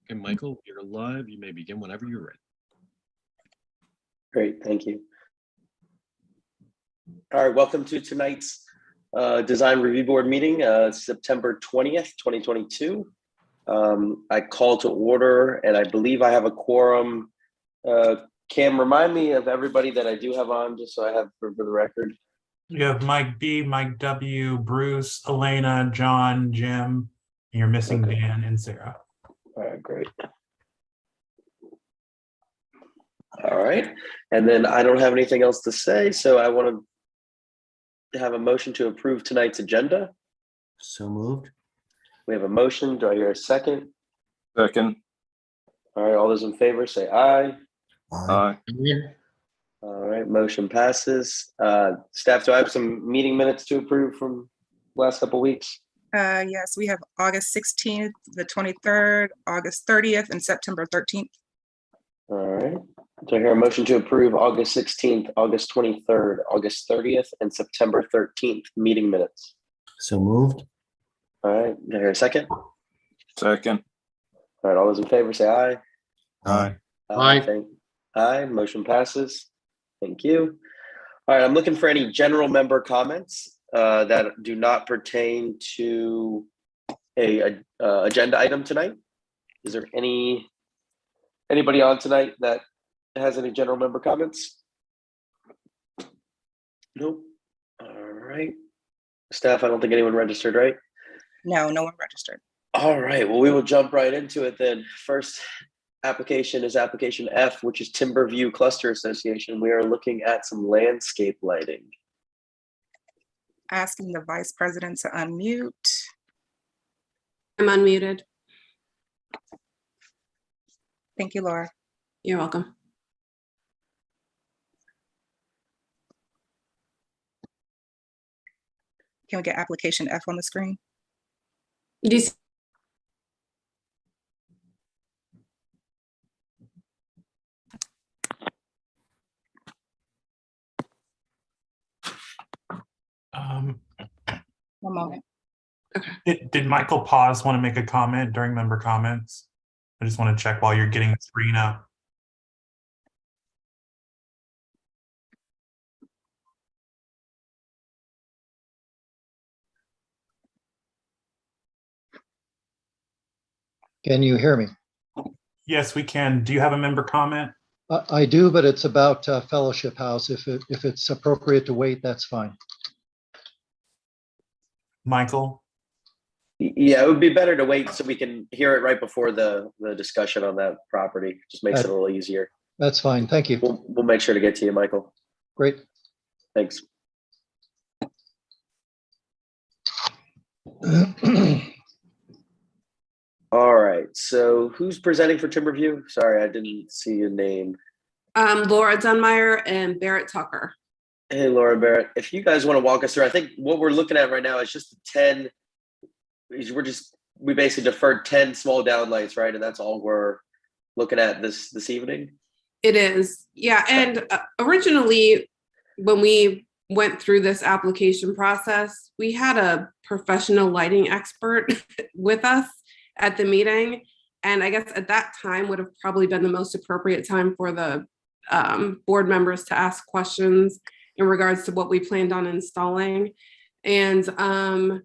Okay, Michael, you're live. You may begin whenever you're ready. Great, thank you. All right, welcome to tonight's Design Review Board meeting, September 20th, 2022. I call to order, and I believe I have a quorum. Cam, remind me of everybody that I do have on, just so I have for the record. You have Mike B, Mike W, Bruce, Elena, John, Jim, and you're missing Okay. Dan and Sarah. All right, great. All right, and then I don't have anything else to say, so I want to have a motion to approve tonight's agenda. So moved. We have a motion. Do I hear a second? Second. All right, all those in favor say aye. Aye. All right, motion passes. Staff, do I have some meeting minutes to approve from last couple weeks? Yes, we have August 16th, the 23rd, August 30th, and September 13th. All right. Do I hear a motion to approve August 16th, August 23rd, August 30th, and September 13th meeting minutes? So moved. All right. Do I hear a second? Second. All right. All those in favor say aye. Aye. Aye. Aye. Motion passes. Thank you. All right. I'm looking for any general member comments that do not pertain to a agenda item tonight. Is there anybody on tonight that has any general member comments? Nope. All right. Staff, I don't think anyone registered, right? No, no one registered. All right. Well, we will jump right into it then. First application is application F, which is Timberview Cluster Association. We are looking at some landscape lighting. Asking the vice president to unmute. I'm unmuted. Thank you, Laura. You're welcome. Can we get application F on the screen? Do you see? One moment. Did Michael Pause want to make a comment during member comments? I just want to check while you're getting the screen up. Can you hear me? Yes, we can. Do you have a member comment? I do, but it's about Fellowship House. If it's appropriate to wait, that's fine. Michael? Yeah, it would be better to wait so we can hear it right before the discussion on that property. Just makes it a little easier. That's fine. Thank you. We'll make sure to get to you, Michael. Great. Thanks. All right. So who's presenting for Timberview? Sorry, I didn't see your name. Laura Dunmeyer and Barrett Tucker. Hey, Laura Barrett. If you guys want to walk us through, I think what we're looking at right now is just 10. We basically deferred 10 small downlights, right? And that's all we're looking at this evening. It is, yeah. And originally, when we went through this application process, we had a professional lighting expert with us at the meeting. And I guess at that time would have probably been the most appropriate time for the board members to ask questions in regards to what we planned on installing. And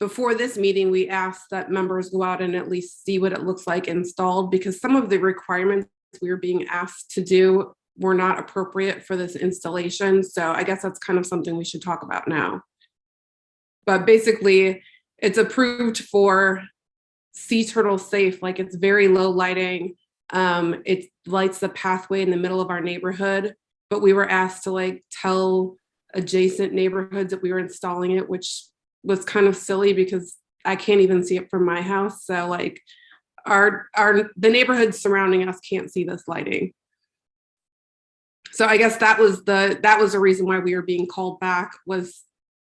before this meeting, we asked that members go out and at least see what it looks like installed, because some of the requirements we were being asked to do were not appropriate for this installation. So I guess that's kind of something we should talk about now. But basically, it's approved for sea turtle safe, like it's very low lighting. It lights the pathway in the middle of our neighborhood, but we were asked to like tell adjacent neighborhoods that we were installing it, which was kind of silly because I can't even see it from my house. So like the neighborhoods surrounding us can't see this lighting. So I guess that was the reason why we were being called back, was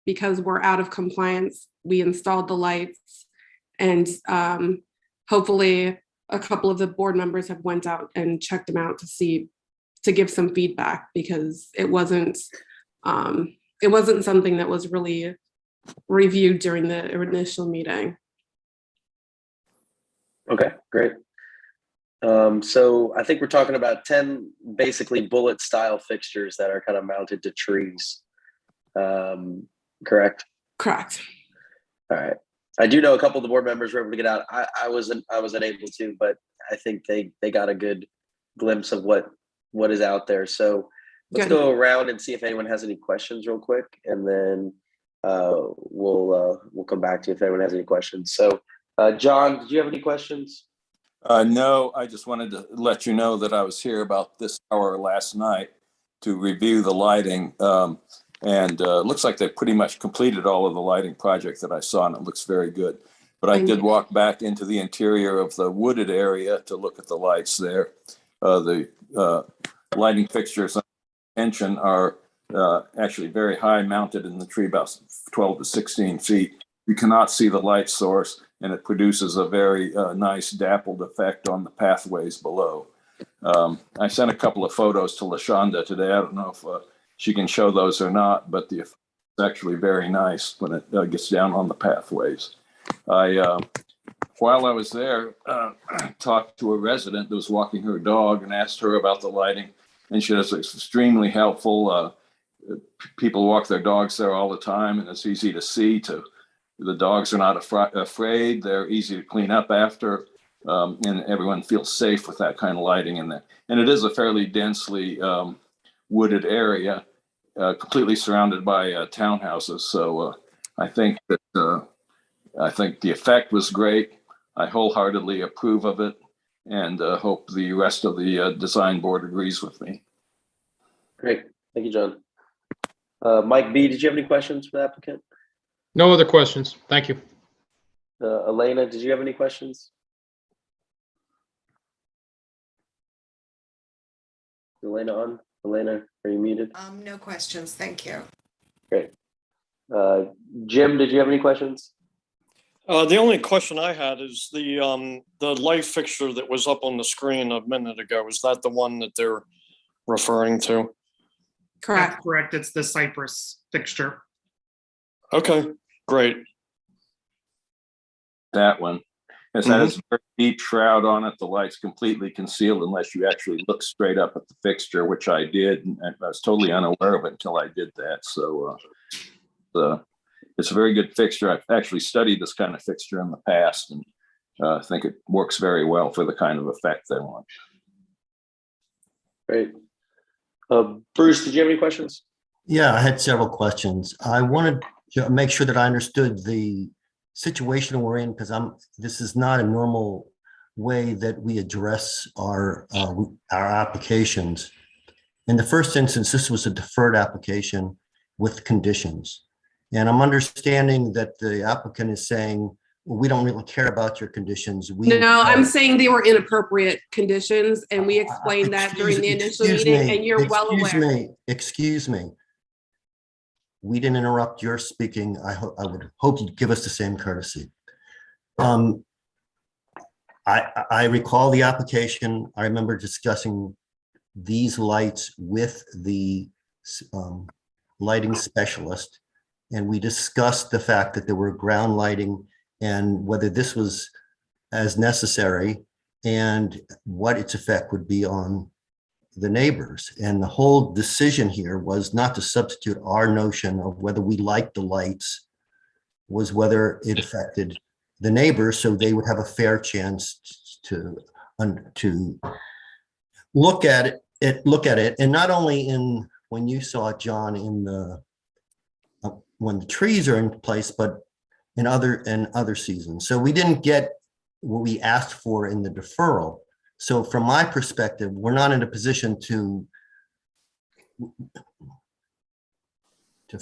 because we're out of compliance. We installed the lights, and hopefully a couple of the board members have went out and checked them out to give some feedback, because it wasn't something that was really reviewed during the initial meeting. Okay, great. So I think we're talking about 10 basically bullet style fixtures that are kind of mounted to trees. Correct? Correct. All right. I do know a couple of the board members were able to get out. I wasn't able to, but I think they got a good glimpse of what is out there. So let's Good. go around and see if anyone has any questions real quick, and then we'll come back to you if anyone has any questions. So John, did you have any questions? No, I just wanted to let you know that I was here about this hour last night to review the lighting. And it looks like they pretty much completed all of the lighting project that I saw, and it looks very good. But I did walk back into the interior of the wooded area to look at the lights there. The lighting fixtures on tension are actually very high, mounted in the tree, about 12 to 16 feet. You cannot see the light source, and it produces a very nice dappled effect on the pathways below. I sent a couple of photos to LaShonda today. I don't know if she can show those or not, but the effect is actually very nice when it gets down on the pathways. While I was there, talked to a resident that was walking her dog and asked her about the lighting, and she was extremely helpful. People walk their dogs there all the time, and it's easy to see. The dogs are not afraid. They're easy to clean up after, and everyone feels safe with that kind of lighting in there. And it is a fairly densely wooded area, completely surrounded by townhouses. So I think that the effect was great. I wholeheartedly approve of it, and hope the rest of the design board agrees with me. Great, thank you, John. Mike B, did you have any questions for the applicant? No other questions. Thank you. Elena, did you have any questions? Elena on? Elena, are you muted? No questions. Thank you. Great. Jim, did you have any questions? The only question I had is the light fixture that was up on the screen a minute ago. Is that the one that they're referring to? Correct. That's correct. It's the cypress fixture. Okay, great. That one. It has a very deep shroud on it. The light's completely concealed unless you actually look straight up at the fixture, which I did. And I was totally unaware of it until I did that. So it's a very good fixture. I've actually studied this kind of fixture in the past, and I think it works very well for the kind of effect they want. Great. Bruce, did you have any questions? Yeah, I had several questions. I wanted to make sure that I understood the situation we're in, because this is not a normal way that we address our applications. In the first instance, this was a deferred application with conditions. And I'm understanding that the applicant is saying, well, we don't really care about your conditions. No, I'm saying they were inappropriate conditions, and we explained that during the initial meeting, and you're well aware. Excuse me. We didn't interrupt your speaking. I would hope you'd give us the same courtesy. I recall the application. I remember discussing these lights with the lighting specialist, and we discussed the fact that there were ground lighting and whether this was as necessary and what its effect would be on the neighbors. And the whole decision here was not to substitute our notion of whether we liked the lights, was whether it affected the neighbors so they would have a fair chance to look at it. And not only in when you saw it, John, in the when the trees are in place, but in other seasons. So we didn't get what we asked for in the deferral. So from my perspective, we're not in a position to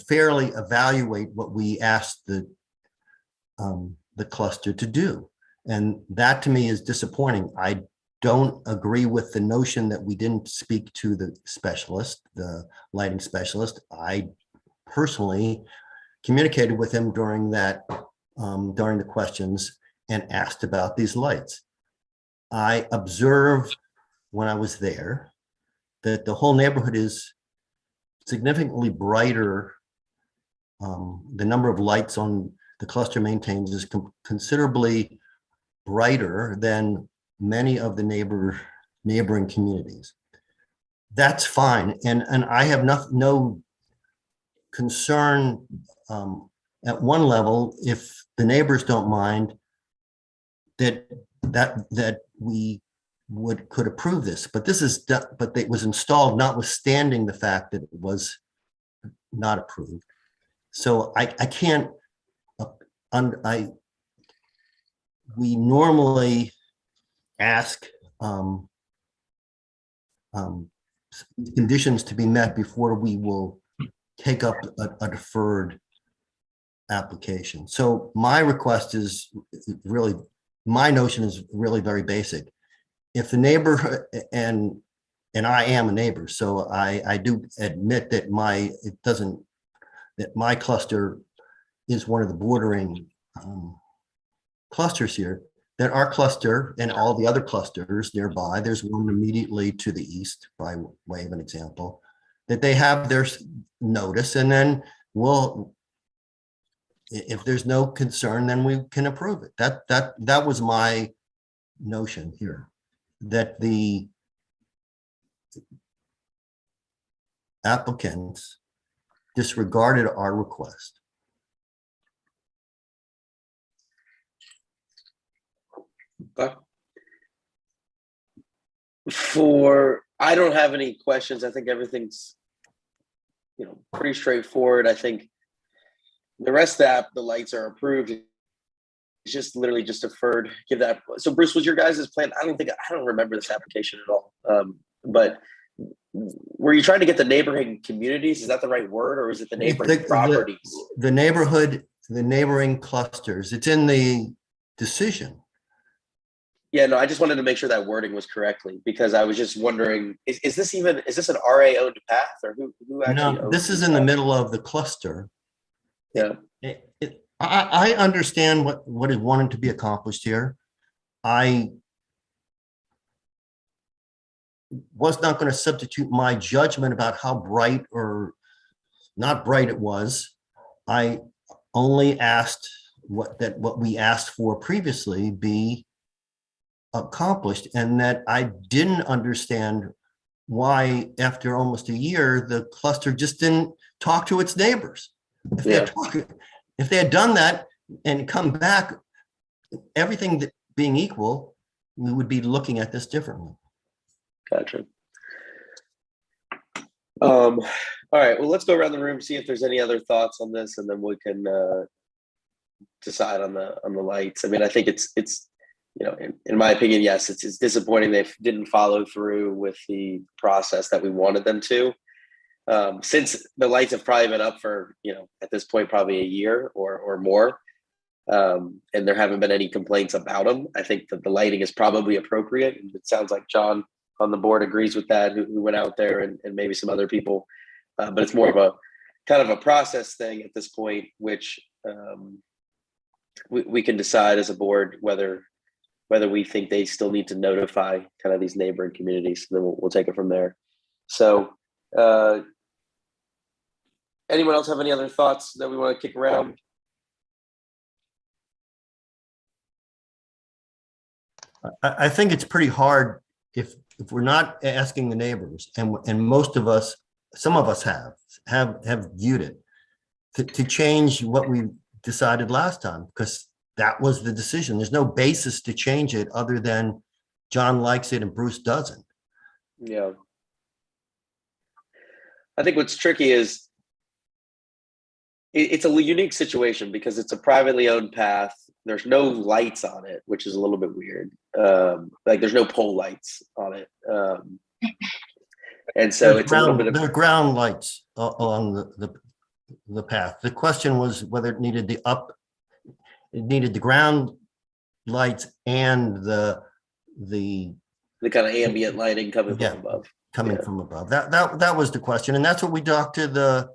fairly evaluate what we asked the cluster to do. And that to me is disappointing. I don't agree with the notion that we didn't speak to the specialist, the lighting specialist. I personally communicated with him during the questions and asked about these lights. I observed when I was there that the whole neighborhood is significantly brighter the number of lights on the cluster maintains is considerably brighter than many of the neighboring communities. That's fine, and I have no concern at one level if the neighbors don't mind that we could approve this, but it was installed notwithstanding the fact that it was not approved. So I can't. We normally ask conditions to be met before we will take up a deferred application. So my request is really, my notion is really very basic. If the neighbor, and I am a neighbor, so I do admit that my cluster is one of the bordering clusters here, that our cluster and all the other clusters nearby, there's one immediately to the east, by way of an example, that they have their notice, and then if there's no concern, then we can approve it. That was my notion here, that the applicants disregarded our request. Okay. I don't have any questions. I think everything's, pretty straightforward. I think the rest of the lights are approved. It's just literally just deferred. Give that. So Bruce, was your guys' plan? I don't remember this application at all. But were you trying to get the neighboring communities? Is that the right word, or is it the neighboring properties? The neighborhood, the neighboring clusters. It's in the decision. Yeah, no, I just wanted to make sure that wording was correctly, because I was just wondering, is this an RA owned path, or who actually? No, this is in the middle of the cluster. Yeah. I understand what is wanting to be accomplished here. I was not going to substitute my judgment about how bright or not bright it was. I only asked what we asked for previously be accomplished, and that I didn't understand why after almost a year the cluster just didn't talk to its neighbors. If they had done that and come back, everything being equal, we would be looking at this differently. Gotcha. All right, well, let's go around the room, see if there's any other thoughts on this, and then we can decide on the lights. I mean, I think it's in my opinion, yes, it's disappointing they didn't follow through with the process that we wanted them to. Since the lights have probably been up for, at this point, probably a year or more, and there haven't been any complaints about them, I think that the lighting is probably appropriate. And it sounds like John on the board agrees with that, who went out there, and maybe some other people. But it's more of a kind of a process thing at this point, which we can decide as a board whether we think they still need to notify kind of these neighboring communities. And then we'll take it from there. So anyone else have any other thoughts that we want to kick around? I think it's pretty hard if we're not asking the neighbors, and most of us, some of us have viewed it, to change what we decided last time, because that was the decision. There's no basis to change it other than John likes it and Bruce doesn't. Yeah. I think what's tricky is it's a unique situation because it's a privately owned path. There's no lights on it, which is a little bit weird. Like there's no pole lights on it. And so it's a little bit of— there are ground lights along the path. The question was whether it needed the ground lights and the kind of ambient lighting coming from above. From above. That was the question, and that's what we talked to the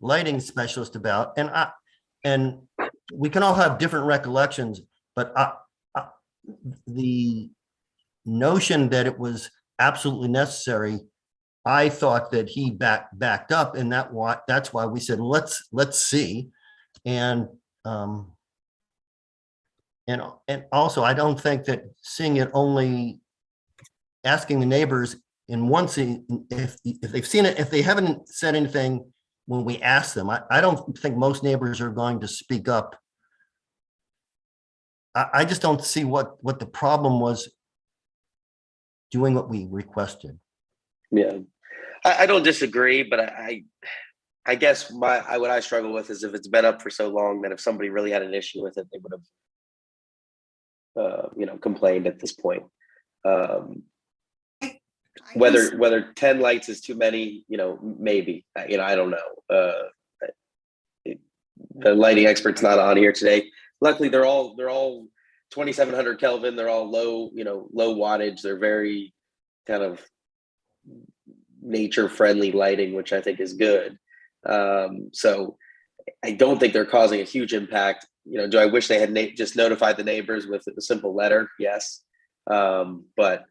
lighting specialist about. And we can all have different recollections, but the notion that it was absolutely necessary I thought that he backed up, and that's why we said, let's see. And also, I don't think that seeing it only asking the neighbors in one scene, if they've seen it, if they haven't said anything when we ask them, I don't think most neighbors are going to speak up. I just don't see what the problem was doing what we requested. Yeah, I don't disagree, but I guess what I struggle with is if it's been up for so long that if somebody really had an issue with it, they would have, complained at this point. Whether 10 lights is too many, maybe, I don't know. The lighting expert's not on here today. Luckily, they're all 2,700 Kelvin. They're all low wattage. They're very kind of nature friendly lighting, which I think is good. So I don't think they're causing a huge impact. Do I wish they had just notified the neighbors with a simple letter? Yes. But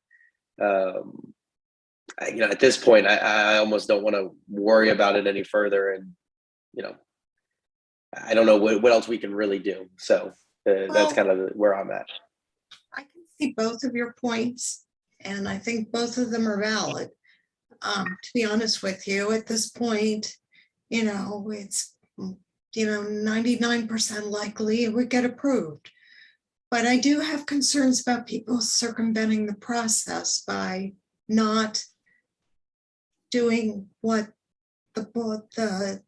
at this point, I almost don't want to worry about it any further. And, I don't know what else we can really do. So that's kind of where I'm at. I can see both of your points, and I think both of them are valid. To be honest with you, at this point, it's 99% likely it would get approved. But I do have concerns about people circumventing the process by not doing what the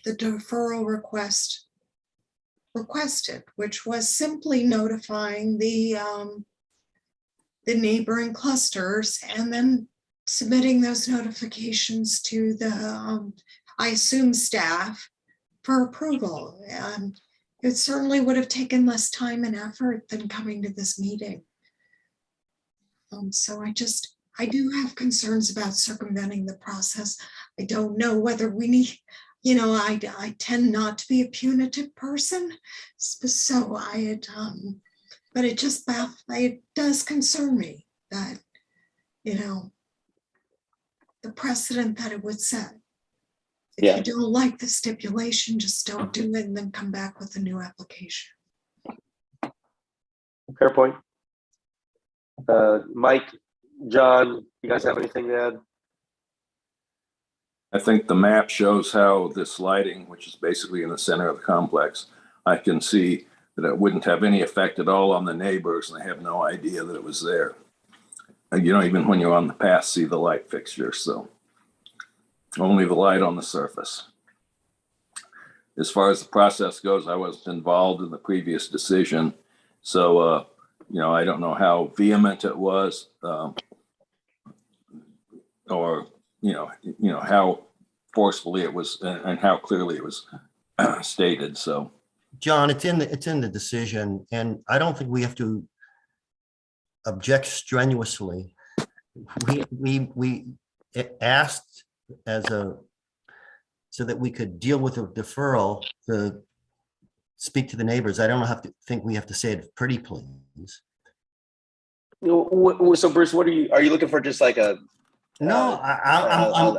deferral request requested, which was simply notifying the neighboring clusters and then submitting those notifications to the, I assume, staff for approval. And it certainly would have taken less time and effort than coming to this meeting. So I do have concerns about circumventing the process. I don't know whether we need, I tend not to be a punitive person. So but it does concern me that, the precedent that it would set. If you don't like the stipulation, just don't do it and then come back with a new application. Fair point. Mike, John, you guys have anything to add? I think the map shows how this lighting, which is basically in the center of the complex, I can see that it wouldn't have any effect at all on the neighbors, and they have no idea that it was there. And even when you're on the path, see the light fixture, so only the light on the surface. As far as the process goes, I wasn't involved in the previous decision, so I don't know how vehement it was, or how forcefully it was and how clearly it was stated. So, John, it's in the decision, and I don't think we have to object strenuously. We asked so that we could deal with a deferral to speak to the neighbors. I don't think we have to say it pretty please. So Bruce, are you looking for just like a? No,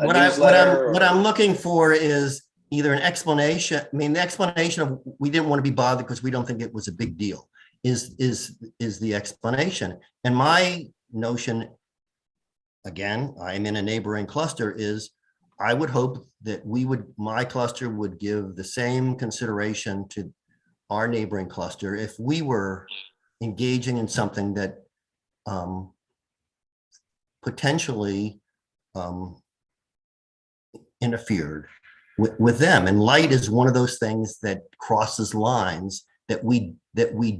what I'm looking for is either an explanation. I mean, the explanation of we didn't want to be bothered because we don't think it was a big deal is the explanation. And my notion, again, I'm in a neighboring cluster, is I would hope that my cluster would give the same consideration to our neighboring cluster if we were engaging in something that potentially interfered with them. And light is one of those things that crosses lines that we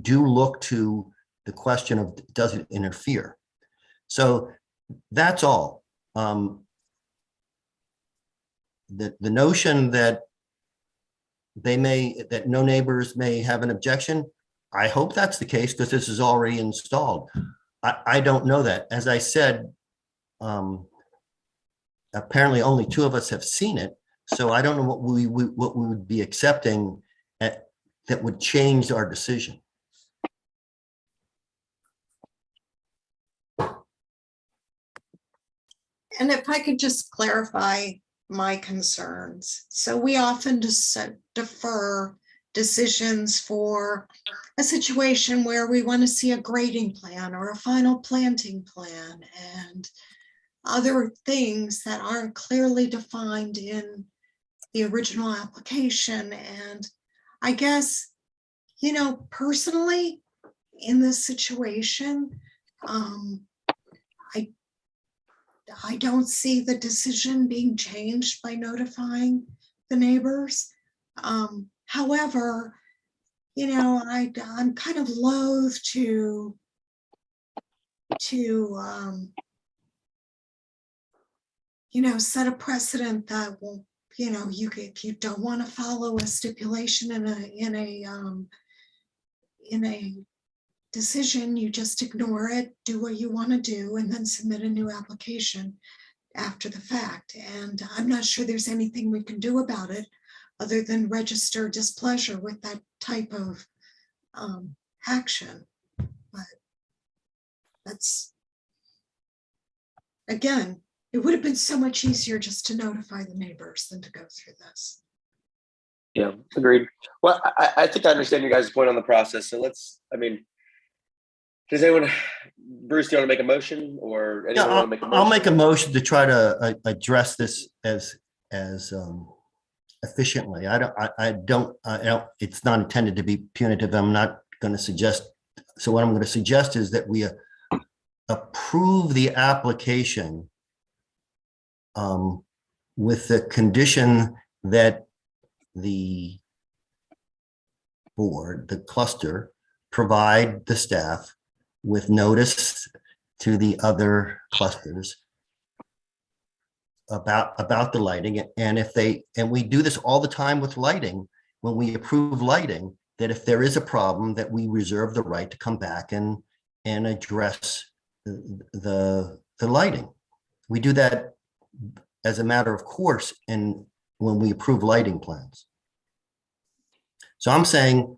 do look to the question of, does it interfere? So that's all. The notion that that no neighbors may have an objection, I hope that's the case because this is already installed. I don't know that. As I said, apparently only 2 of us have seen it, so I don't know what we would be accepting that would change our decision. And if I could just clarify my concerns. So we often just defer decisions for a situation where we want to see a grading plan or a final planting plan and other things that aren't clearly defined in the original application. And I guess, you know, personally, in this situation, I don't see the decision being changed by notifying the neighbors. However, you know, I'm kind of loath to you know, set a precedent that will, you know, if you don't want to follow a stipulation in a decision, you just ignore it, do what you want to do, and then submit a new application after the fact. And I'm not sure there's anything we can do about it other than register displeasure with that type of action. But that's, again, it would have been so much easier just to notify the neighbors than to go through this. Yeah, agreed. Well, I think I understand your guys' point on the process. So let's, I mean, does anyone, Bruce, do you want to make a motion or anyone want to make a motion? I'll make a motion to try to address this as efficiently. I don't, it's not intended to be punitive. I'm not going to suggest. So what I'm going to suggest is that we approve the application with the condition that the board, the cluster, provide the staff with notice to the other clusters about the lighting. And if they, and we do this all the time with lighting, when we approve lighting, that if there is a problem, that we reserve the right to come back and address the lighting. We do that as a matter of course when we approve lighting plans. So I'm saying,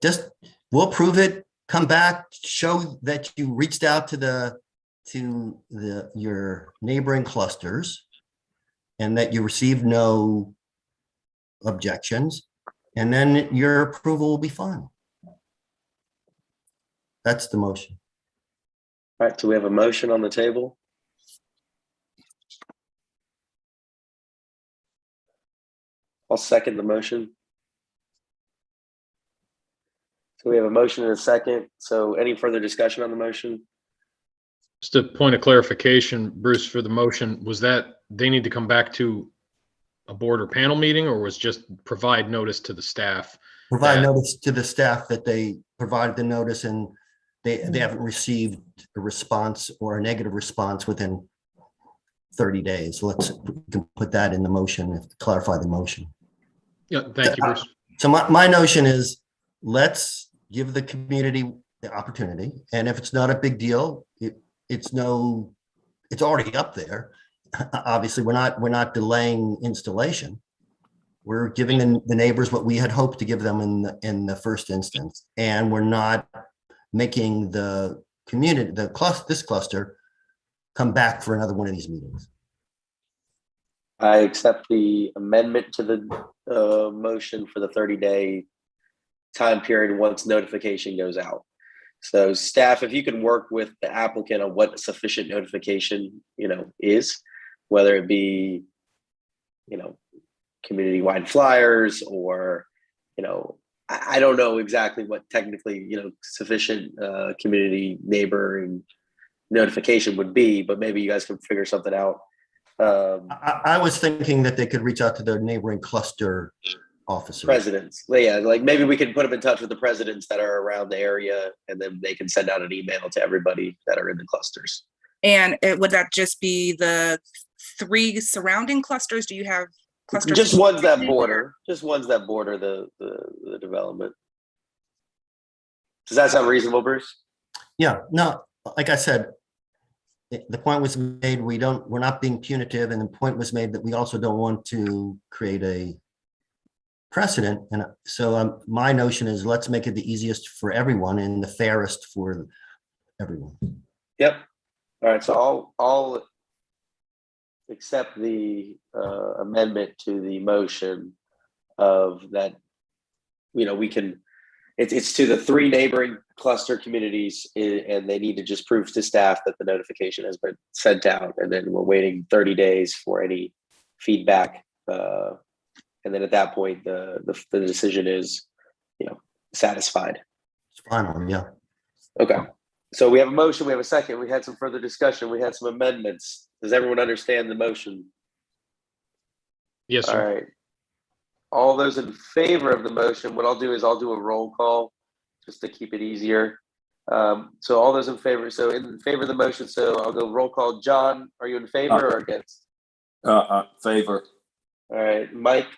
just we'll prove it, come back, show that you reached out to your neighboring clusters and that you received no objections, and then your approval will be fine. That's the motion. All right, so we have a motion on the table. I'll second the motion. So we have a motion and a second. So any further discussion on the motion? Just a point of clarification, Bruce, for the motion, was that they need to come back to a board or panel meeting, or was just provide notice to the staff? Provide notice to the staff that they provided the notice and they haven't received a response or a negative response within 30 days. We can put that in the motion, clarify the motion. Yeah, thank you, Bruce. So my notion is, let's give the community the opportunity. And if it's not a big deal, it's already up there. Obviously, we're not delaying installation. We're giving the neighbors what we had hoped to give them in the first instance. And we're not making the community, this cluster, come back for another one of these meetings. I accept the amendment to the motion for the 30-day time period once notification goes out. So staff, if you can work with the applicant on what sufficient notification, is, whether it be, community-wide flyers or, I don't know exactly what technically, sufficient community neighboring notification would be, but maybe you guys can figure something out. I was thinking that they could reach out to their neighboring cluster officers. Presidents. Yeah, like maybe we can put them in touch with the presidents that are around the area, and then they can send out an email to everybody that are in the clusters. And would that just be the 3 surrounding clusters? Do you have clusters? Just ones that border the development. Does that sound reasonable, Bruce? Yeah, no, like I said, the point was made, we're not being punitive, and the point was made that we also don't want to create a precedent. And so my notion is, let's make it the easiest for everyone and the fairest for everyone. Yep. All right, so I'll accept the amendment to the motion of that, we can, it's to the 3 neighboring cluster communities, and they need to just prove to staff that the notification has been sent out, and then we're waiting 30 days for any feedback. And then at that point, the decision is, satisfied. It's final, yeah. Okay. So we have a motion, we have a second, we had some further discussion, we had some amendments. Does everyone understand the motion? Yes, All sir. right. All those in favor of the motion, what I'll do is I'll do a roll call just to keep it easier. So all those in favor, so in favor of the motion, so I'll go roll call. John, are you in favor or against? Favor. All right, Mike.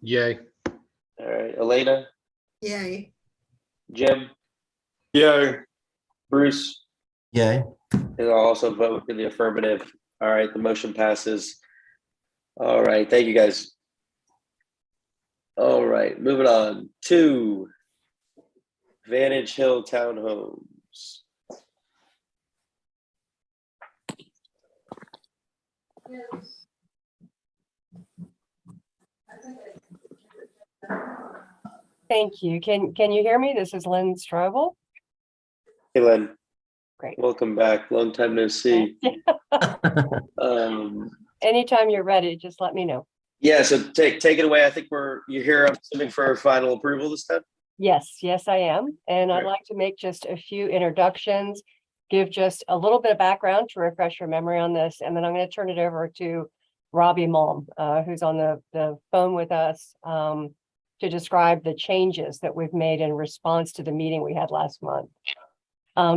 Yay. All right, Elena, Yay. Jim, Yay. Bruce, Yay. and I'll also vote in the affirmative. All right, the motion passes. All right, thank you guys. All right, moving on to Vantage Hill Townhomes. Thank you. Can you hear me? This is Lynn Strobel. Hey, Len. Great. Welcome back. Long time no see. Anytime you're ready, just let me know. Yeah, so take it away. I think you're here, I'm assuming, for final approval this time. Yes, I am. And I'd Great. like to make just a few introductions, give just a little bit of background to refresh your memory on this. And then I'm going to turn it over to Robbie Malm, who's on the phone with us, to describe the changes that we've made in response to the meeting we had last month.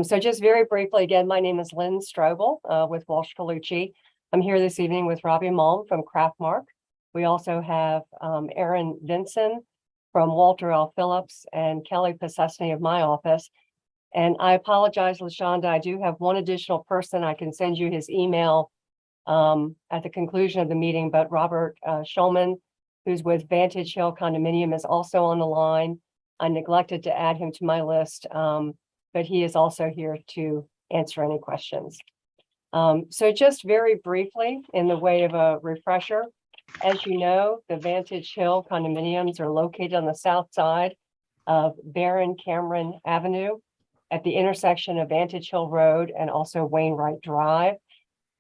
So just very briefly, again, my name is Lynn Strobel with Walsh Colucci. I'm here this evening with Robbie Malm from Craftmark. We also have Aaron Vinson from Walter L. Phillips and Kelly Possessney of my office. And I apologize, LaShonda, I do have one additional person. I can send you his email at the conclusion of the meeting, but Robert Schulman, who's with Vantage Hill Condominium, is also on the line. I neglected to add him to my list, but he is also here to answer any questions. So just very briefly, in the way of a refresher, as you know, the Vantage Hill condominiums are located on the south side of Barron Cameron Avenue at the intersection of Vantage Hill Road and also Wainwright Drive.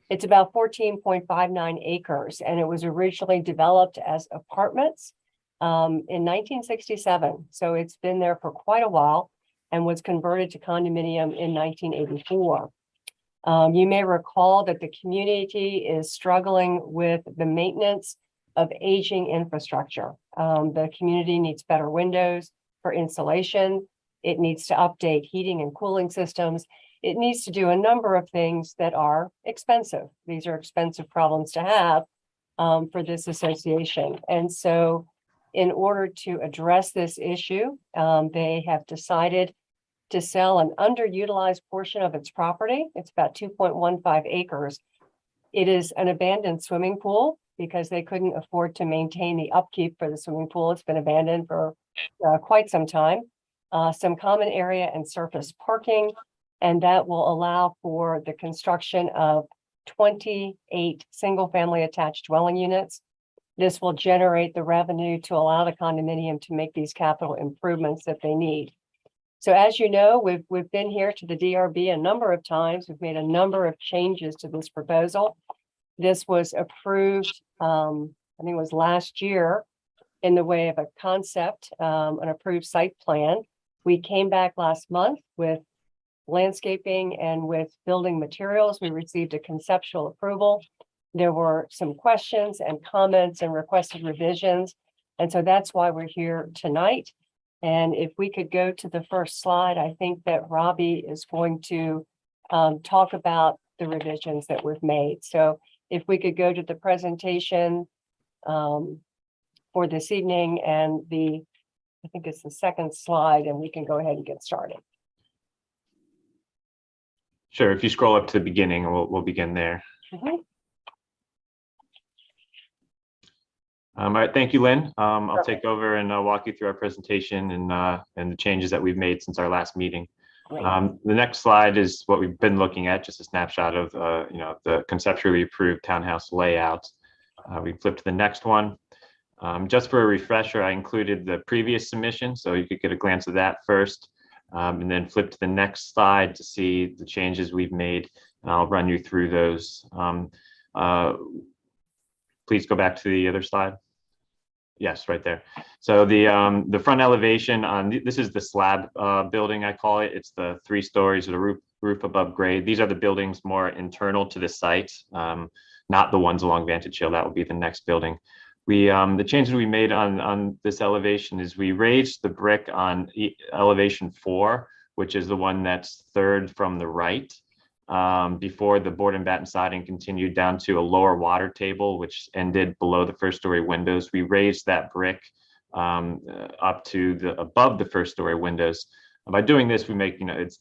It's about 14.59 acres, and it was originally developed as apartments in 1967. So it's been there for quite a while and was converted to condominium in 1984. You may recall that the community is struggling with the maintenance of aging infrastructure. The community needs better windows for insulation. It needs to update heating and cooling systems. It needs to do a number of things that are expensive. These are expensive problems to have for this association. And so in order to address this issue, they have decided to sell an underutilized portion of its property. It's about 2.15 acres. It is an abandoned swimming pool because they couldn't afford to maintain the upkeep for the swimming pool. It's been abandoned for quite some time. Some common area and surface parking, and that will allow for the construction of 28 single-family attached dwelling units. This will generate the revenue to allow the condominium to make these capital improvements that they need. So as you know, we've been here to the DRB a number of times. We've made a number of changes to this proposal. This was approved, I think it was last year, in the way of a concept, an approved site plan. We came back last month with landscaping and with building materials. We received a conceptual approval. There were some questions and comments and requested revisions. And so that's why we're here tonight. And if we could go to the first slide, I think that Robbie is going to talk about the revisions that we've made. So if we could go to the presentation for this evening and I think it's the second slide, and we can go ahead and get started. Sure. If you scroll up to the beginning, we'll begin there. All right. Thank you, Lynn. I'll take over and walk you through our presentation and the changes that we've made since our last meeting. Great. The next slide is what we've been looking at, just a snapshot of the conceptually approved townhouse layout. We flip to the next one. Just for a refresher, I included the previous submission, so you could get a glance of that first, and then flip to the next slide to see the changes we've made, and I'll run you through those. Please go back to the other slide. Yes, right there. So the front elevation on this is the slab building, I call it. It's the 3 stories of the roof above grade. These are the buildings more internal to the site, not the ones along Vantage Hill. That will be the next building. The changes we made on this elevation is we raised the brick on elevation 4, which is the one that's third from the right. Before the board and batten siding continued down to a lower water table, which ended below the 1st story windows. We raised that brick up to above the 1st story windows. And by doing this, we make, it's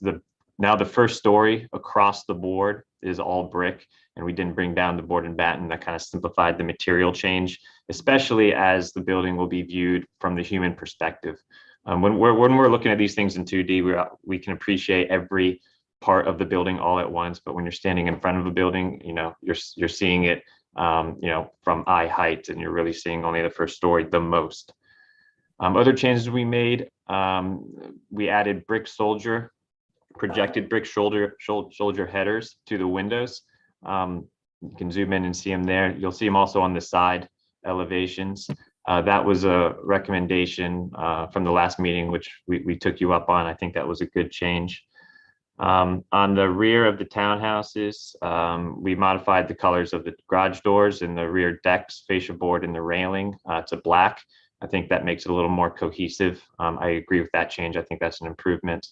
now the 1st story across the board is all brick, and we didn't bring down the board and batten. That kind of simplified the material change, especially as the building will be viewed from the human perspective. When we're looking at these things in 2D, we can appreciate every part of the building all at once, but when you're standing in front of a building, you're seeing it from eye height, and you're really seeing only the 1st story the most. Other changes we made, we added projected brick shoulder headers to the windows. You can zoom in and see them there. You'll see them also on the side elevations. That was a recommendation from the last meeting, which we took you up on. I think that was a good change. On the rear of the townhouses, we modified the colors of the garage doors and the rear decks, fascia board, and the railing to black. I think that makes it a little more cohesive. I agree with that change. I think that's an improvement.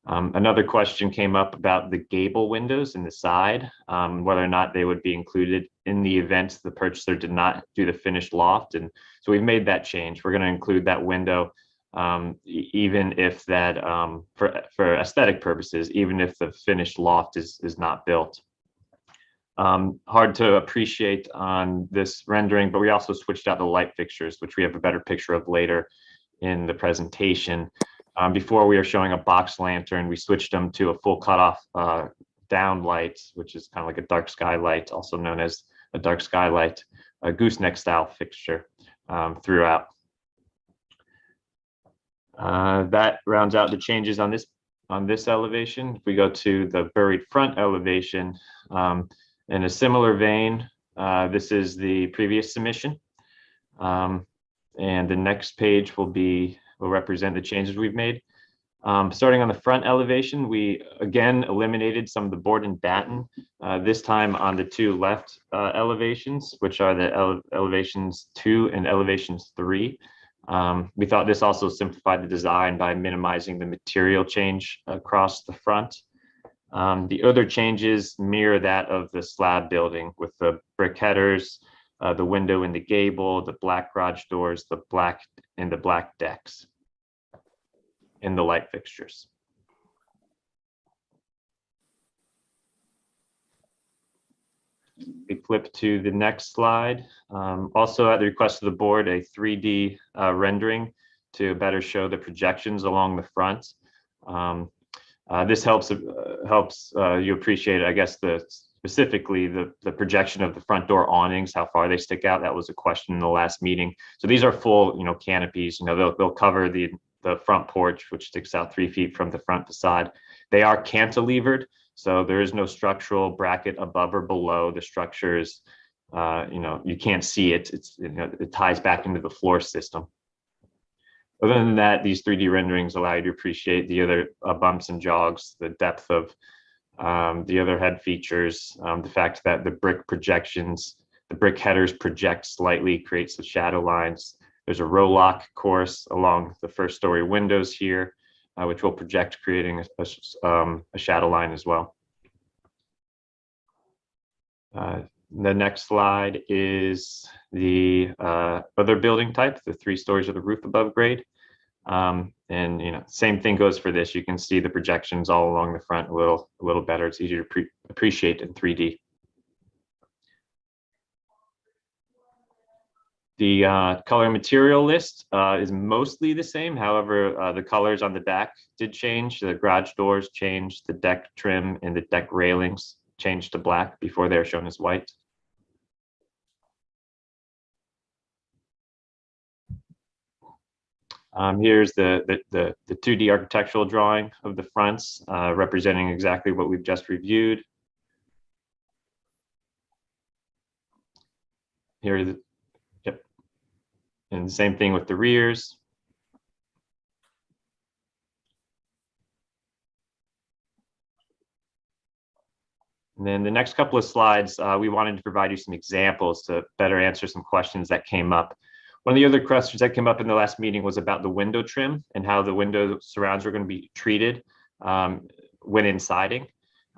Another question came up about the gable windows in the side, whether or not they would be included in the event the purchaser did not do the finished loft. And so we've made that change. We're going to include that window, even if that, for aesthetic purposes, even if the finished loft is not built. Hard to appreciate on this rendering, but we also switched out the light fixtures, which we have a better picture of later in the presentation. Before, we were showing a box lantern. We switched them to a full cutoff down light, which is kind of like a dark sky light, also known as a dark skylight, a gooseneck style fixture throughout. That rounds out the changes on this elevation. If we go to the buried front elevation, in a similar vein, this is the previous submission, and the next page will represent the changes we've made. Starting on the front elevation, we again eliminated some of the board and batten, this time on the 2 left elevations, which are the elevations 2 and elevations 3. We thought this also simplified the design by minimizing the material change across the front. The other changes mirror that of the slab building, with the brick headers, the window in the gable, the black garage doors, the black decks, and the light fixtures. We flip to the next slide. Also, at the request of the board, a 3D rendering to better show the projections along the front. This helps you appreciate, I guess, specifically the projection of the front door awnings, how far they stick out. That was a question in the last meeting. So these are full, canopies. They'll cover the front porch, which sticks out 3 feet from the front facade. They are cantilevered, so there is no structural bracket above or below. The structures, you can't see it. It ties back into the floor system. Other than that, these 3D renderings allow you to appreciate the other bumps and jogs, the depth of the other head features, the fact that the brick headers project slightly, creates the shadow lines. There's a row lock course along the 1st story windows here, which will project, creating a shadow line as well. The next slide is the other building type, the 3 stories of the roof above grade. And same thing goes for this. You can see the projections all along the front a little better. It's easier to appreciate in 3D. The color and material list is mostly the same. However, the colors on the back did change. The garage doors changed, the deck trim and the deck railings changed to black before they were shown as white. Here's the 2D architectural drawing of the fronts, representing exactly what we've just reviewed. Here, yep. And the same thing with the rears. And then the next couple of slides, we wanted to provide you some examples to better answer some questions that came up. One of the other questions that came up in the last meeting was about the window trim and how the window surrounds are going to be treated when in siding.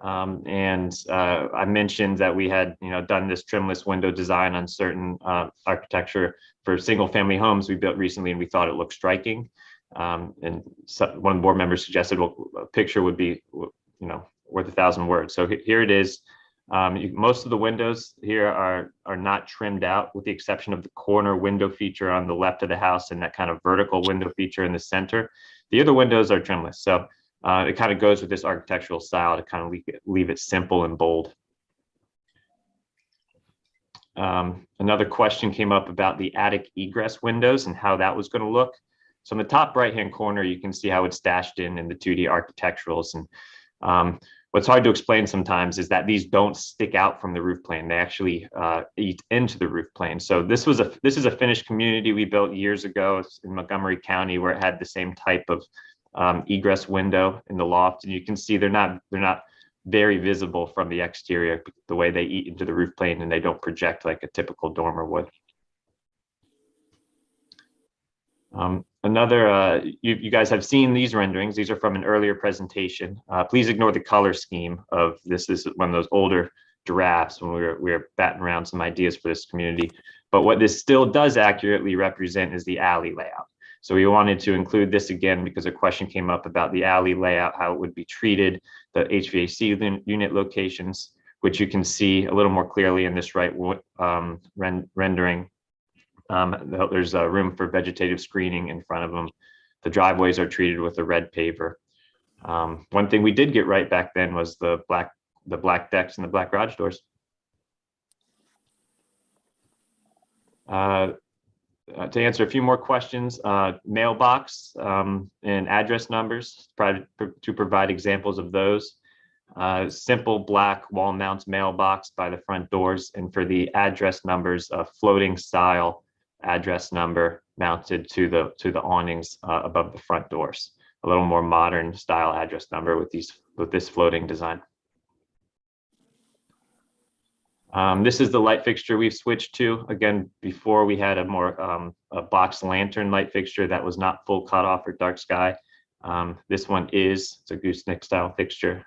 I mentioned that we had, done this trimless window design on certain architecture for single family homes we built recently, and we thought it looked striking. And one of the board members suggested, well, a picture would be, worth 1,000 words. So here it is. Most of the windows here are not trimmed out, with the exception of the corner window feature on the left of the house and that kind of vertical window feature in the center. The other windows are trimless. So it kind of goes with this architectural style to kind of leave it simple and bold. Another question came up about the attic egress windows and how that was going to look. So in the top right-hand corner, you can see how it's dashed in the 2D architecturals. And what's hard to explain sometimes is that these don't stick out from the roof plane. They actually eat into the roof plane. So this is a finished community we built years ago in Montgomery County, where it had the same type of egress window in the loft, and you can see they're not very visible from the exterior, the way they eat into the roof plane, and they don't project like a typical dormer would. You guys have seen these renderings. These are from an earlier presentation. Please ignore the color scheme of this. This is one of those older drafts when we were batting around some ideas for this community. But what this still does accurately represent is the alley layout. So we wanted to include this again because a question came up about the alley layout, how it would be treated, the HVAC unit locations, which you can see a little more clearly in this right rendering. There's a room for vegetative screening in front of them. The driveways are treated with a red paver. One thing we did get right back then was the black decks and the black garage doors. To answer a few more questions, mailbox and address numbers, to provide examples of those. Simple black wall mount mailbox by the front doors, and for the address numbers, a floating style address number mounted to the awnings above the front doors. A little more modern style address number with this floating design. This is the light fixture we've switched to. Again, before we had a more a box lantern light fixture that was not full cutoff or dark sky. This one it's a gooseneck style fixture.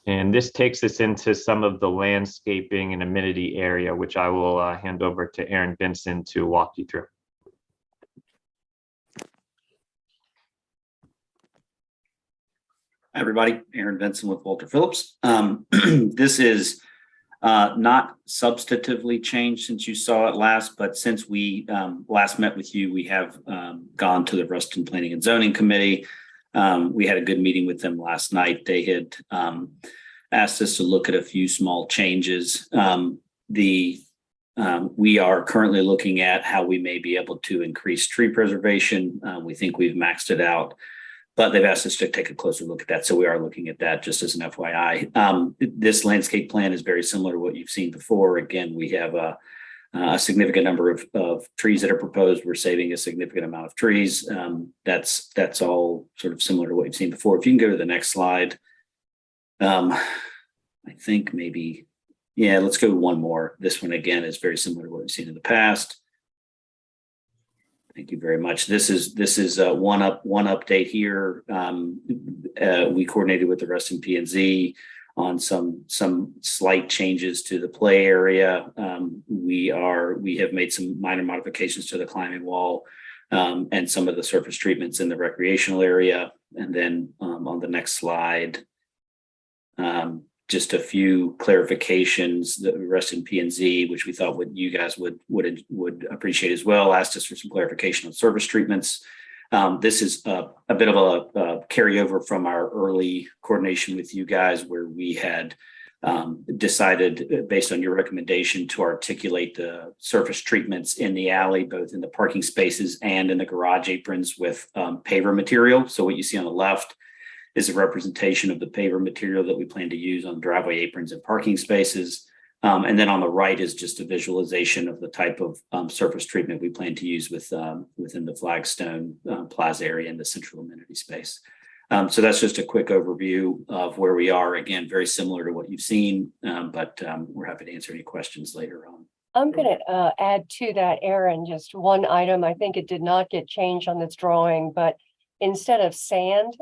And this takes us into some of the landscaping and amenity area, which I will hand over to Aaron Benson to walk you through. Hi, everybody. Aaron Benson with Walter Phillips. This is not substantively changed since you saw it last, but since we last met with you, we have gone to the Ruston Planning and Zoning Committee. We had a good meeting with them last night. They had asked us to look at a few small changes. We are currently looking at how we may be able to increase tree preservation. We think we've maxed it out, but they've asked us to take a closer look at that. So we are looking at that just as an FYI. This landscape plan is very similar to what you've seen before. Again, we have a significant number of trees that are proposed. We're saving a significant amount of trees. That's all sort of similar to what you've seen before. If you can go to the next slide. I think maybe, yeah, let's go one more. This one again is very similar to what we've seen in the past. Thank you very much. This is one update here. We coordinated with the Ruston P&Z on some slight changes to the play area. We have made some minor modifications to the climbing wall and some of the surface treatments in the recreational area. And then on the next slide, just a few clarifications, the rest in P and Z, which we thought you guys would appreciate as well. Asked us for some clarification on service treatments. This is a bit of a carryover from our early coordination with you guys, where we had decided, based on your recommendation, to articulate the surface treatments in the alley, both in the parking spaces and in the garage aprons, with paver material. So what you see on the left is a representation of the paver material that we plan to use on driveway aprons and parking spaces. And then on the right is just a visualization of the type of surface treatment we plan to use within the flagstone plaza area in the central amenity space. So that's just a quick overview of where we are. Again, very similar to what you've seen, but we're happy to answer any questions later on. I'm going to add to that, Aaron, just one item. I think it did not get changed on this drawing, but instead of sand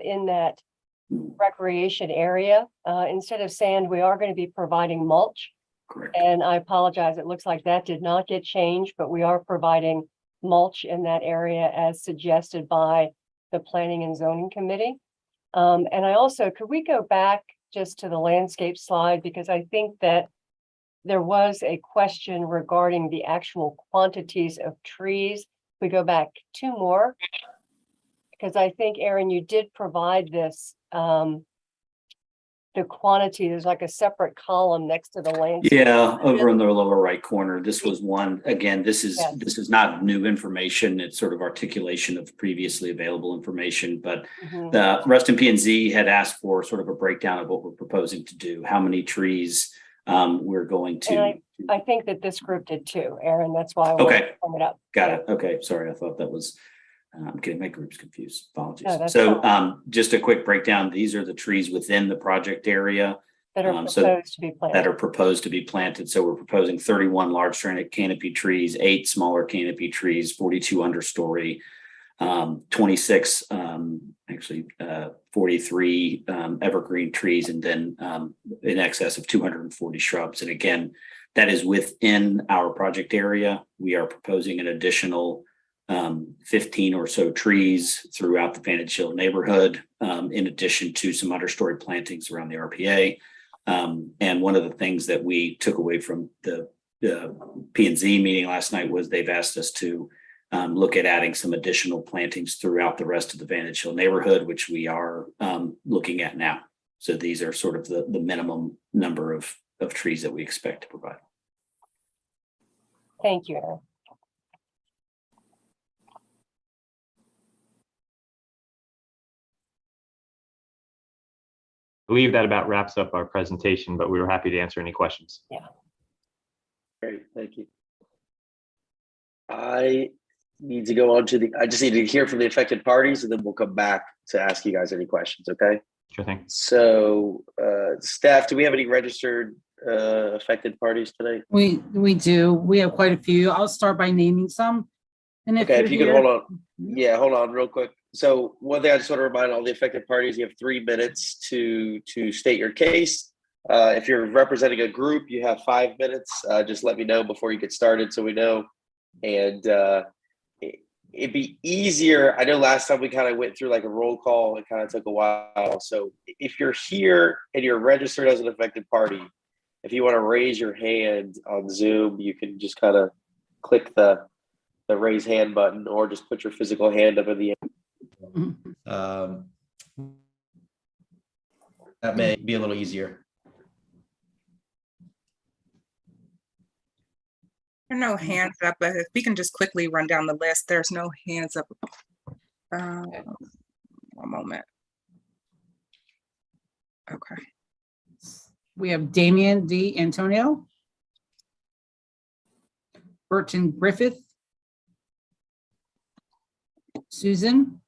in that recreation area, instead of sand, we are going to be providing mulch. Correct. And I apologize, it looks like that did not get changed, but we are providing mulch in that area as suggested by the Planning and Zoning Committee. And I also, could we go back just to the landscape slide? Because I think that there was a question regarding the actual quantities of trees. We go back two more, because I think, Aaron, you did provide this, the quantity. There's like a separate column next to the landscape. Yeah, over in the lower right corner. This was one. Again, this is not new information. It's sort of articulation of previously available information. But the Rest in P and Z had asked for sort of a breakdown of what we're proposing to do, how many trees we're going to. And I think that this group did too, Aaron. That's why I wanted to sum it up. Got it. Okay, sorry. I thought that was. I'm getting my groups confused. Apologies. No, that's so fine. just a quick breakdown. These are the trees within the project area That are proposed to be planted. that are proposed to be planted. So we're proposing 31 large canopy trees, 8 smaller canopy trees, 42 understory, 26, 43 evergreen trees, and then in excess of 240 shrubs. And again, that is within our project area. We are proposing an additional 15 or so trees throughout the Vantage Hill neighborhood, in addition to some understory plantings around the RPA. And one of the things that we took away from the P&Z meeting last night was they've asked us to look at adding some additional plantings throughout the rest of the Vantage Hill neighborhood, which we are looking at now. So these are sort of the minimum number of trees that we expect to provide. Thank you, Aaron. I believe that about wraps up our presentation, but we were happy to answer any questions. Yeah. Great, thank you. I need to go on to I just need to hear from the affected parties, and then we'll come back to ask you guys any questions, okay? Sure thing. So, staff, do we have any registered affected parties today? We do. We have quite a few. I'll start by naming some. And if you could hold on. Yeah, hold on real quick. So one thing I just want to remind all the affected parties, you have 3 minutes to state your case. If you're representing a group, you have 5 minutes. Just let me know before you get started so we know. And it'd be easier. I know last time we kind of went through like a roll call. It kind of took a while. So if you're here and you're registered as an affected party, if you want to raise your hand on Zoom, you can just kind of click the raise hand button, or just put your physical hand up in the air. That may be a little easier. There are no hands up, but if we can just quickly run down the list, there's no hands up. One moment. Okay. We have Damian D. Antonio, Burton Griffith, Susan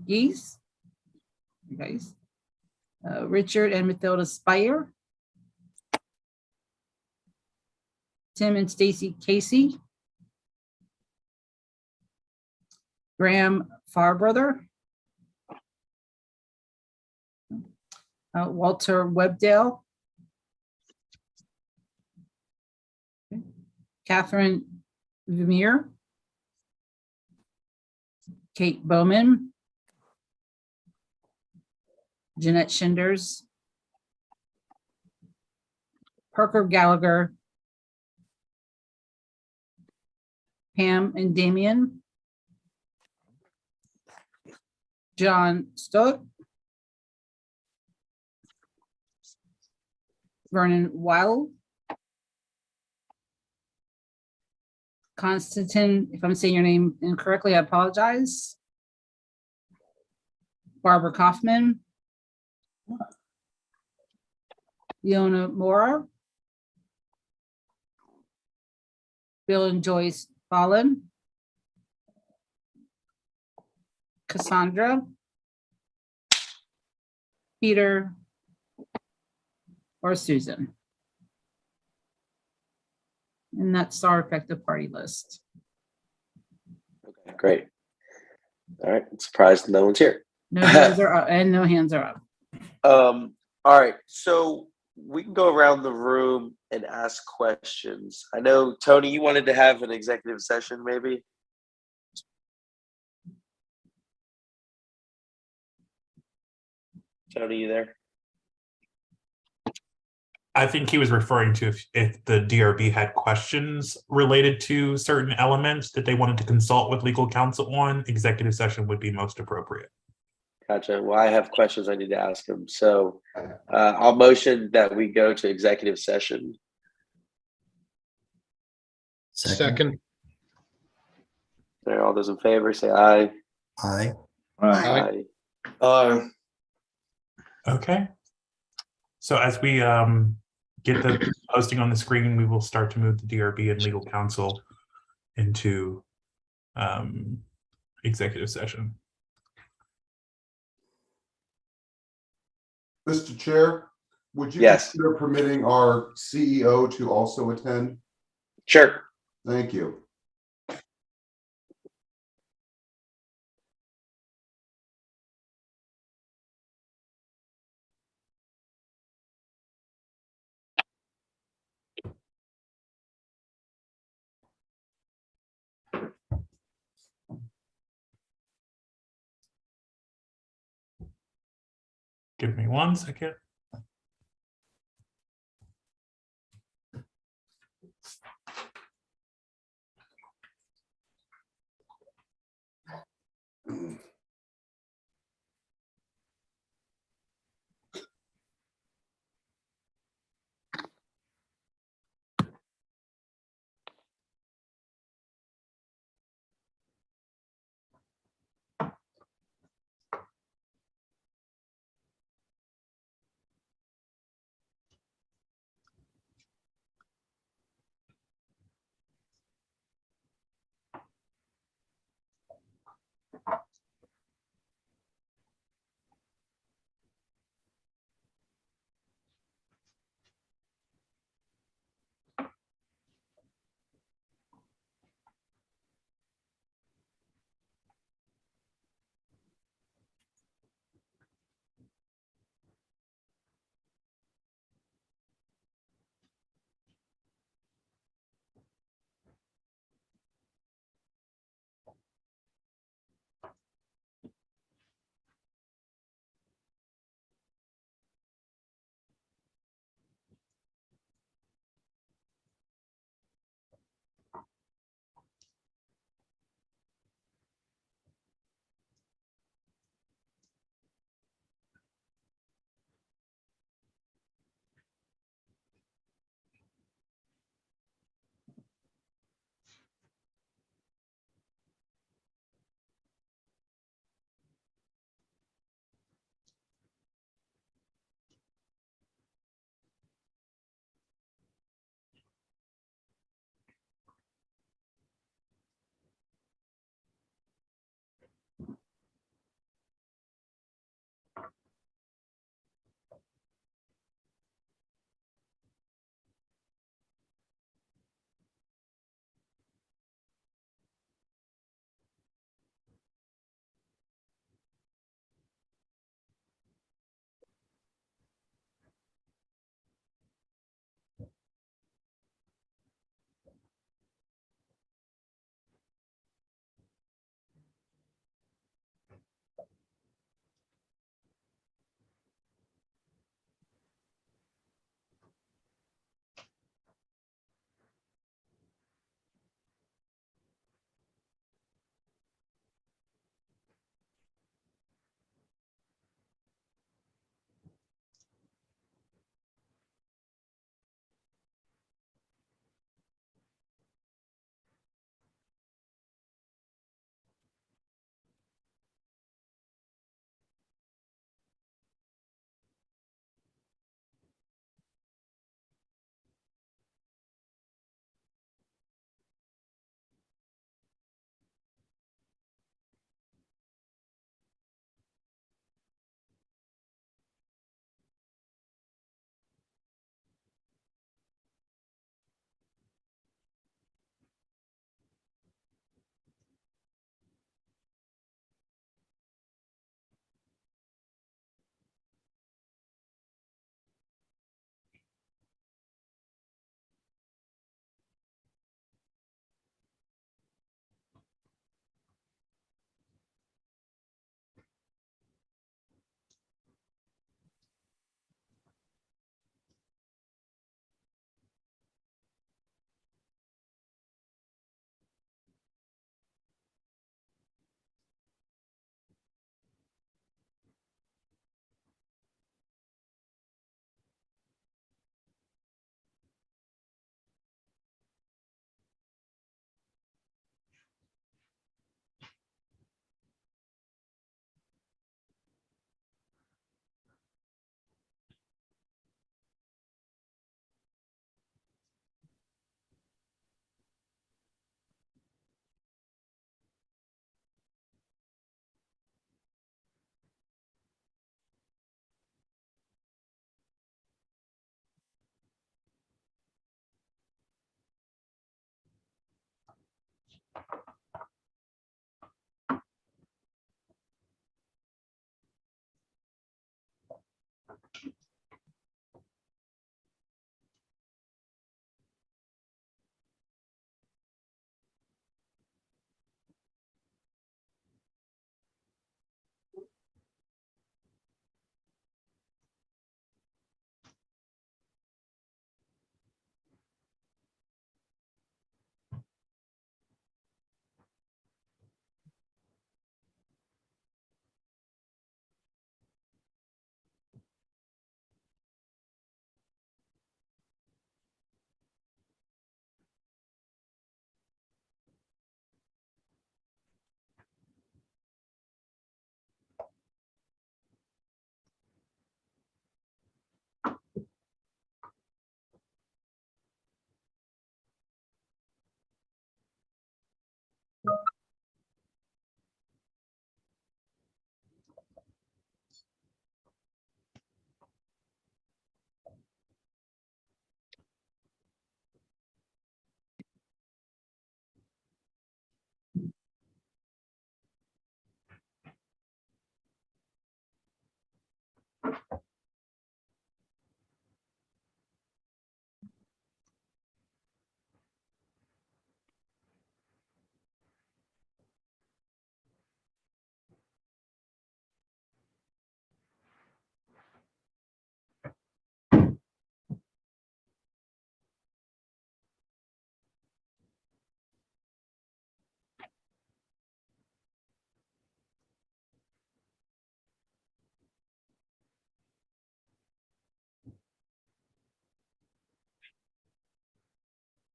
Geese, Richard and Mathilda Spire, Tim and Stacy Casey, Graham Farbrother, Walter Webdale, Catherine Vermeer, Kate Bowman, Jeanette Schinders, Parker Gallagher, Pam and Damian, John Stott, Vernon Weil, Constantine, if I'm saying your name incorrectly, I apologize. Barbara Kaufman, Leona Mora, Bill and Joyce Fallon, Cassandra, Peter, or Susan. And that's our effective party list. Okay, great. All right, I'm surprised no one's here. No hands are up and no hands are up. All right, so we can go around the room and ask questions. I know, Tony, you wanted to have an executive session, maybe? Tony, you there? I think he was referring to if the DRB had questions related to certain elements that they wanted to consult with legal counsel on, executive session would be most appropriate. Gotcha. Well, I have questions I need to ask him. So I'll motion that we go to executive session. Second. There, all those in favor, say aye. Aye. Aye. Okay. So as we get the posting on the screen, we will start to move the DRB and legal counsel into executive session. Mr. Chair, would you Yes. consider permitting our CEO to also attend? Sure. Thank you. Give me 1 second.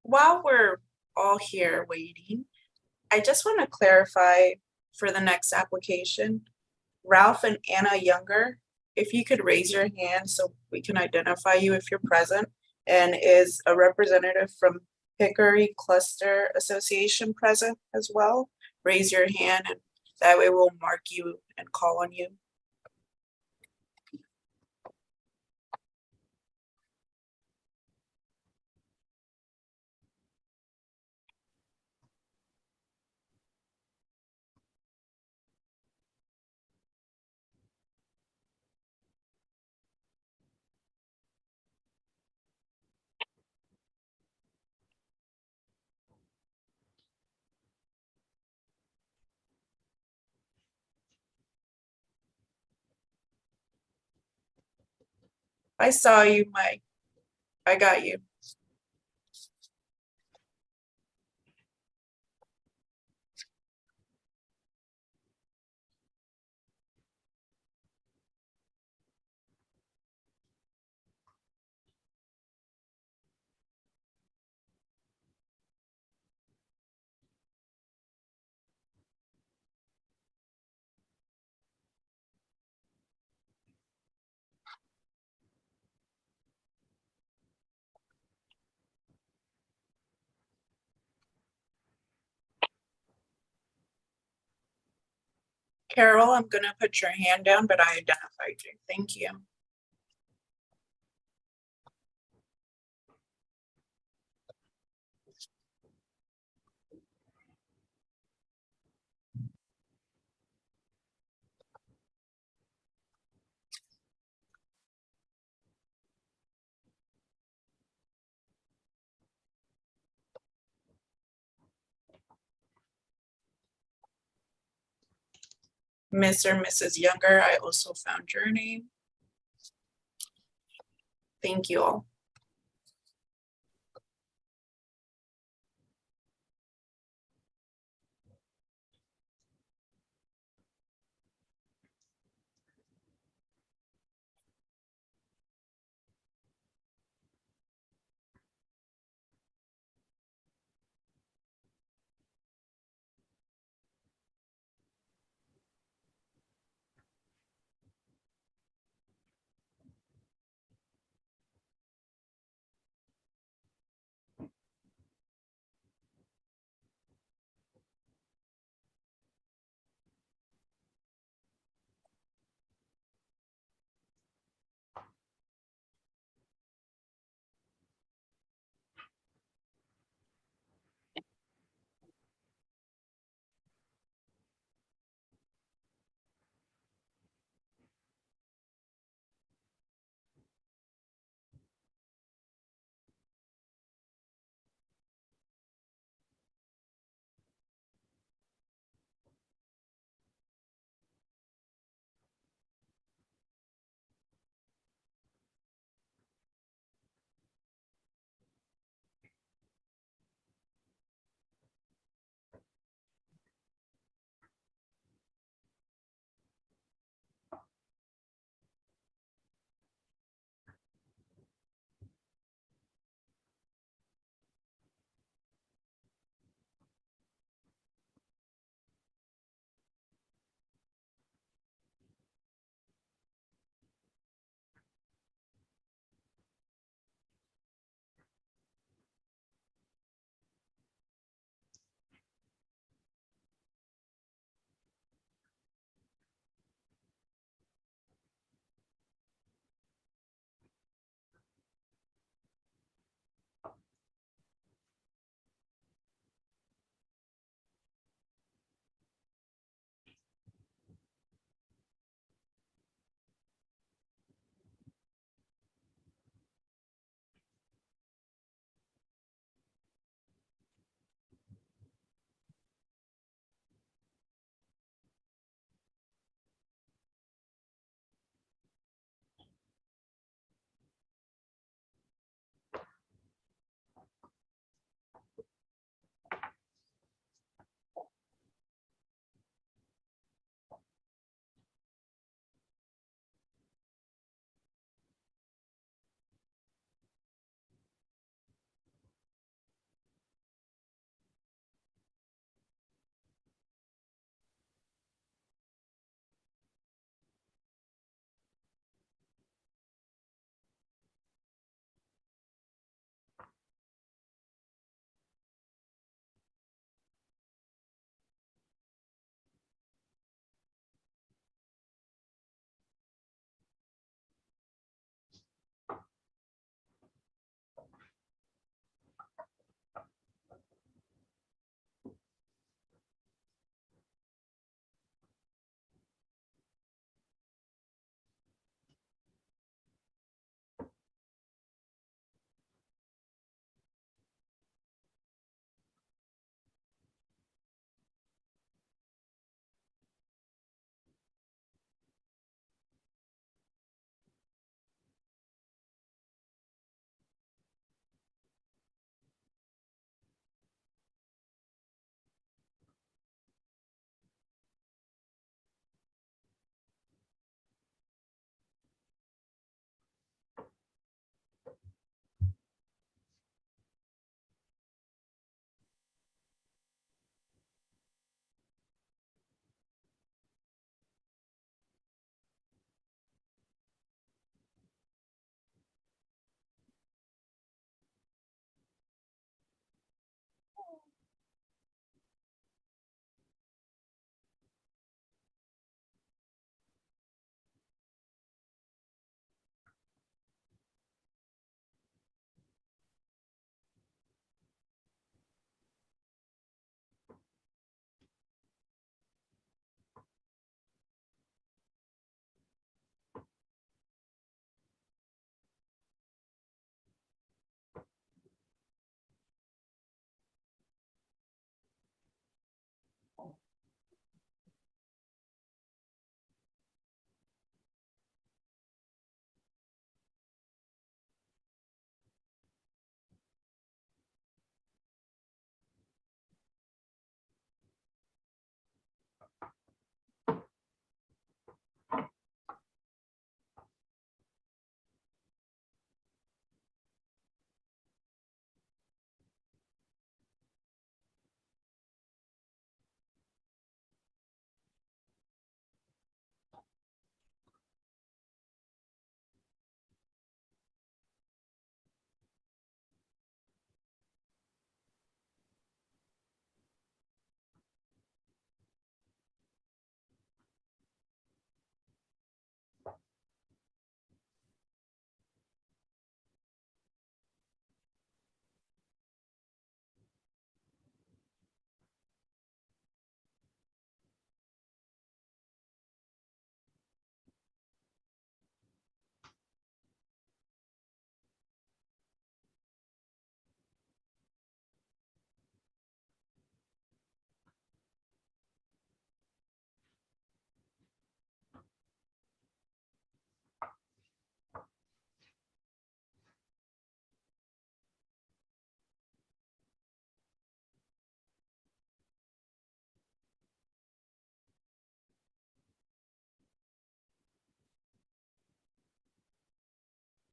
While we're all here waiting, I just want to clarify for the next application, Ralph and Anna Younger, if you could raise your hand so we can identify you if you're present, and is a representative from Hickory Cluster Association present as well? Raise your hand and that way we'll mark you and call on you. I saw you, Mike. I got you. Carol, I'm gonna put your hand down, but I identified you. Thank you. Mr. and Mrs. Younger, I also found your name. Thank you all.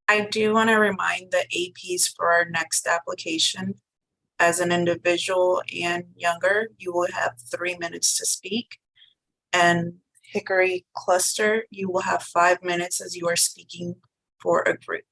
I do want to remind the APs for our next application, as an individual and younger, you will have 3 minutes to speak. And Hickory Cluster, you will have 5 minutes as you are speaking for a group.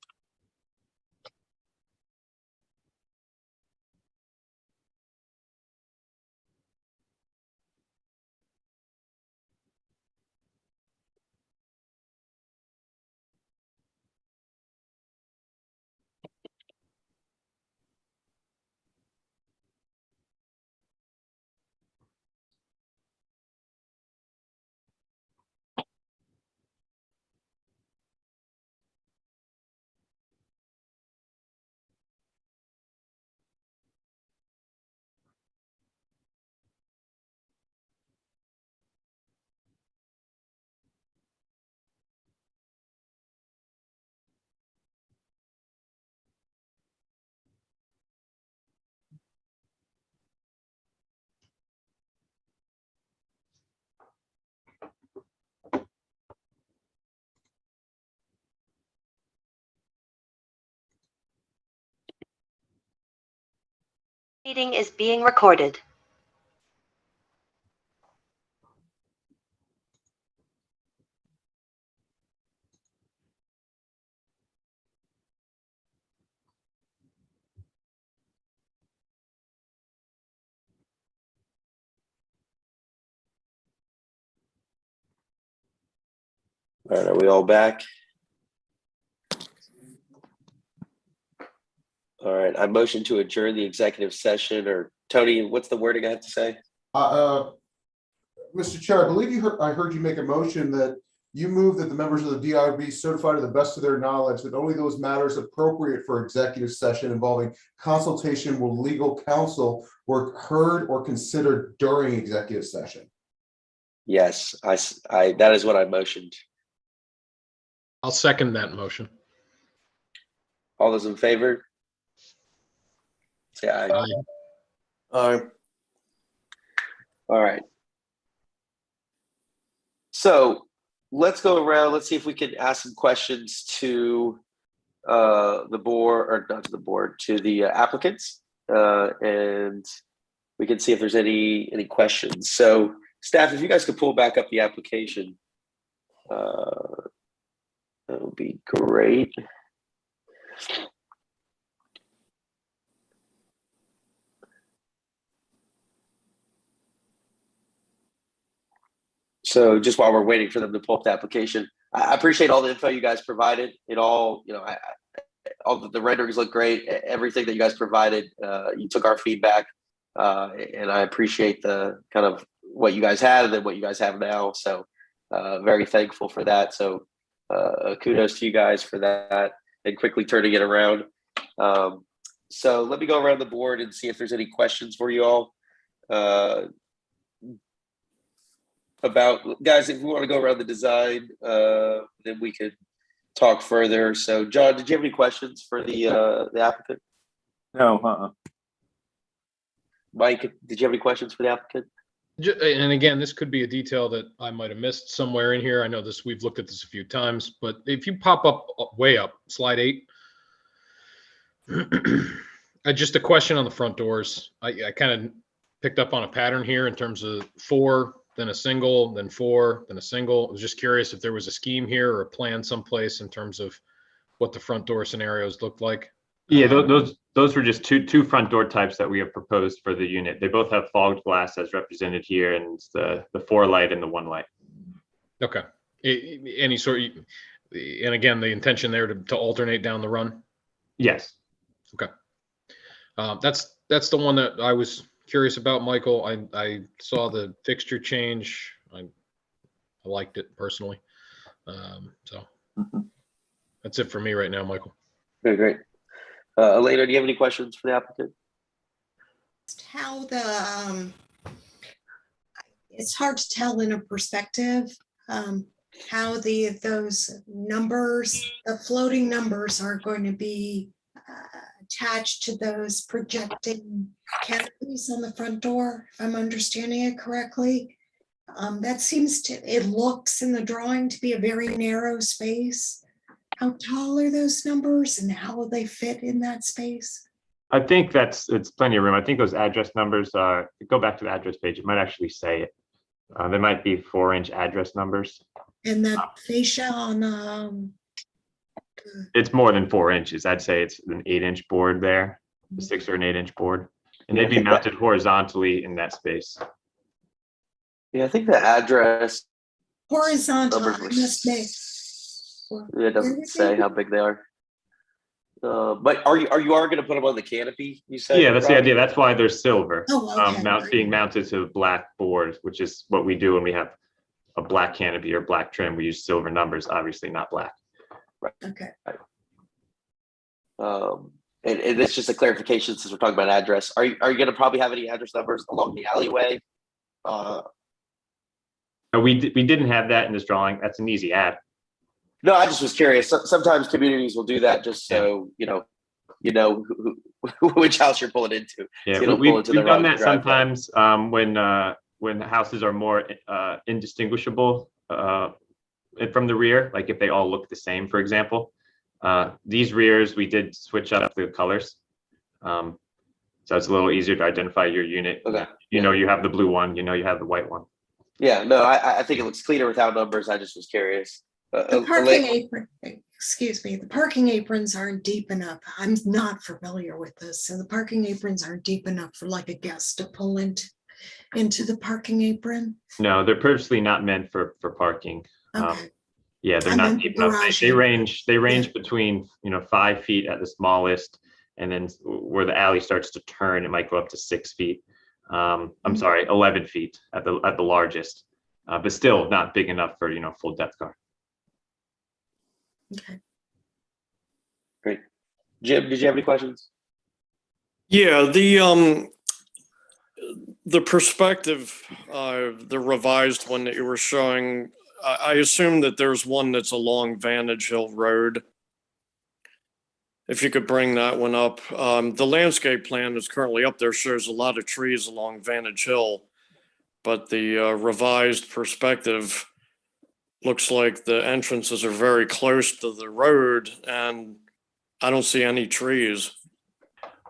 Meeting is being recorded. All right, are we all back? All right, I motion to adjourn the executive session, or Tony, what's the wording I have to say? Mr. Chair, I believe I heard you make a motion that you move that the members of the DRB certify to the best of their knowledge that only those matters appropriate for executive session involving consultation with legal counsel were heard or considered during executive session. Yes, I that is what I motioned. I'll second that motion. All those in favor? Say aye. Aye. Aye. All right. So let's go around. Let's see if we can ask some questions to the board, or not to the board, to the applicants, and we can see if there's any questions. So staff, if you guys could pull back up the application, that would be great. So just while we're waiting for them to pull up the application, I appreciate all the info you guys provided. It all, all the renderings look great. Everything that you guys provided, you took our feedback, and I appreciate the kind of what you guys had and then what you guys have now. So very thankful for that. So kudos to you guys for that and quickly turning it around. So let me go around the board and see if there's any questions for you all. About, guys, if we want to go around the design, then we could talk further. So John, did you have any questions for the applicant? No, Mike, did you have any questions for the applicant? And again, this could be a detail that I might have missed somewhere in here. I know this, we've looked at this a few times, but if you pop up way up, slide 8. Just a question on the front doors. I kind of picked up on a pattern here in terms of 4, then a single, then 4, then a single. I was just curious if there was a scheme here or a plan someplace in terms of what the front door scenarios looked like. Yeah, those were just two front door types that we have proposed for the unit. They both have fogged glass as represented here, and it's the 4 light and the 1 light. Okay. Any sort, and again, the intention there to alternate down the run? Yes. Okay. That's the one that I was curious about, Michael. I saw the fixture change. I liked it personally. So that's it for me right now, Michael. Very great. Elena, do you have any questions for the applicant? How the it's hard to tell in a perspective how those numbers, the floating numbers, are going to be attached to those projecting canopies on the front door, if I'm understanding it correctly. That seems to, it looks in the drawing to be a very narrow space. How tall are those numbers and how will they fit in that space? I think it's plenty of room. I think those address numbers are, go back to the address page, it might actually say it. There might be 4-inch address numbers. And that fascia on, It's more than 4 inches. I'd say it's an 8-inch board there, a 6 or an 8-inch board. And they'd be mounted horizontally in that space. Yeah, I think the address. horizontal, I numbers must make. It doesn't say how big they are. But are you going to put them on the canopy? You said. Yeah, that's the Robbie? idea. That's why they're silver. Oh, okay. Being mounted to a black board, which is what we do when we have a black canopy or black trim. We use silver numbers, obviously not black. Okay. And it's just a clarification since we're talking about address. Are you going to probably have any address numbers along the alleyway? We didn't have that in this drawing. That's an easy add. No, I just was curious. Sometimes communities will do that just so you know which house you're pulling into. Yeah, So you don't we've pull into the done wrong that driveway. sometimes when the houses are more indistinguishable from the rear, like if they all look the same, for example. These rears, we did switch up the colors. So it's a little easier to identify your unit. Okay. You know, you have the blue one, you have the white one. Yeah, no, I think it looks cleaner without numbers. I just was curious. The parking apron, excuse me, the parking aprons aren't deep enough. I'm not familiar with this. So the parking aprons aren't deep enough for like a guest to pull into the parking apron. No, they're purposely not meant for parking. Okay. Yeah, they're I not meant deep enough. garage They apron. range between 5 feet at the smallest, and then where the alley starts to turn, it might go up to 6 feet. I'm sorry, 11 feet at the largest, but still not big enough for full depth car. Okay. Great. Jim, did you have any questions? Yeah, the perspective, the revised one that you were showing, I assume that there's one that's along Vantage Hill Road. If you could bring that one up. The landscape plan that's currently up there shows a lot of trees along Vantage Hill, but the revised perspective looks like the entrances are very close to the road and I don't see any trees.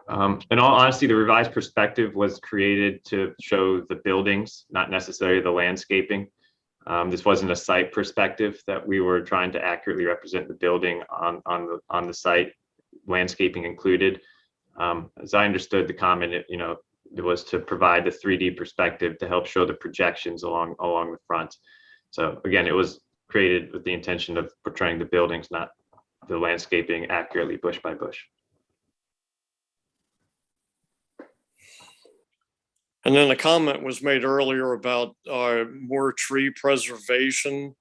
In all honesty, the revised perspective was created to show the buildings, not necessarily the landscaping. This wasn't a site perspective that we were trying to accurately represent the building on the site, landscaping included. As I understood the comment, it was to provide the 3D perspective to help show the projections along the front. So again, it was created with the intention of portraying the buildings, not the landscaping accurately bush by bush. And then a comment was made earlier about more tree preservation.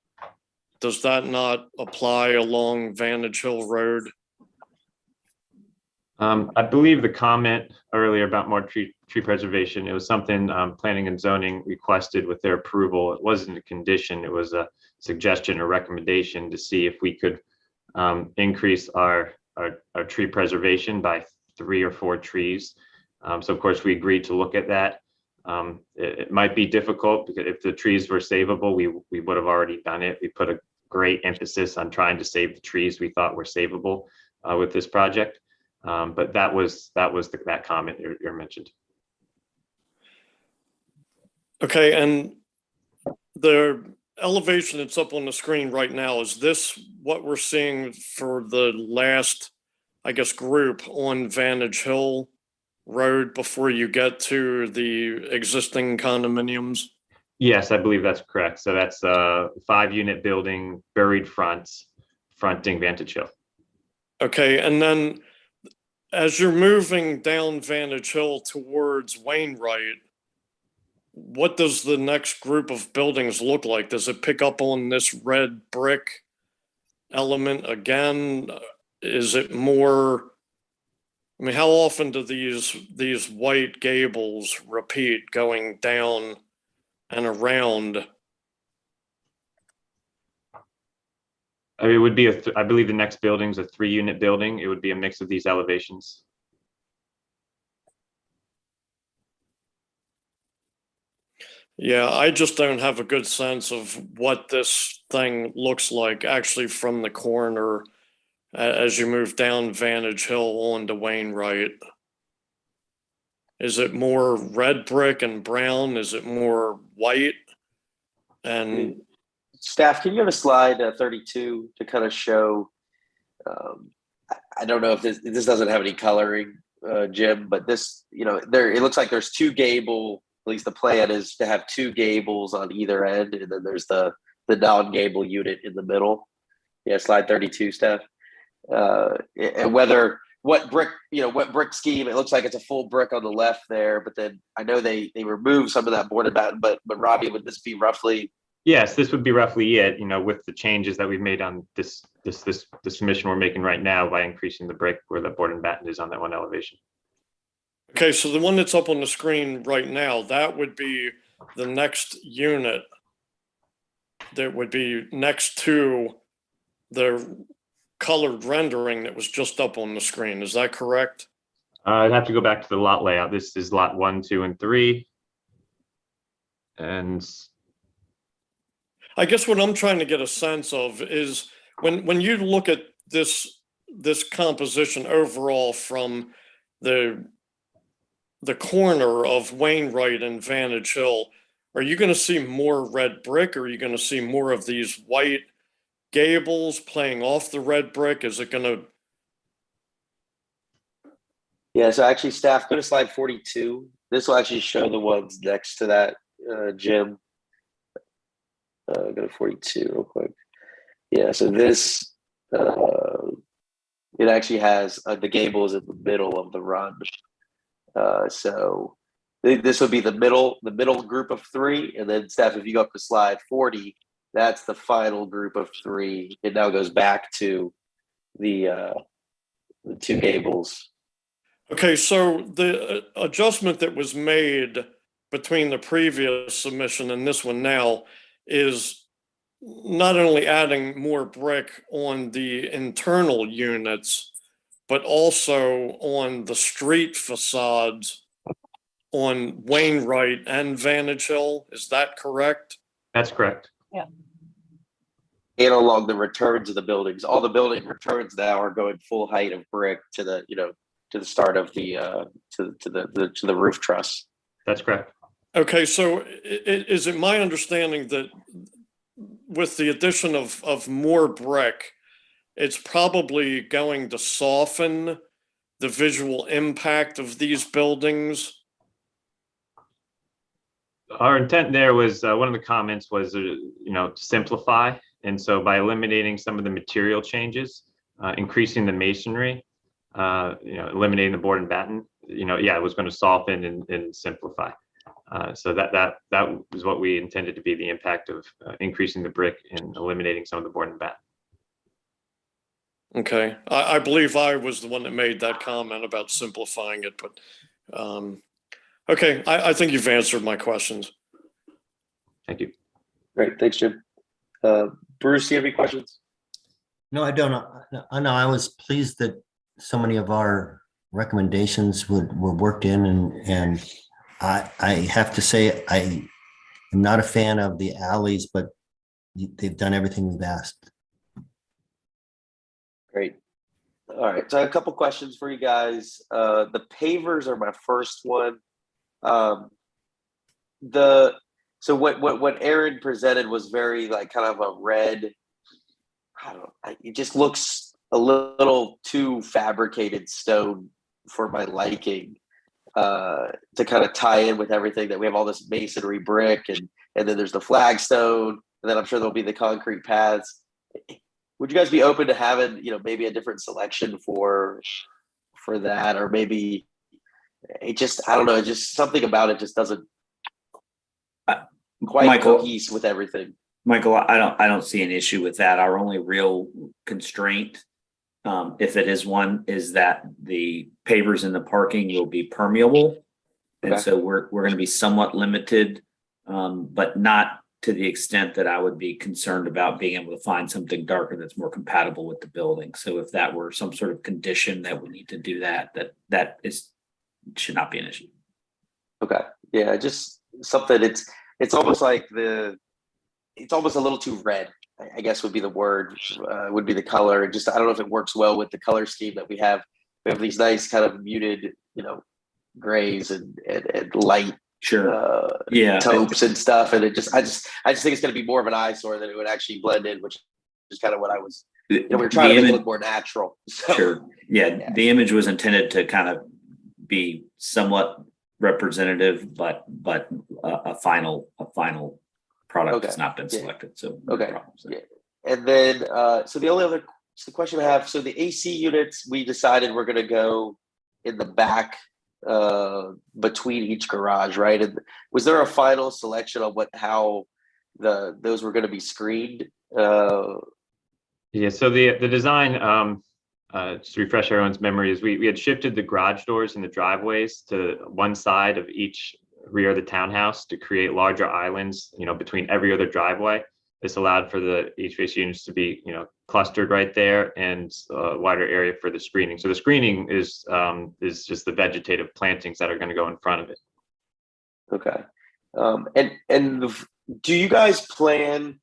Does that not apply along Vantage Hill Road? I believe the comment earlier about more tree preservation, it was something planning and zoning requested with their approval. It wasn't a condition, it was a suggestion or recommendation to see if we could increase our tree preservation by 3 or 4 trees. So of course we agreed to look at that. It might be difficult because if the trees were savable, we would have already done it. We put a great emphasis on trying to save the trees we thought were savable with this project. But that was that comment you mentioned. Okay, and the elevation that's up on the screen right now, is this what we're seeing for the last, I guess, group on Vantage Hill Road before you get to the existing condominiums? Yes, I believe that's correct. So that's a 5-unit building, buried fronting Vantage Hill. Okay, and then as you're moving down Vantage Hill towards Wainwright, what does the next group of buildings look like? Does it pick up on this red brick element again? Is it more, I mean, how often do these white gables repeat going down and around? I mean, it would be I believe the next building's a 3-unit building. It would be a mix of these elevations. Yeah, I just don't have a good sense of what this thing looks like actually from the corner as you move down Vantage Hill onto Wainwright? Is it more red brick and brown? Is it more white? And Staff, can you go to slide 32 to kind of show, I don't know if this doesn't have any coloring, Jim, but this, it looks like there's two gable, at least the plan is to have two gables on either end, and then there's the non-gable unit in the middle. Yeah, slide 32, Staff. And what brick scheme, it looks like it's a full brick on the left there, but then I know they removed some of that board and batten, but Robbie, would this be roughly? Yes, this would be roughly it, with the changes that we've made on this submission we're making right now by increasing the brick where the board and batten is on that one elevation. Okay, so the one that's up on the screen right now, that would be the next unit that would be next to the colored rendering that was just up on the screen. Is that correct? I'd have to go back to the lot layout. This is lot 1, 2, and 3. And I guess what I'm trying to get a sense of is when you look at this composition overall from the corner of Wainwright and Vantage Hill, are you going to see more red brick, or are you going to see more of these white gables playing off the red brick? Is it going to? Yeah, so actually, staff, go to slide 42. This will actually show the ones next to that, Jim. Go to 42 real quick. Yeah, so this, it actually has the gables in the middle of the run. So this would be the middle group of 3, and then staff, if you go up to slide 40, that's the final group of 3. It now goes back to the two gables. Okay, so the adjustment that was made between the previous submission and this one now is not only adding more brick on the internal units, but also on the street facades on Wainwright and Vantage Hill. Is that correct? That's correct. Yeah. And along the returns of the buildings, all the building returns now are going full height of brick to the to the start of the to the roof truss. That's correct. Okay, so is it my understanding that with the addition of more brick, it's probably going to soften the visual impact of these buildings? Our intent there was, one of the comments was, to simplify. And so by eliminating some of the material changes, increasing the masonry, eliminating the board and batten, it was going to soften and simplify. So that was what we intended to be the impact of increasing the brick and eliminating some of the board and batten. Okay, I believe I was the one that made that comment about simplifying it, but okay, I think you've answered my questions. Thank you. Great, thanks, Jim. Bruce, do you have any questions? No, I don't. I was pleased that so many of our recommendations were worked in, and I have to say I am not a fan of the alleys, but they've done everything we've asked. Great. All right, so I have a couple questions for you guys. The pavers are my first one. So what Aaron presented was very kind of a red. It just looks a little too fabricated stone for my liking. To kind of tie in with everything that we have all this masonry brick and then there's the flagstone, and then I'm sure there'll be the concrete paths. Would you guys be open to having, maybe a different selection for that, or maybe it just, I don't know, just something about it just doesn't quite cohese with everything. Michael, I don't see an issue with that. Our only real constraint, if it is one, is that the pavers in the parking will be permeable. And so we're going to be somewhat limited, but not to the extent that I would be concerned about being able to find something darker that's more compatible with the building. So if that were some sort of condition that we need to do that should not be an issue. Okay. Yeah, just something, it's almost like the it's almost a little too red, I guess would be the word, would be the color. Just, I don't know if it works well with the color scheme that we have. We have these nice kind of muted, grays and light taupes and stuff. And I just think it's going to be more of an eyesore than it would actually blend in, which is kind of what I was, we're trying to make it look more natural. So, Sure. Yeah. The image was intended to kind of be somewhat representative, but a final product has not been selected. So no problem. So. Yeah. And then so the only other question I have, so the AC units, we decided we're going to go in the back between each garage, right? And was there a final selection on how those were going to be screened? Yeah, so the design, just to refresh everyone's memories, we had shifted the garage doors and the driveways to one side of each rear of the townhouse to create larger islands, between every other driveway. This allowed for the HVAC units to be, clustered right there, and a wider area for the screening. So the screening is just the vegetative plantings that are going to go in front of it. Okay. And do you guys plan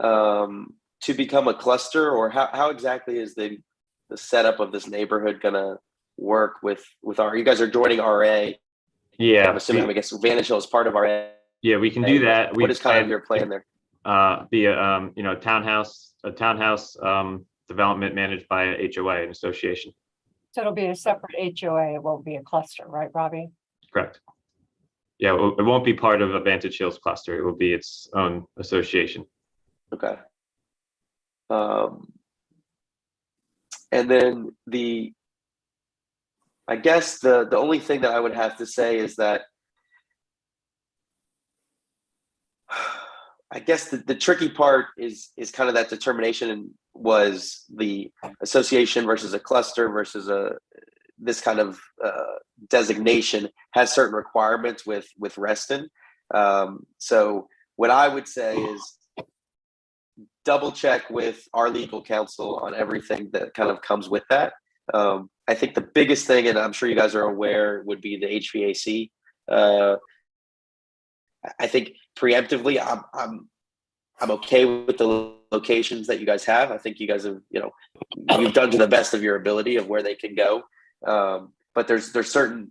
to become a cluster, or how exactly is the setup of this neighborhood going to work with you guys are joining RA? Yeah. I'm assuming, I guess Vantage Hill is part of RA. Yeah, we can do that. What is kind of your plan there? Be a townhouse development managed by a HOA, an association. So it'll be a separate HOA. It won't be a cluster, right, Robbie? Correct. Yeah, it won't be part of a Vantage Hills cluster. It will be its own association. Okay. And then I guess the only thing that I would have to say is that I guess the tricky part is kind of that determination was the association versus a cluster versus this kind of designation has certain requirements with Reston. So what I would say is double check with our legal counsel on everything that kind of comes with that. I think the biggest thing, and I'm sure you guys are aware, would be the HVAC. I think preemptively, I'm okay with the locations that you guys have. I think you guys have, you've done to the best of your ability of where they can go. But there's certain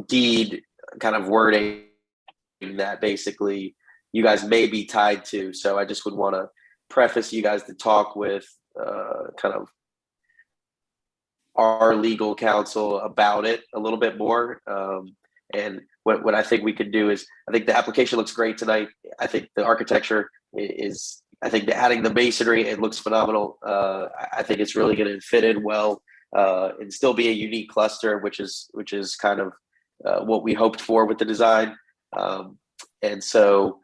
deed kind of wording that basically you guys may be tied to. So I just would want to preface you guys to talk with kind of our legal counsel about it a little bit more. And what I think we could do is, I think the application looks great tonight. I think the architecture is, I think adding the masonry, it looks phenomenal. I think it's really going to fit in well and still be a unique cluster, which is kind of what we hoped for with the design. And so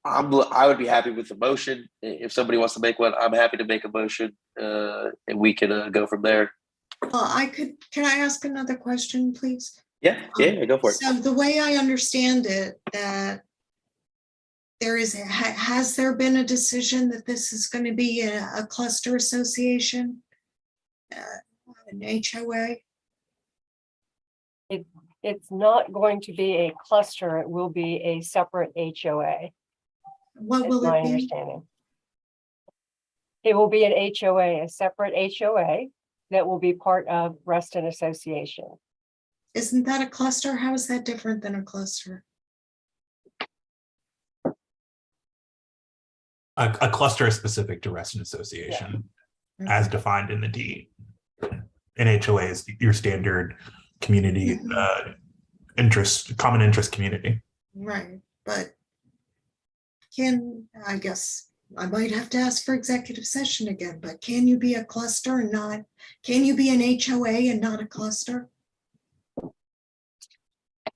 I would be happy with the motion. If somebody wants to make one, I'm happy to make a motion and we can go from there. Well, can I ask another question, please? Yeah, go for it. So the way I understand it, that has there been a decision that this is going to be a cluster association, an HOA? It's not going to be a cluster. It will be a separate HOA. What will my it be? understanding. It will be an HOA, a separate HOA that will be part of Reston Association. Isn't that a cluster? How is that different than a cluster? A cluster is specific to Reston Association, as defined in the deed. An HOA is your standard community common interest community. Right, but I guess I might have to ask for executive session again, but can you be a cluster and not, can you be an HOA and not a cluster?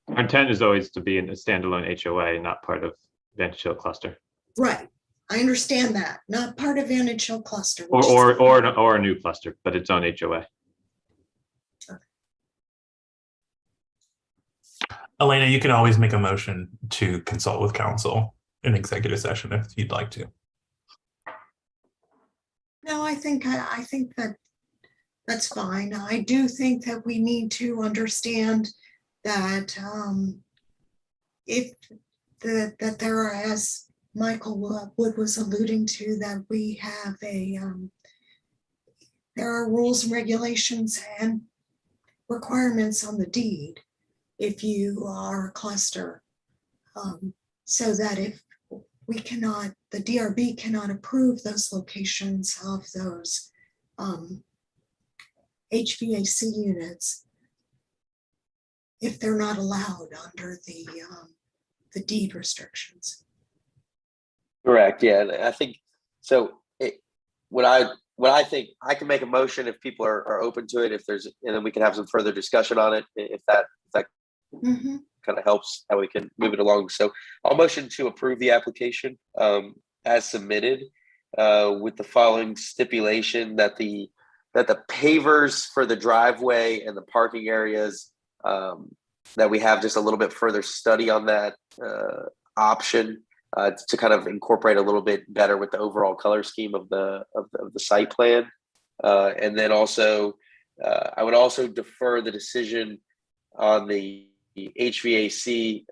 Our intent is always to be in a standalone HOA, not part of Vantage Hill cluster. Right, I understand that, not part of Vantage Hill cluster. Or a new cluster, but its own HOA. Elena, you can always make a motion to consult with counsel in executive session if you'd like to. No, I think that that's fine. I do think that we need to understand that if that there Michael Wood was alluding to, that we have there are rules and regulations and requirements on the deed if you are a cluster. So that if we cannot, the DRB cannot approve those locations of those HVAC units if they're not allowed under the deed restrictions. Correct, yeah, and I think, so what I think, I can make a motion if people are open to it, if there's, and then we can have some further discussion on it, if that kind of helps, how we can move it along. So I'll motion to approve the application as submitted with the following stipulation that the pavers for the driveway and the parking areas, that we have just a little bit further study on that option to kind of incorporate a little bit better with the overall color scheme of the site plan. And then also, I would also defer the decision on the HVAC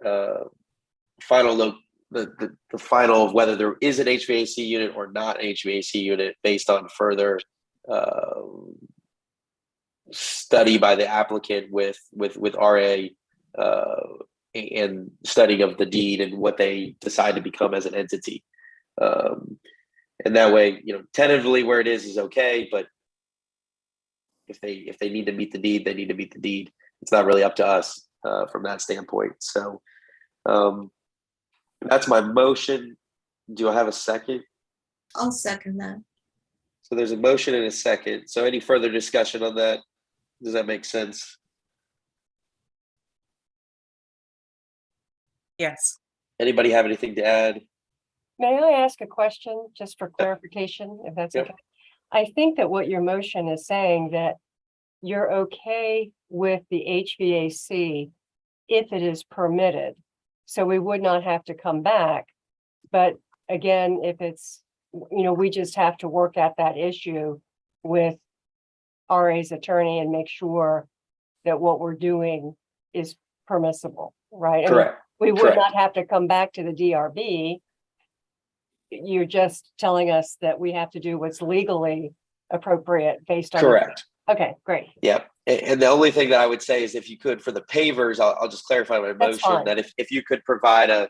final the final of whether there is an HVAC unit or not an HVAC unit based on further study by the applicant with RA and studying of the deed and what they decide to become as an entity. And that way, tentatively where it is okay, but if they need to meet the deed, they need to meet the deed. It's not really up to us from that standpoint. So that's my motion. Do I have a second? I'll second that. So there's a motion and a second. So any further discussion on that? Does that make sense? Yes. Anybody have anything to add? May I ask a question just for clarification, if that's Yep. okay? I think that what your motion is saying that you're okay with the HVAC if it is permitted. So we would not have to come back. But again, if it's, we just have to work at that issue with RA's attorney and make sure that what we're doing is permissible, right? Correct. We would Correct. not have to come back to the DRB. You're just telling us that we have to do what's legally appropriate based on. Correct. Okay, great. Yeah. And the only thing that I would say is if you could, for the pavers, I'll just clarify my That's motion fine. that if you could provide a,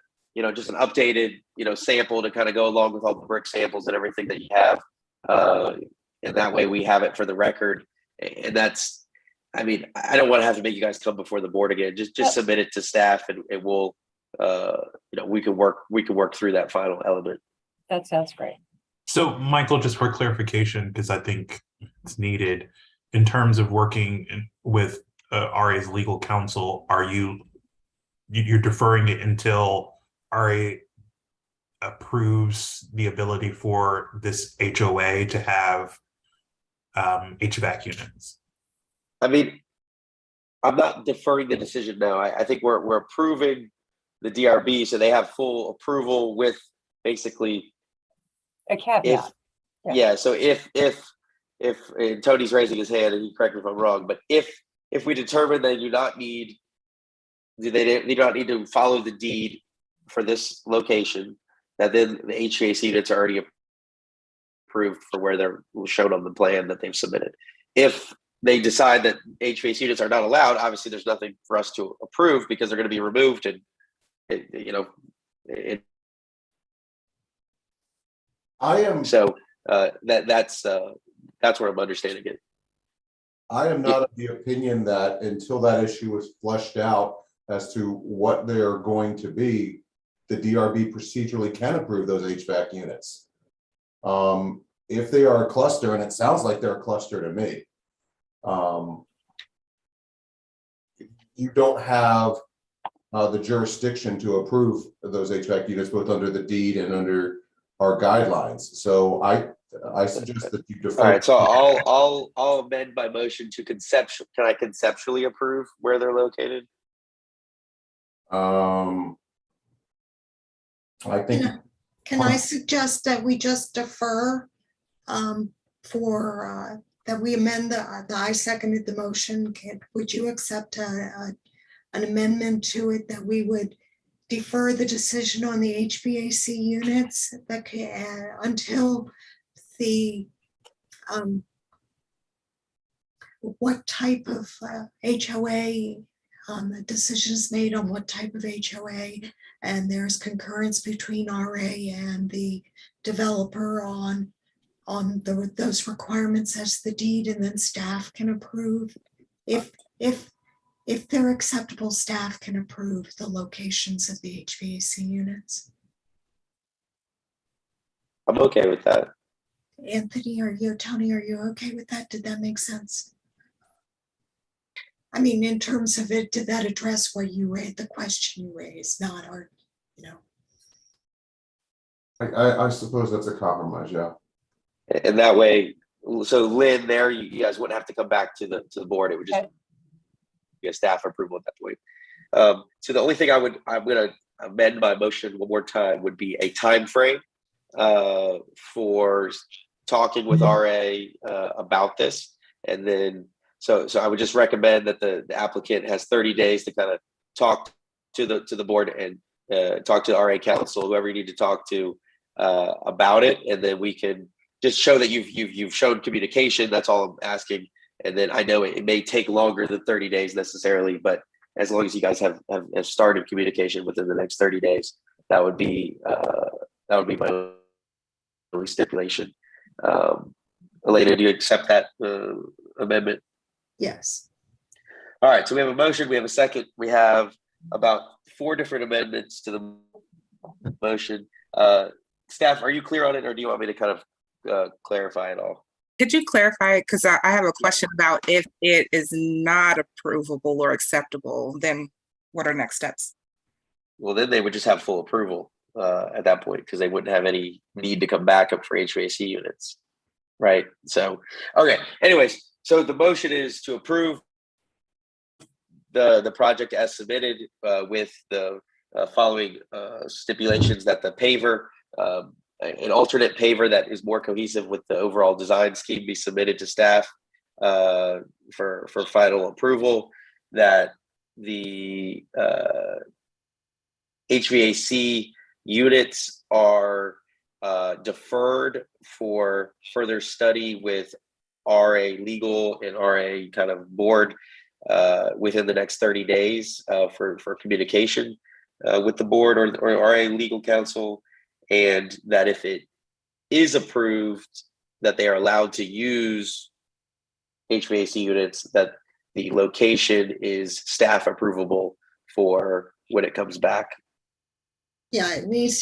just an updated, sample to kind of go along with all the brick samples and everything that you have. And that way we have it for the record. And that's, I don't want to have to make you guys come before the board again. Just submit it to staff and we'll, we can work through that final element. That sounds great. So Michael, just for clarification, because I think it's needed, in terms of working with RA's legal counsel, you're deferring it until RA approves the ability for this HOA to have HVAC units? I'm not deferring the decision now. I think we're approving the DRB, so they have full approval with basically a caveat. So if and Tony's raising his hand, and he correct me if I'm wrong, but if we determine they do not need to follow the deed for this location, that then the HVAC units are already approved for where they're shown on the plan that they've submitted. If they decide that HVAC units are not allowed, obviously there's nothing for us to approve because they're going to be removed, and that's where I'm understanding it. I am not of the opinion that until that issue is fleshed out as to what they're going to be, the DRB procedurally can approve those HVAC units. If they are a cluster, and it sounds like they're a cluster to me, you don't have the jurisdiction to approve those HVAC units, both under the deed and under our guidelines. So I suggest that you defer. All right, so I'll amend my motion to conceptual. Can I conceptually approve where they're located? I think. Can I suggest that we just defer for that we amend I seconded the motion. Would you accept an amendment to it that we would defer the decision on the HVAC units that until the what type of HOA, the decision is made on what type of HOA, and there's concurrence between RA and the developer on those requirements as the deed, and then staff can approve. If they're acceptable, staff can approve the locations of the HVAC units. I'm okay with that. Anthony, Tony, are you okay with that? Did that make sense? I mean, in terms of it, did that address what you raised, the question you raised, not our, I suppose that's a compromise, yeah. And that way, so Lynn, there, you guys wouldn't have to come back to the board. It would just be a staff approval at that point. So the only thing I'm gonna amend my motion one more time would be a time frame for talking with RA about this. And then, so I would just recommend that the applicant has 30 days to kind of talk to the board and talk to the RA council, whoever you need to talk to about it. And then we can just show that you've shown communication. That's all I'm asking. And then I know it may take longer than 30 days necessarily, but as long as you guys have started communication within the next 30 days, that would be my only stipulation. Elena, do you accept that amendment? Yes. All right, so we have a motion, we have a second, we have about 4 different amendments to the motion. Staff, are you clear on it, or do you want me to kind of clarify it all? Could you clarify, because I have a question about if it is not approvable or acceptable, then what are next steps? Well, then they would just have full approval at that point, because they wouldn't have any need to come back up for HVAC units, right? So, okay, anyways, so the motion is to approve the project as submitted with the following stipulations: that the paver, an alternate paver that is more cohesive with the overall design scheme, be submitted to staff for final approval, that the HVAC units are deferred for further study with RA legal and RA kind of board within the next 30 days for communication with the board or RA legal counsel, and that if it is approved that they are allowed to use HVAC units, that the location is staff approvable for when it comes back. Yeah, it needs,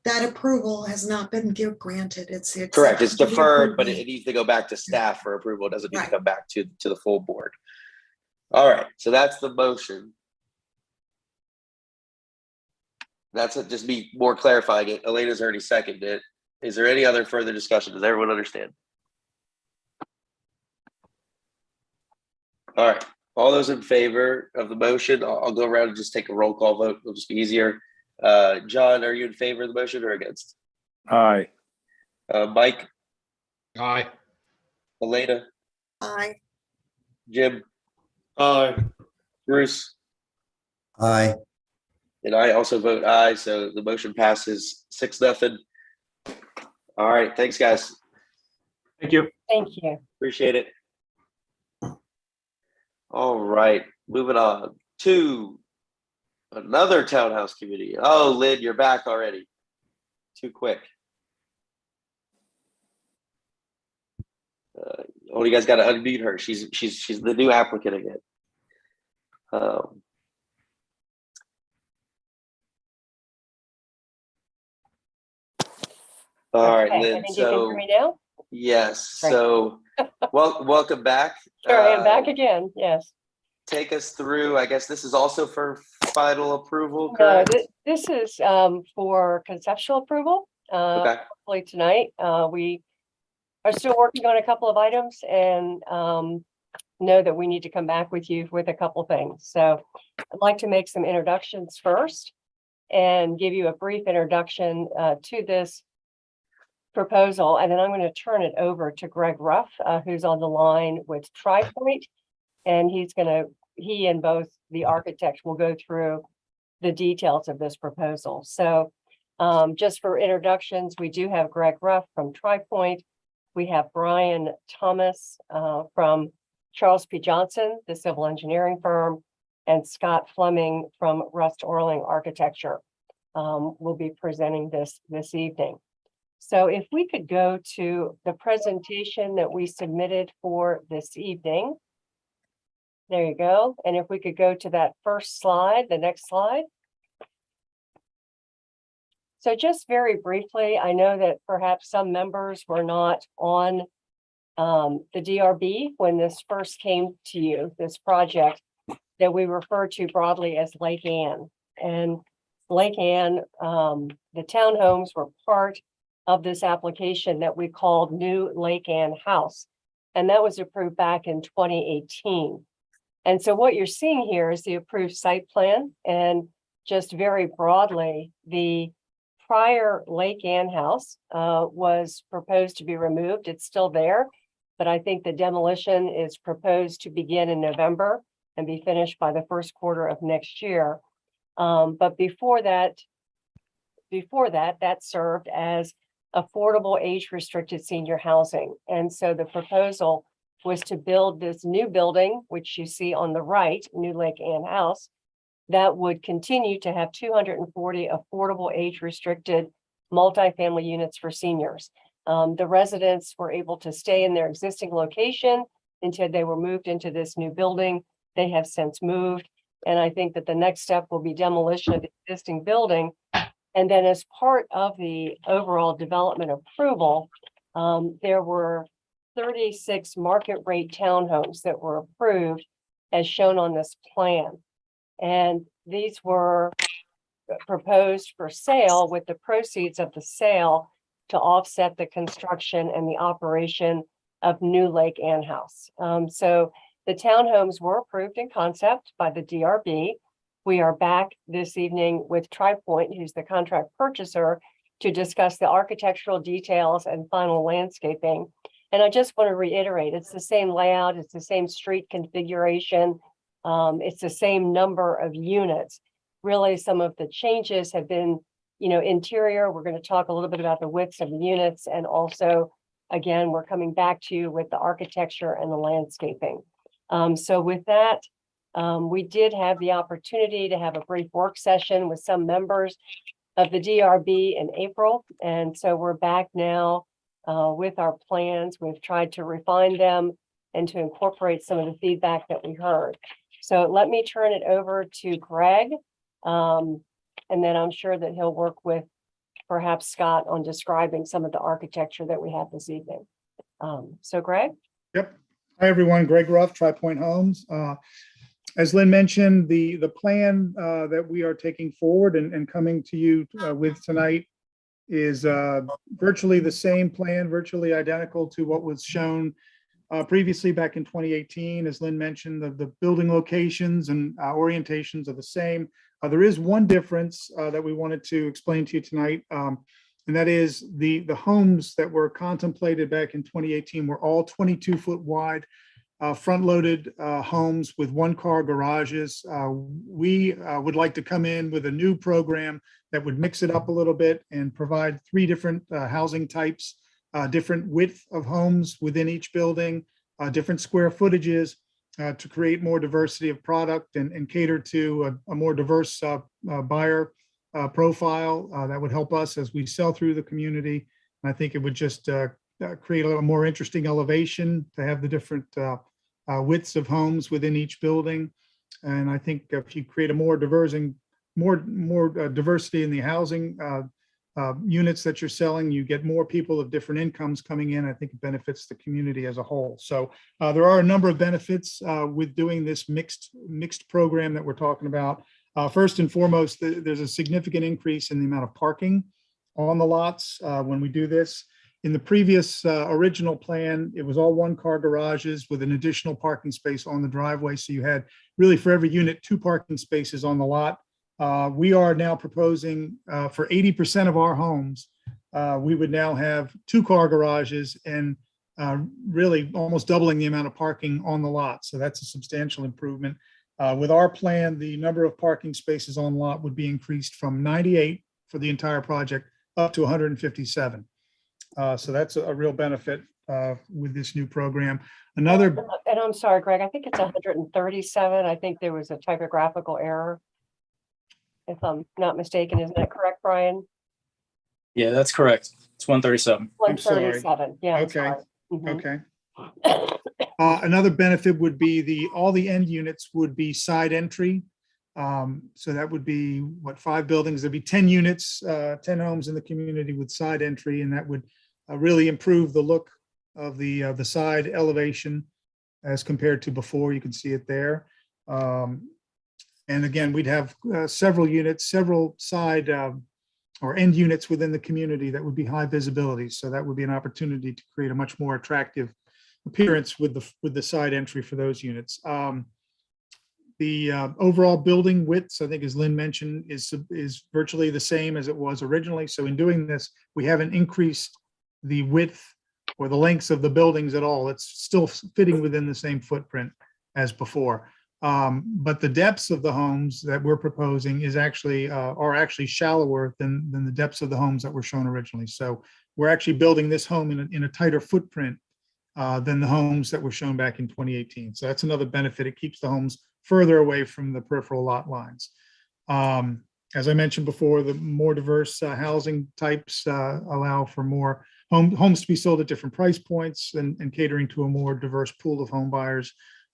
that approval has not been granted. It's correct. It's deferred, but it needs to go back to staff for approval. It doesn't need to come back to the full board. All right, so that's the motion. That's it, just me more clarifying it. Elena's already seconded it. Is there any other further discussion? Does everyone understand? All right, all those in favor of the motion, I'll go around and just take a roll call vote. It'll just be easier. John, are you in favor of the motion or against? Aye. Mike? Aye. Elena? Aye. Jim? Aye. Bruce? Aye. And I also vote aye, so the motion passes 6-0. All right, thanks, guys. Thank you. Thank you. Appreciate it. All right, moving on to another townhouse community. Oh, Lynn, you're back already. Too quick. Oh, you guys got to unmute her. She's the new applicant again. All right, Okay, Lynn. I think you can hear So me now? yes. Great. So welcome back. Sure, I am back again. Yes. Take us through. I guess this is also for final approval. No, Correct? this is for conceptual approval. Okay. Hopefully tonight. We are still working on a couple of items and know that we need to come back with you with a couple things. So I'd like to make some introductions first and give you a brief introduction to this proposal, and then I'm going to turn it over to Greg Ruff, who's on the line with TriPoint, and he and both the architect will go through the details of this proposal. So just for introductions, we do have Greg Ruff from TriPoint. We have Brian Thomas from Charles P. Johnson, the civil engineering firm, and Scott Fleming from Rust Orling Architecture will be presenting this evening. So if we could go to the presentation that we submitted for this evening. There you go. And if we could go to that first slide, the next slide. So just very briefly, I know that perhaps some members were not on the DRB when this first came to you, this project that we refer to broadly as Lake Ann. And Lake Ann, the townhomes were part of this application that we called New Lake Ann House. And that was approved back in 2018. And so what you're seeing here is the approved site plan, and just very broadly, the prior Lake Ann house was proposed to be removed. It's still there, but I think the demolition is proposed to begin in November and be finished by the first quarter of next year. But before that, that served as affordable age-restricted senior housing. And so the proposal was to build this new building, which you see on the right, New Lake Ann House, that would continue to have 240 affordable age-restricted multifamily units for seniors. The residents were able to stay in their existing location until they were moved into this new building. They have since moved. And I think that the next step will be demolition of the existing building. And then as part of the overall development approval, there were 36 market rate townhomes that were approved as shown on this plan. And these were proposed for sale with the proceeds of the sale to offset the construction and the operation of New Lake Ann House. So the townhomes were approved in concept by the DRB. We are back this evening with TriPoint, who's the contract purchaser, to discuss the architectural details and final landscaping. And I just want to reiterate, it's the same layout, it's the same street configuration, it's the same number of units. Really, some of the changes have been, interior. We're going to talk a little bit about the widths of the units, and also, again, we're coming back to you with the architecture and the landscaping. So with that, we did have the opportunity to have a brief work session with some members of the DRB in April. And so we're back now with our plans. We've tried to refine them and to incorporate some of the feedback that we heard. So let me turn it over to Greg. And then I'm sure that he'll work with perhaps Scott on describing some of the architecture that we have this evening. So Greg? Yep. Hi, everyone. Greg Ruff, TriPoint Homes. As Lynn mentioned, the plan that we are taking forward and coming to you with tonight is virtually the same plan, virtually identical to what was shown previously back in 2018. As Lynn mentioned, the building locations and orientations are the same. There is one difference that we wanted to explain to you tonight, and that is the homes that were contemplated back in 2018 were all 22-foot wide, front-loaded homes with one-car garages. We would like to come in with a new program that would mix it up a little bit and provide 3 different housing types, different width of homes within each building, different square footages to create more diversity of product and cater to a more diverse buyer profile that would help us as we sell through the community. And I think it would just create a little more interesting elevation to have the different widths of homes within each building. And I think if you create a more diversity in the housing units that you're selling, you get more people of different incomes coming in. I think it benefits the community as a whole. So there are a number of benefits with doing this mixed program that we're talking about. First and foremost, there's a significant increase in the amount of parking on the lots when we do this. In the previous original plan, it was all one-car garages with an additional parking space on the driveway. So you had really for every unit 2 parking spaces on the lot. We are now proposing for 80% of our homes, we would now have 2-car garages and really almost doubling the amount of parking on the lot. So that's a substantial improvement. With our plan, the number of parking spaces on lot would be increased from 98 for the entire project up to 157. So that's a real benefit with this new program. Another, And I'm sorry, Greg, I think it's 137. I think there was a typographical error. If I'm not mistaken, isn't that correct, Brian? Yeah, that's correct. It's 137. I'm sorry. 137, yeah. I'm Okay. sorry. Mhm. Okay. Another benefit would be all the end units would be side entry. So that would be what, 5 buildings, there'd be 10 units, 10 homes in the community with side entry, and that would really improve the look of the side elevation as compared to before. You can see it there. And again, we'd have several units, several side or end units within the community that would be high visibility. So that would be an opportunity to create a much more attractive appearance with the side entry for those units. The overall building widths, I think, as Lynn mentioned, is virtually the same as it was originally. So in doing this, we haven't increased the width or the lengths of the buildings at all. It's still fitting within the same footprint as before. But the depths of the homes that we're proposing are actually shallower than the depths of the homes that were shown originally. So we're actually building this home in a tighter footprint than the homes that were shown back in 2018. So that's another benefit. It keeps the homes further away from the peripheral lot lines. As I mentioned before, the more diverse housing types allow for more homes to be sold at different price points and catering to a more diverse pool of home buyers.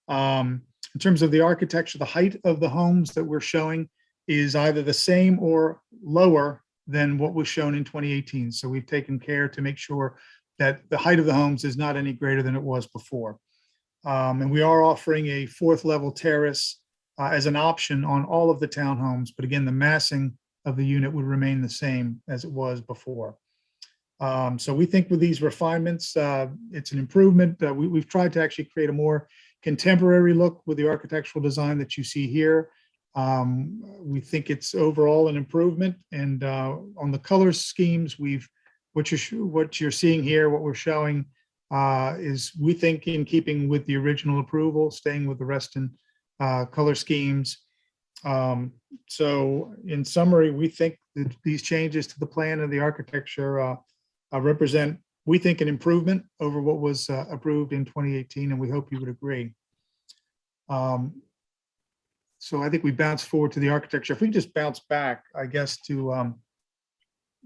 In terms of the architecture, the height of the homes that we're showing is either the same or lower than what was shown in 2018. So we've taken care to make sure that the height of the homes is not any greater than it was before. And we are offering a 4th level terrace as an option on all of the townhomes. But again, the massing of the unit would remain the same as it was before. So we think with these refinements, it's an improvement. We've tried to actually create a more contemporary look with the architectural design that you see here. We think it's overall an improvement. And on the color schemes, what you're seeing here, what we're showing is, we think, in keeping with the original approval, staying with the Reston color schemes. So in summary, we think that these changes to the plan and the architecture represent, we think, an improvement over what was approved in 2018, and we hope you would agree. So I think we bounce forward to the architecture. If we just bounce back, I guess, to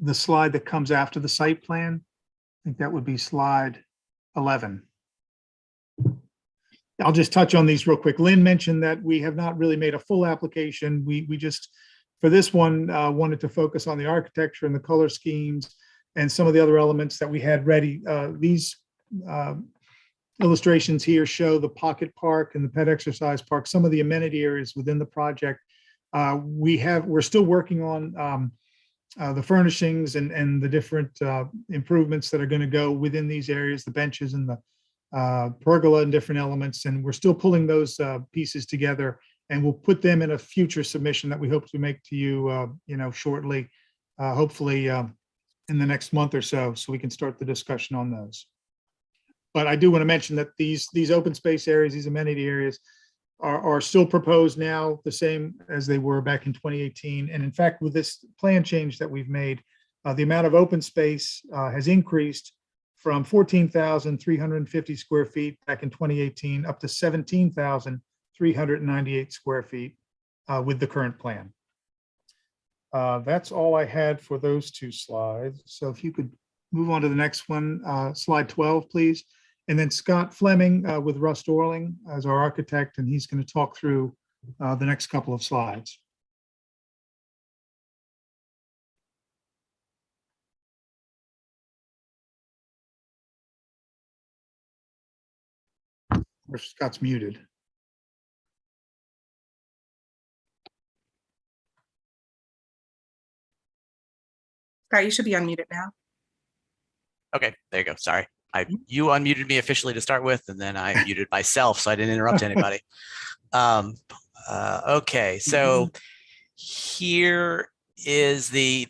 the slide that comes after the site plan, I think that would be slide 11. I'll just touch on these real quick. Lynn mentioned that we have not really made a full application. We just, for this one, wanted to focus on the architecture and the color schemes and some of the other elements that we had ready. These illustrations here show the pocket park and the pet exercise park, some of the amenity areas within the project. We're still working on the furnishings and the different improvements that are going to go within these areas, the benches and the pergola and different elements. And we're still pulling those pieces together, and we'll put them in a future submission that we hope to make to you, shortly, hopefully in the next month or so we can start the discussion on those. But I do want to mention that these open space areas, these amenity areas are still proposed now, the same as they were back in 2018. And in fact, with this plan change that we've made, the amount of open space has increased from 14,350 square feet back in 2018 up to 17,398 square feet with the current plan. That's all I had for those 2 slides. So if you could move on to the next one, slide 12, please. And then Scott Fleming with Rust Orling as our architect, and he's going to talk through the next couple of slides. Or Scott's muted. Scott, you should be unmuted now. Okay, there you go. Sorry. You unmuted me officially to start with, and then I muted myself so I didn't interrupt anybody. Okay, so here is the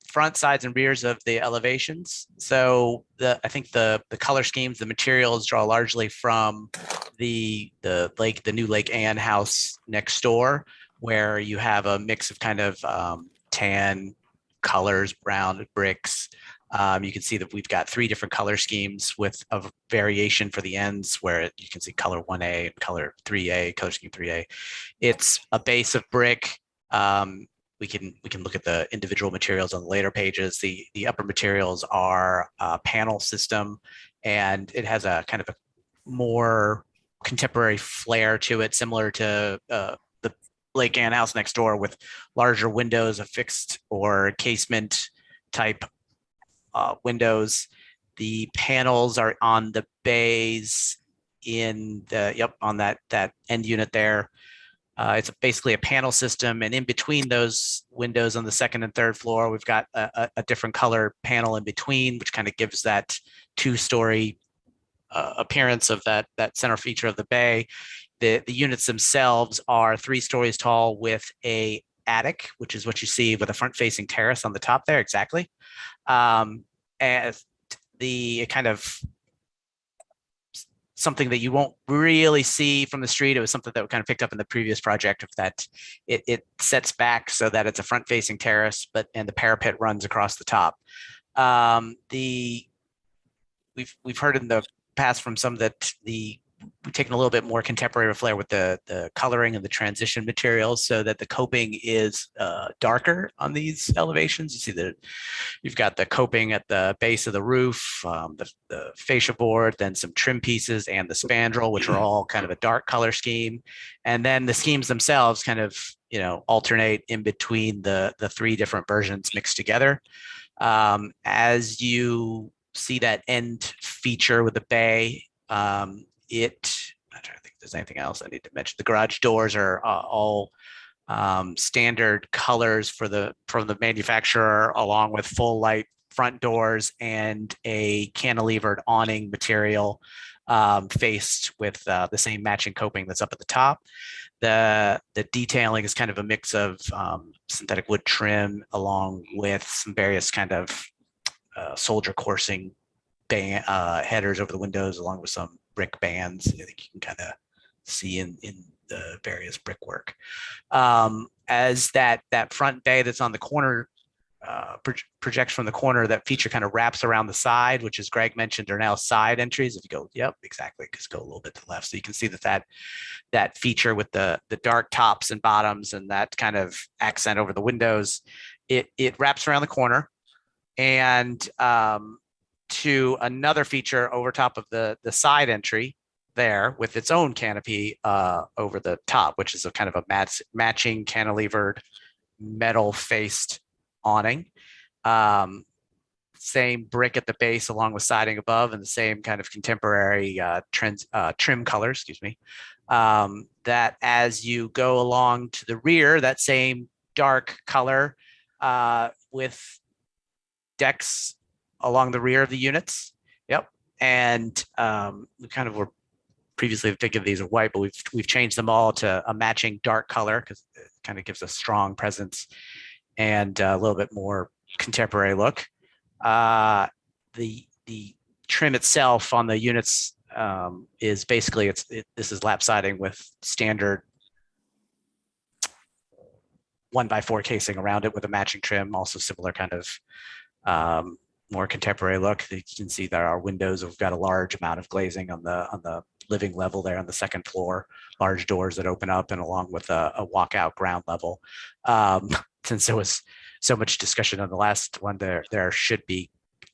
front, sides, and rears of the elevations. So I think the color schemes, the materials draw largely from the new Lake Anne house next door, where you have a mix of kind of tan colors, brown bricks. You can see that we've got 3 different color schemes with a variation for the ends, where you can see color 1A, color 3A, color scheme 3A. It's a base of brick. We can look at the individual materials on the later pages. The upper materials are a panel system, and it has a kind of a more contemporary flair to it, similar to the Lake Anne house next door, with larger windows, a fixed or casement type windows. The panels are on the bays in the on that end unit there. It's basically a panel system, and in between those windows on the 2nd and 3rd floor, we've got a different color panel in between, which kind of gives that 2-story appearance of that center feature of the bay. The units themselves are 3 stories tall with a attic, which is what you see with a front-facing terrace on the top there, exactly. As the kind of something that you won't really see from the street. It was something that we kind of picked up in the previous project, of that it sets back so that it's a front-facing terrace, and the parapet runs across the top. We've heard in the past from some that we've taken a little bit more contemporary flair with the coloring and the transition materials, so that the coping is darker on these elevations. You see that you've got the coping at the base of the roof, the fascia board, then some trim pieces, and the spandrel, which are all kind of a dark color scheme. And then the schemes themselves kind of, alternate in between the 3 different versions mixed together. As you see that end feature with the bay, I'm trying to think if there's anything else I need to mention. The garage doors are all standard colors from the manufacturer, along with full light front doors and a cantilevered awning material faced with the same matching coping that's up at the top. The detailing is kind of a mix of synthetic wood trim, along with some various kind of soldier coursing headers over the windows, along with some brick bands. I think you can kind of see in the various brickwork. As that front bay that's on the corner projects from the corner, that feature kind of wraps around the side, which, as Greg mentioned, are now side entries. If you go, yep, exactly, just go a little bit to the left. So you can see that feature with the dark tops and bottoms and that kind of accent over the windows, it wraps around the corner, and to another feature over top of the side entry there, with its own canopy over the top, which is a kind of a matching cantilevered metal faced awning. Same brick at the base along with siding above, and the same kind of contemporary trim color, that as you go along to the rear, that same dark color with decks along the rear of the units. Yep. And we kind of were previously thinking of these are white, but we've changed them all to a matching dark color, because it kind of gives a strong presence and a little bit more contemporary look. The trim itself on the units is basically this is lap siding with standard 1x4 casing around it with a matching trim, also similar kind of more contemporary look. You can see that our windows have got a large amount of glazing on the living level there on the 2nd floor, large doors that open up, and along with a walkout ground level. Since there was so much discussion on the last one, there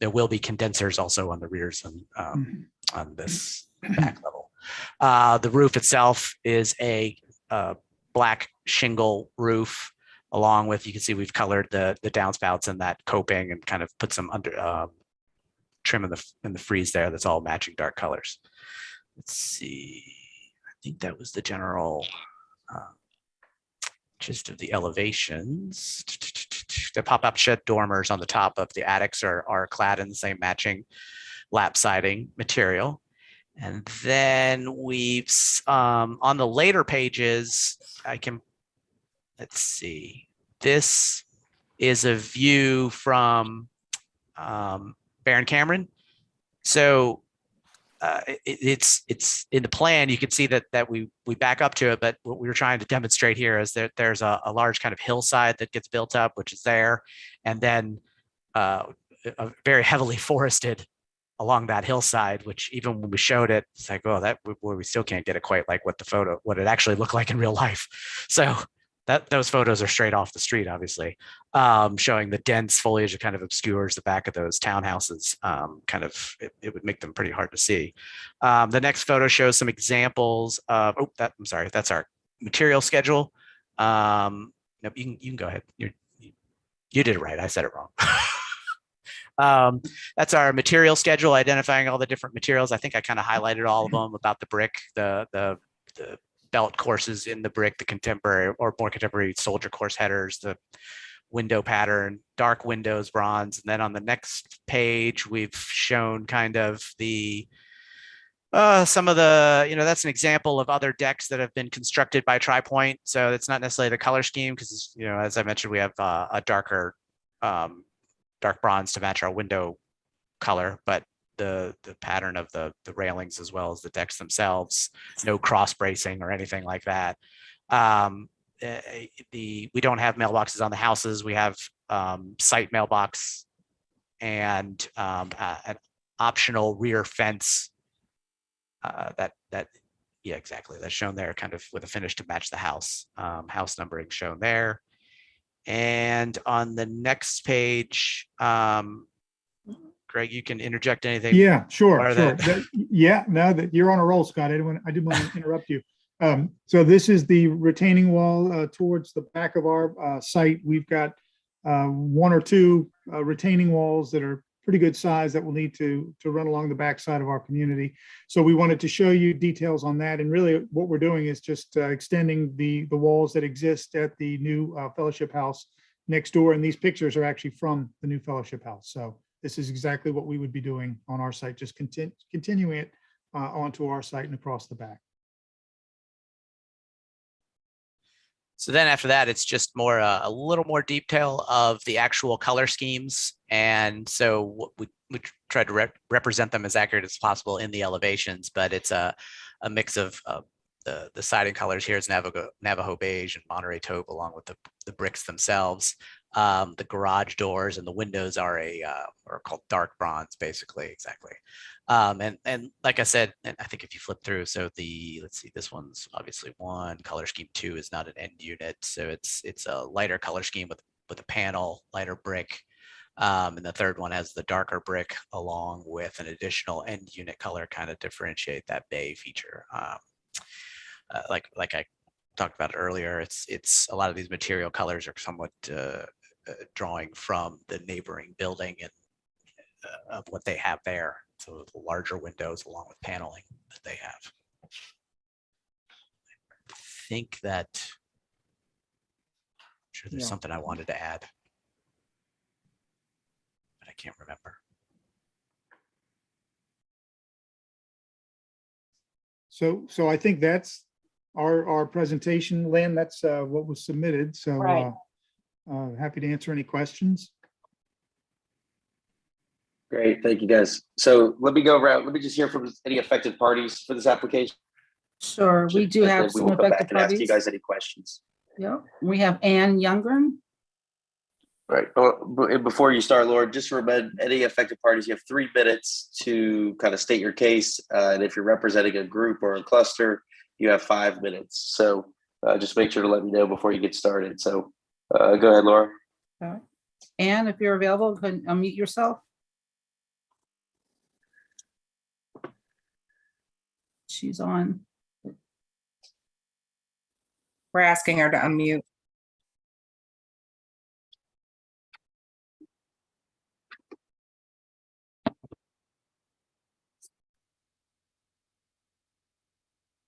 will be condensers also on the rears and on this back level. The roof itself is a black shingle roof, along with, you can see we've colored the downspouts and that coping, and kind of put some under trim in the frieze there. That's all matching dark colors. Let's see. I think that was the general gist of the elevations. The pop-up shed dormers on the top of the attics are clad in the same matching lap siding material. And then we've on the later pages, let's see, this is a view from Baron Cameron. So it's in the plan. You can see that we back up to it, but what we were trying to demonstrate here is that there's a large kind of hillside that gets built up, which is there, and then a very heavily forested along that hillside, which even when we showed it, it's like, oh, we still can't get it quite like what it actually looked like in real life. So those photos are straight off the street, obviously, showing the dense foliage that kind of obscures the back of those townhouses. It would make them pretty hard to see. The next photo shows some examples of, I'm sorry, that's our material schedule. Nope, you can go ahead. You did it right. I said it wrong. That's our material schedule, identifying all the different materials. I think I kind of highlighted all of them about the brick, the belt courses in the brick, the contemporary or more contemporary soldier course headers, the window pattern, dark windows, bronze. And then on the next page, we've shown kind of the some of the, that's an example of other decks that have been constructed by TriPoint. So it's not necessarily the color scheme because, as I mentioned, we have a darker dark bronze to match our window color, but the pattern of the railings as well as the decks themselves, no cross bracing or anything like that. We don't have mailboxes on the houses. We have site mailbox and an optional rear fence yeah, exactly. That's shown there kind of with a finish to match the house. House numbering shown there. And on the next page, Greg, you can interject anything. Yeah, sure. Sure. Yeah, now that you're on a roll, Scott, I didn't want to interrupt you. So this is the retaining wall towards the back of our site. We've got one or two retaining walls that are pretty good size that will need to run along the back side of our community. So we wanted to show you details on that. And really what we're doing is just extending the walls that exist at the new fellowship house next door. And these pictures are actually from the new fellowship house. So this is exactly what we would be doing on our site, just continuing it onto our site and across the back. So then after that, it's just more a little more detail of the actual color schemes. And so we tried to represent them as accurate as possible in the elevations, but it's a mix of the siding colors. Here is Navajo beige and Monterey taupe along with the bricks themselves. The garage doors and the windows are called dark bronze, basically, exactly. And like I said, and I think if you flip through, so let's see, this one's obviously one, color scheme 2 is not an end unit. So it's a lighter color scheme with a panel, lighter brick. And the third one has the darker brick along with an additional end unit color, kind of differentiate that bay feature. Like I talked about earlier, it's a lot of these material colors are somewhat drawing from the neighboring building and of what they have there. So the larger windows along with paneling that they have. I think that, I'm sure there's something I wanted to add, but I can't remember. So I think that's our presentation, Lynn. That's what was submitted. So Right. Happy to answer any questions. Great, thank you guys. So let me go around. Let me just hear from any affected parties for this application. Sure, we do And have then we some will come back affected and ask you parties. guys any questions. Yeah, we have Ann Youngren. Right. Before you start, Laura, just remember any affected parties, you have 3 minutes to kind of state your case. And if you're representing a group or a cluster, you have 5 minutes. So just make sure to let me know before you get started. So go ahead, Laura. All right. Ann, if you're available, can unmute yourself. She's on. We're asking her to unmute.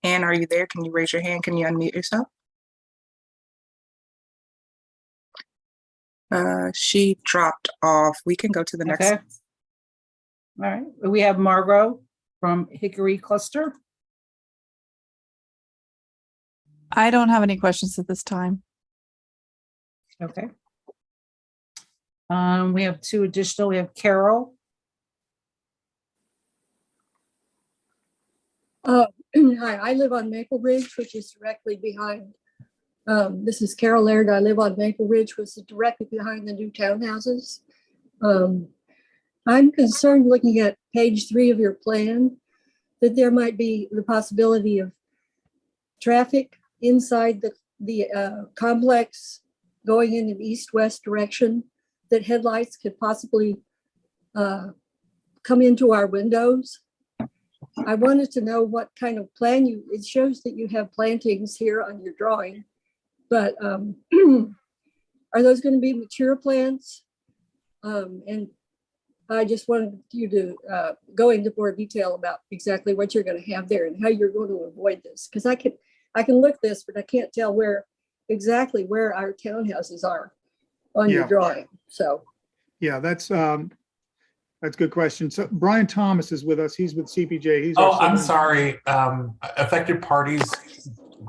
Ann, are you there? Can you raise your hand? Can you unmute yourself? She dropped off. We can go to the next. Okay. All right, we have Margot from Hickory Cluster. I don't have any questions at this time. Okay. We have two additional. We have Carol. Hi, I live on Maple Ridge, which is directly behind. This is Carol Laird. I live on Maple Ridge, which is directly behind the new townhouses. I'm concerned looking at page 3 of your plan that there might be the possibility of traffic inside the complex going in an east-west direction, that headlights could possibly come into our windows. I wanted to know what kind of plan it shows that you have plantings here on your drawing, but are those going to be mature plants? And I just wanted you to go into more detail about exactly what you're going to have there and how you're going to avoid this. Because I can look this, but I can't tell exactly where our townhouses are on your drawing. So Yeah, that's a good question. So Brian Thomas is with us. He's with CPJ. He's our I'm civil- sorry. Affected parties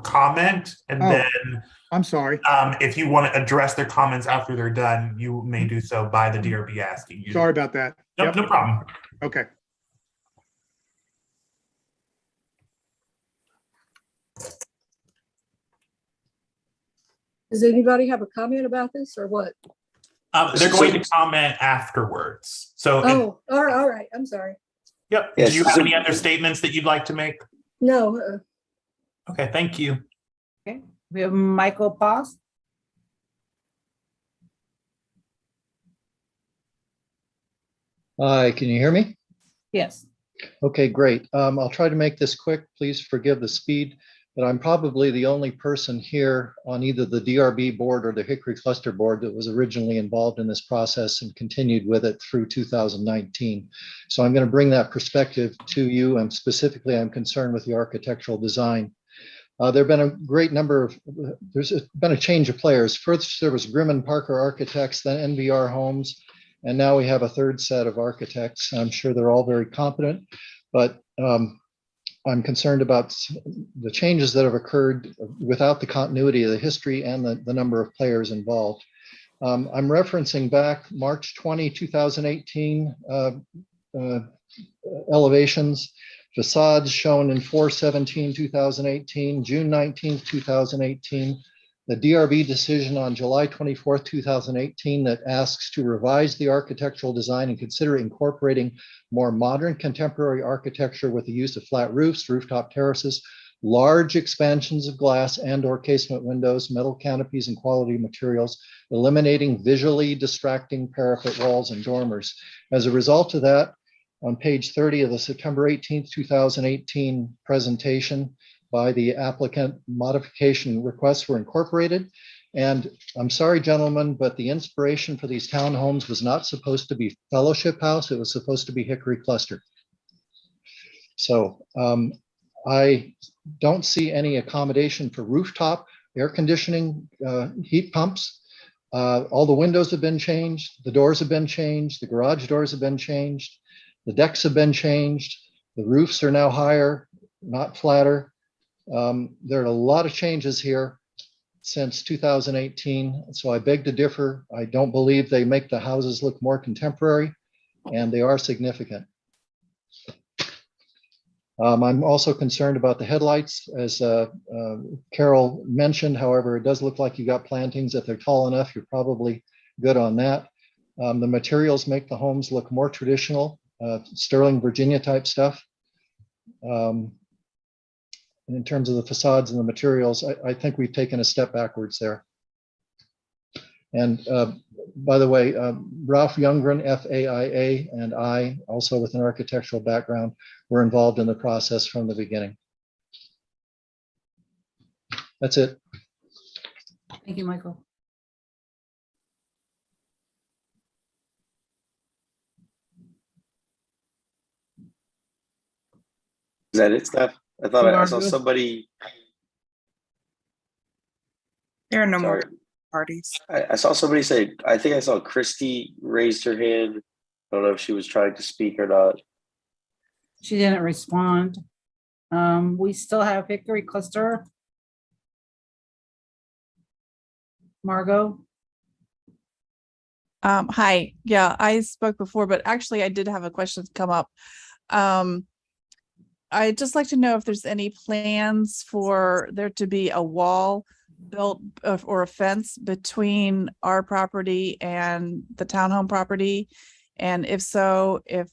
comment, and then I'm sorry. if you want to address their comments after they're done, you may do so by the DRB asking you. Sorry about that. Nope, no problem. Okay. does anybody have a comment about this or what? They're going to comment afterwards. So, Oh, all right. I'm sorry. yep. Yes, Do you have so- any other statements that you'd like to make? No, Okay, thank you. Okay, we have Michael Paz. Hi, can you hear me? Yes. Okay, great. I'll try to make this quick. Please forgive the speed, but I'm probably the only person here on either the DRB board or the Hickory Cluster board that was originally involved in this process and continued with it through 2019. So I'm going to bring that perspective to you, and specifically I'm concerned with the architectural design. There have been a great number of, there's been a change of players. First, there was Grimm and Parker Architects, then NVR Homes, and now we have a third set of architects. I'm sure they're all very competent, but I'm concerned about the changes that have occurred without the continuity of the history and the number of players involved. I'm referencing back March 20, 2018 elevations. Facades shown in 4/17/2018, June 19, 2018, the DRB decision on July 24, 2018 that asks to revise the architectural design and consider incorporating more modern contemporary architecture with the use of flat roofs, rooftop terraces, large expansions of glass and/or casement windows, metal canopies and quality materials, eliminating visually distracting parapet walls and dormers. As a result of that, on page 30 of the September 18th, 2018 presentation by the applicant, modification requests were incorporated. And I'm sorry, gentlemen, but the inspiration for these townhomes was not supposed to be Fellowship House. It was supposed to be Hickory Cluster. So I don't see any accommodation for rooftop air conditioning, heat pumps. All the windows have been changed. The doors have been changed. The garage doors have been changed. The decks have been changed. The roofs are now higher, not flatter. There are a lot of changes here since 2018. So I beg to differ. I don't believe they make the houses look more contemporary, and they are significant. I'm also concerned about the headlights, as Carol mentioned. However, it does look like you got plantings. If they're tall enough, you're probably good on that. The materials make the homes look more traditional. Sterling, Virginia type stuff. And in terms of the facades and the materials, I think we've taken a step backwards there. And by the way, Ralph Youngren, FAIA, and I, also with an architectural background, were involved in the process from the beginning. That's it. Thank you, Michael. Is that it, Steph? I thought I saw Margo? somebody. There are no more Sorry. parties. I saw somebody say, I think I saw Christy raised her hand. I don't know if she was trying to speak or not. She didn't respond. We still have Hickory Cluster. Margot? Hi. Yeah, I spoke before, but actually I did have a question come up. I'd just like to know if there's any plans for there to be a wall built or a fence between our property and the townhome property. And if so, if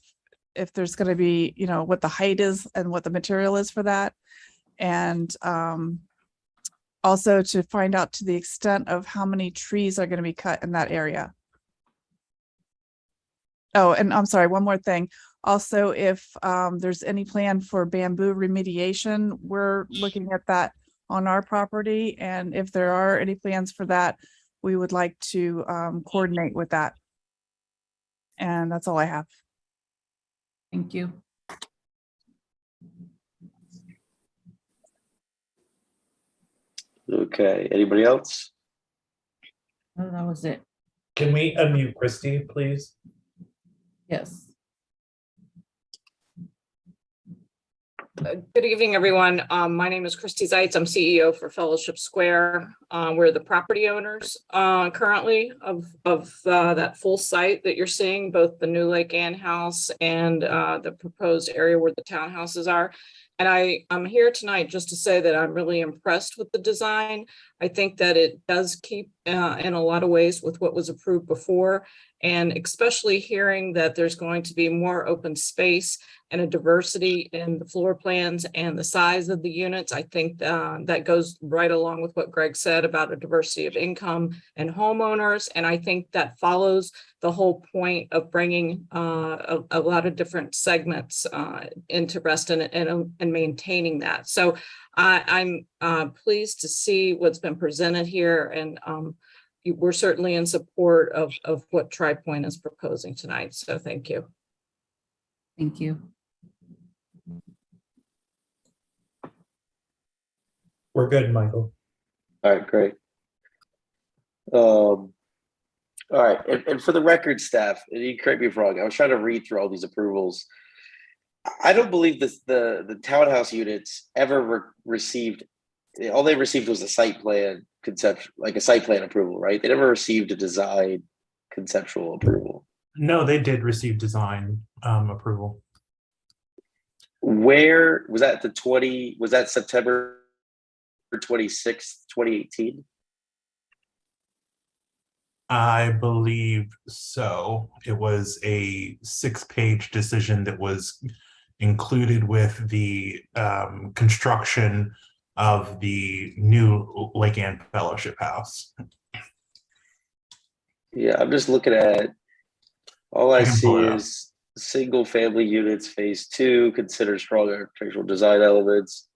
there's going to be, you know, what the height is and what the material is for that. And also to find out to the extent of how many trees are going to be cut in that area. Oh, and I'm sorry, one more thing. Also, if there's any plan for bamboo remediation, we're looking at that on our property. And if there are any plans for that, we would like to coordinate with that. And that's all I have. Thank you. Okay, anybody else? Oh, that was it. Can we unmute Christy, please? Yes. Good evening, everyone. My name is Christy Zeitz. I'm CEO for Fellowship Square. We're the property owners currently of that full site that you're seeing, both the new Lake Ann house and the proposed area where the townhouses are. And I'm here tonight just to say that I'm really impressed with the design. I think that it does keep in a lot of ways with what was approved before, and especially hearing that there's going to be more open space and a diversity in the floor plans and the size of the units. I think that goes right along with what Greg said about a diversity of income and homeowners. And I think that follows the whole point of bringing a lot of different segments into Reston and maintaining that. So I'm pleased to see what's been presented here, and we're certainly in support of what TriPoint is proposing tonight. So thank you. Thank you. We're good, Michael. All right, great. All right, and for the record, staff, and you correct me if wrong, I was trying to read through all these approvals. I don't believe the townhouse units ever received, all they received was a site plan conceptual, like a site plan approval, right? They never received a design conceptual approval. No, they did receive design approval. Where was that? Was that September 26th, 2018? I believe so. It was a 6-page decision that was included with the construction of the new Lake Ann Fellowship House. Yeah, I'm just looking at, all I see is single family units, phase 2, consider strong architectural design elements,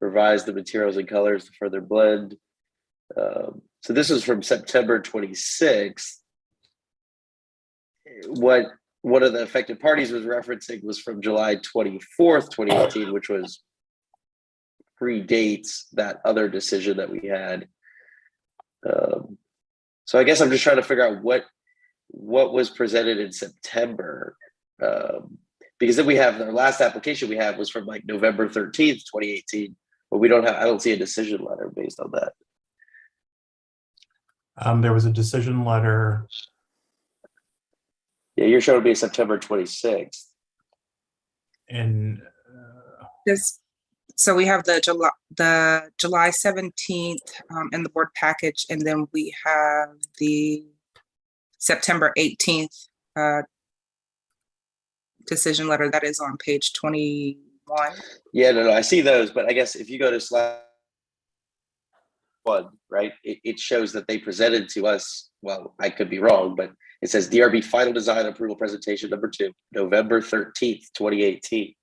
revise the materials and colors to further blend. So this is from September 26th. What one of the affected parties was referencing was from July 24th, 2018, which was predates that other decision that we had. So I guess I'm just trying to figure out what was presented in September. Because then we have our last application we have was from like November 13th, 2018, but we don't have, I don't see a decision letter based on that. There was a decision letter. Yeah, you're showing me September 26th. And so we have the July 17th in the board package, and then we have the September 18th decision letter that is on page 21. Yeah, no, I see those, but I guess if you go to slide 1, right, it shows that they presented to us, well, I could be wrong, but it says DRB final design approval presentation number 2, November 13th, 2018.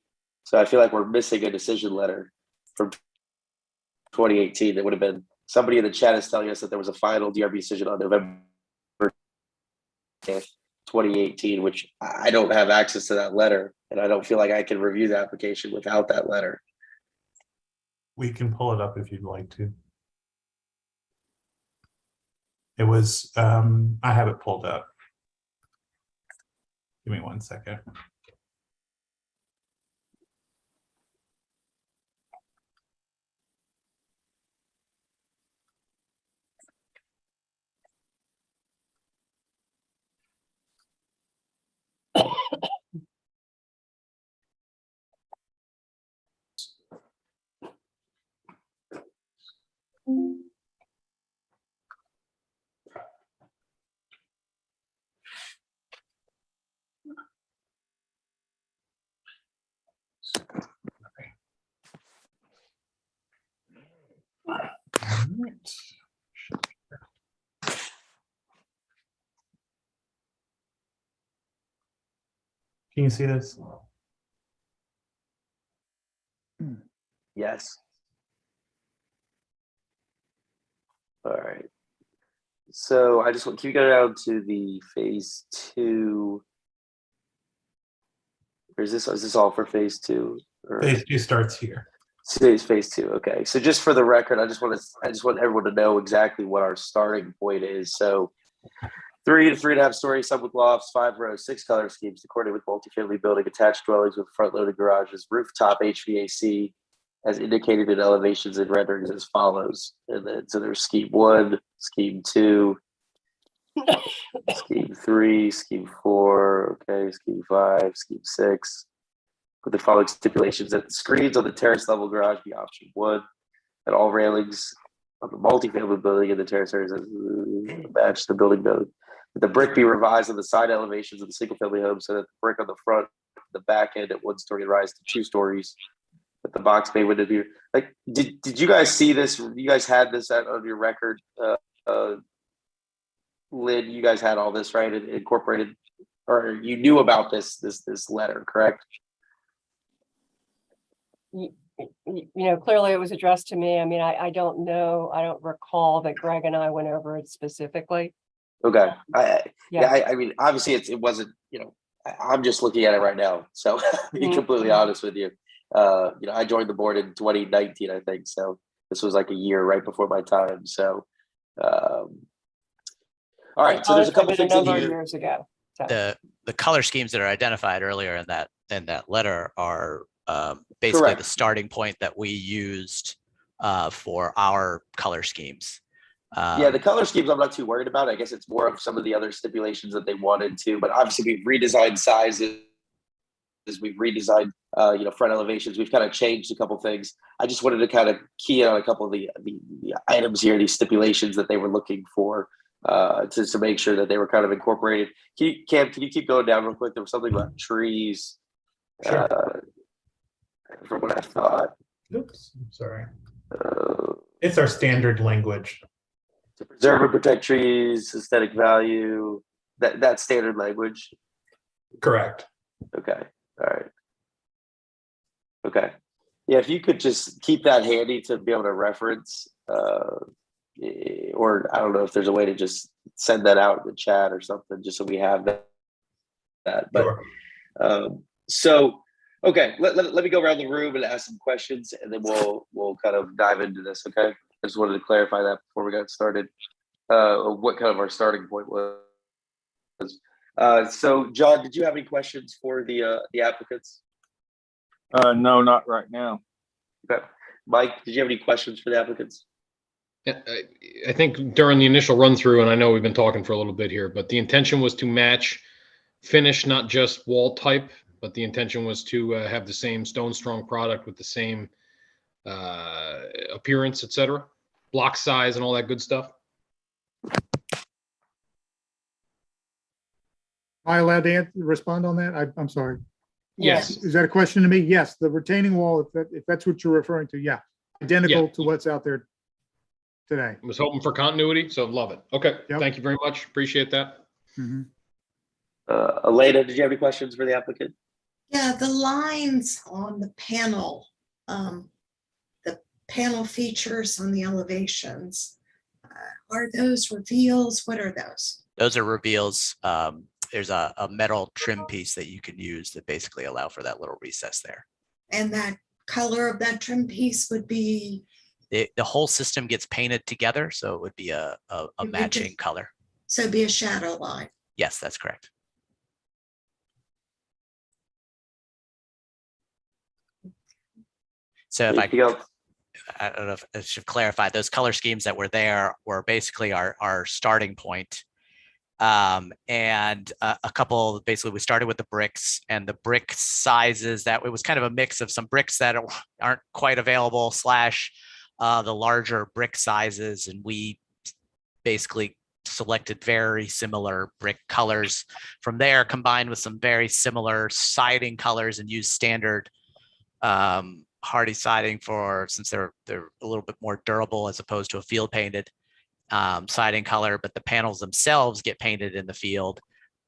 So I feel like we're missing a decision letter from 2018. That would have been, somebody in the chat is telling us that there was a final DRB decision on November 2018, which I don't have access to that letter, and I don't feel like I can review the application without that letter. We can pull it up if you'd like to. It was, I have it pulled up. Give me 1 second. Can you see this? Yes. All right. So I just want, can you go down to the phase 2? Or is this all for phase 2? Or Phase 2 starts here. today's phase 2. Okay. So just for the record, I just want everyone to know exactly what our starting point is. So 3 to 3.5 stories, some with lofts, 5 rows, 6 color schemes, according with multifamily building, attached dwellings with front-loaded garages, rooftop HVAC, as indicated in elevations and renderings as follows. And then so there's scheme 1, scheme 2, scheme 3, scheme 4, okay, scheme 5, scheme 6. With the following stipulations: that the screens on the terrace level garage be option 1, that all railings on the multifamily building in the terrace areas match the building code. That the brick be revised on the side elevations of the single family home so that the brick on the front, the back end at 1 story rise to 2 stories. That the box bay window be like. Did you guys see this? You guys had this on your record, Lynn. You guys had all this, right? It incorporated, or you knew about this letter, correct? Clearly it was addressed to me. I mean, I don't know. I don't recall that Greg and I went over it specifically. Okay. I mean, obviously it wasn't, I'm just looking at it right now. So to be completely honest with you, I joined the board in 2019, I think. So this was like a year right before my time. So, all right. So there's a couple things in here. Years ago. So. The color schemes that are identified earlier in that letter are basically Correct. the starting point that we used for our color schemes. Yeah, the color schemes I'm not too worried about. I guess it's more of some of the other stipulations that they wanted to, but obviously we've redesigned sizes, we've redesigned front elevations, we've kind of changed a couple things. I just wanted to kind of key in on a couple of the items here, these stipulations that they were looking for to make sure that they were kind of incorporated. Cam, can you keep going down real quick? There was something about trees. Sure. From what I thought. Oops, I'm sorry. It's our standard language. To preserve and protect trees, aesthetic value, that's standard language. Correct. Okay. All right. Okay. Yeah, if you could just keep that handy to be able to reference, or I don't know if there's a way to just send that out in the chat or something, just so we have that. But Sure. Okay, let me go around the room and ask some questions, and then we'll kind of dive into this. Okay, I just wanted to clarify that before we got started. What kind of our starting point was. So, John, did you have any questions for the applicants? No, not right now. Okay, Mike, did you have any questions for the applicants? I think during the initial run through, and I know we've been talking for a little bit here, but the intention was to match finish, not just wall type, but the intention was to have the same stone strong product with the same appearance, etc., block size and all that good stuff. Am I allowed to respond on that? I'm sorry. Yes. Is that a question to me? Yes, the retaining wall, if that's what you're referring to, yeah. Identical to what's out there today. I was hoping for continuity, so love it. Okay, Thank you very much. Appreciate that. Mm-hmm. Elena, did you have any questions for the applicant? Yeah, the lines on the panel features on the elevations, are those reveals? What are those? Those are reveals. There's a metal trim piece that you can use that basically allow for that little recess there. And that color of that trim piece would be? The whole system gets painted together, so it would be a matching color. So it'd be a shadow line. Yes, that's correct. So if I don't know if I should clarify, those color schemes that were there were basically our starting point. And a couple, basically we started with the bricks, and the brick sizes that it was kind of a mix of some bricks that aren't quite available / the larger brick sizes. And we basically selected very similar brick colors from there, combined with some very similar siding colors, and used standard hardy siding since they're a little bit more durable as opposed to a field painted siding color, but the panels themselves get painted in the field.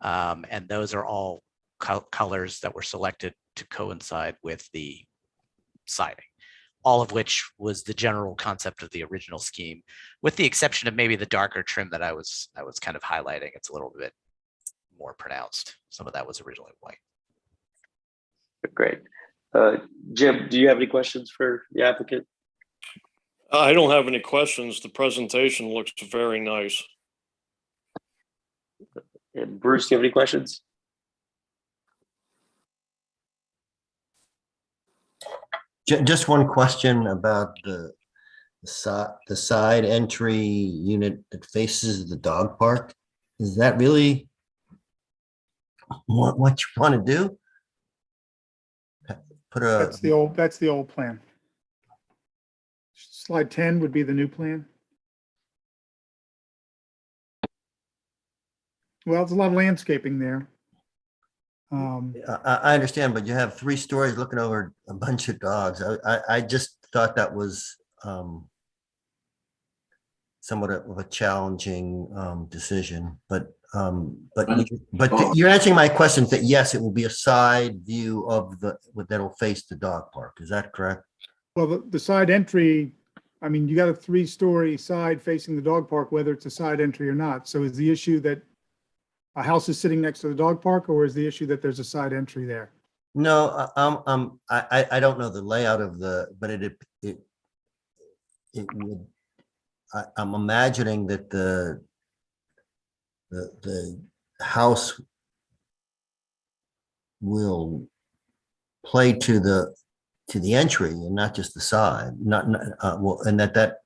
And those are all colors that were selected to coincide with the siding, all of which was the general concept of the original scheme, with the exception of maybe the darker trim that I was kind of highlighting. It's a little bit more pronounced. Some of that was originally white. Great. Jim, do you have any questions for the applicant? I don't have any questions. The presentation looks very nice. And Bruce, do you have any questions? Just one question about the side entry unit that faces the dog park. Is that really what you want to do? Put a That's the old plan. Slide 10 would be the new plan. Well, there's a lot of landscaping there. I understand, but you have 3 stories looking over a bunch of dogs. I just thought that was somewhat of a challenging decision, but you're answering my question that yes, it will be a side view of that'll face the dog park. Is that correct? Well, the side entry, I mean, you got a 3-story side facing the dog park, whether it's a side entry or not. So is the issue that a house is sitting next to the dog park, or is the issue that there's a side entry there? No, I don't know the layout of but it would. I'm imagining that the house will play to the entry and not just the side. And that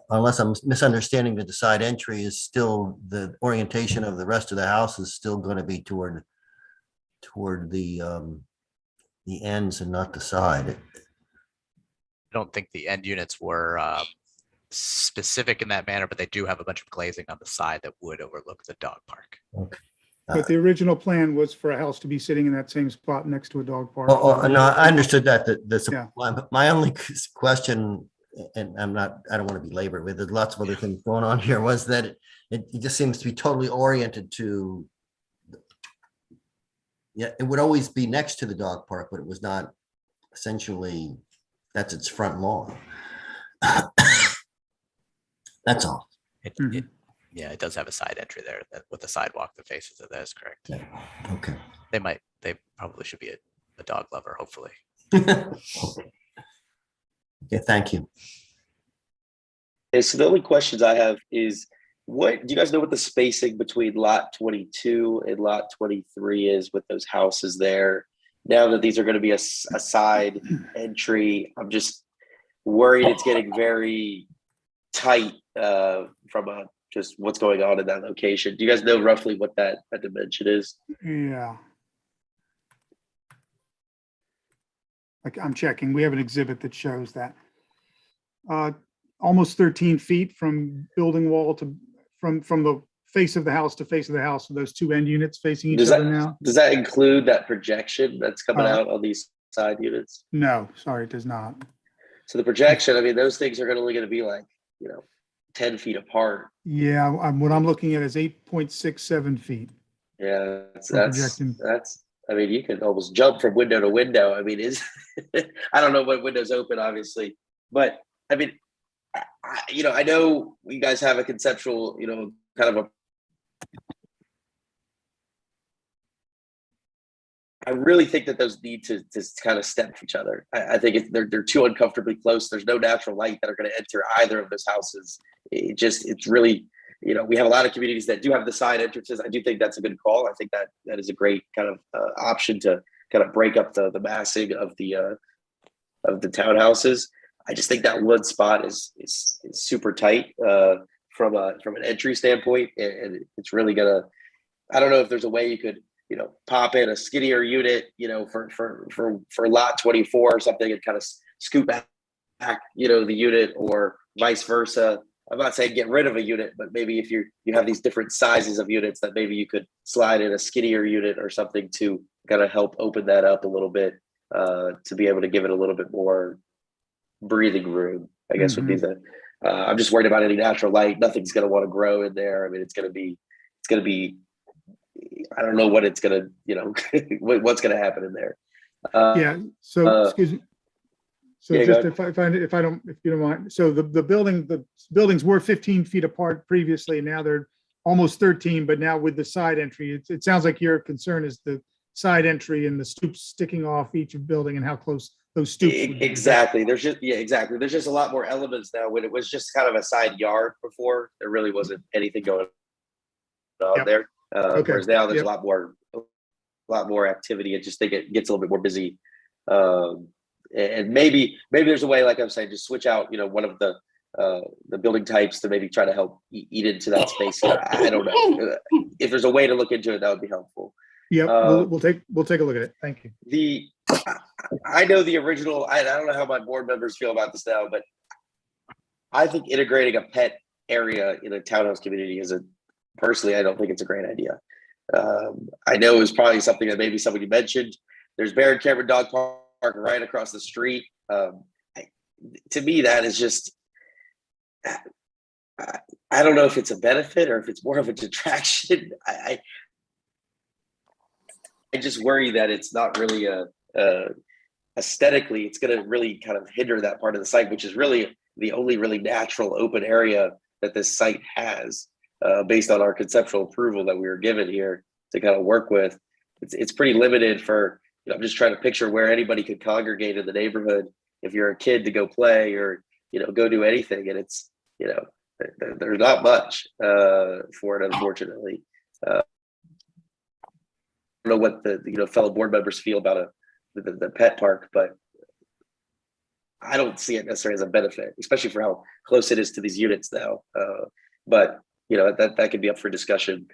unless I'm misunderstanding, that the side entry is still the orientation of the rest of the house is still going to be toward the ends and not the side. I don't think the end units were specific in that manner, but they do have a bunch of glazing on the side that would overlook the dog park. Okay. But the original plan was for a house to be sitting in that same spot next to a dog park. Oh, no, I understood that. Yeah. My only question, and I don't want to be labored with, there's lots of other things going on here, was that it just seems to be totally oriented to, it would always be next to the dog park, but it was not essentially, that's its front lawn. That's all. Yeah, it does have a side entry there with a sidewalk that faces it. That is correct. Yeah. Okay. They probably should be a dog lover, hopefully. Okay, thank you. Okay, so the only questions I have is, do you guys know what the spacing between lot 22 and lot 23 is with those houses there? Now that these are going to be a side entry, I'm just worried it's getting very tight from just what's going on in that location. Do you guys know roughly what that dimension is? Yeah. I'm checking. We have an exhibit that shows that. Almost 13 feet from building wall to from the face of the house to face of the house. So those 2 end units facing each other now. Does that include that projection that's coming out on these side units? No, sorry, it does not. So the projection, I mean, those things are only going to be like, 10 feet apart. Yeah, what I'm looking at is 8.67 feet. Yeah, that's. I mean, you can almost jump from window to window. I mean, I don't know what windows open, obviously, but I mean, I know you guys have a conceptual, kind of I really think that those need to kind of step each other. I think they're too uncomfortably close. There's no natural light that are going to enter either of those houses. It's really, we have a lot of communities that do have the side entrances. I do think that's a good call. I think that is a great kind of option to kind of break up the massing of the townhouses. I just think that one spot is super tight from an entry standpoint, and it's really gonna. I don't know if there's a way you could pop in a skinnier unit, for lot 24 or something, and kind of scoop back, the unit, or vice versa. I'm not saying get rid of a unit, but maybe if you have these different sizes of units, that maybe you could slide in a skinnier unit or something to kind of help open that up a little bit. to be able to give it a little bit more breathing room, I guess would be the, I'm just worried about any natural light. Nothing's going to want to grow in there. I mean, it's going to be, I don't know what it's going to, you know, what's going to happen in there. Yeah, so, excuse me. So yeah, just if you don't mind, so the buildings were 15 feet apart previously, now they're almost 13, but now with the side entry, it sounds like your concern is the side entry and the stoops sticking off each building and how close those stoops would be. Exactly. There's just, yeah, exactly. There's just a lot more elements now. When it was just kind of a side yard before, there really wasn't anything going on there. Whereas now there's a lot more activity. I just think it gets a little bit more busy. And maybe there's a way, like I'm saying, just switch out, you know, one of the building types to maybe try to help eat into that space. I don't know. If there's a way to look into it, that would be helpful. Yeah, we'll take a look at it. Thank you. I know the original, I don't know how my board members feel about this now, but I think integrating a pet area in a townhouse community personally, I don't think it's a great idea. I know it was probably something that maybe somebody mentioned. There's Baron Cameron Dog Park right across the street. To me, that is just, I don't know if it's a benefit or if it's more of a detraction. I just worry that it's not really aesthetically, it's going to really kind of hinder that part of the site, which is really the only really natural open area that this site has, based on our conceptual approval that we were given here to kind of work with. It's pretty limited for, you know, I'm just trying to picture where anybody could congregate in the neighborhood if you're a kid to go play or, you know, go do anything. And it's, you know, there's not much for it, unfortunately. I don't know what the fellow board members feel about the pet park, but I don't see it necessarily as a benefit, especially for how close it is to these units now. But you know, that could be up for discussion.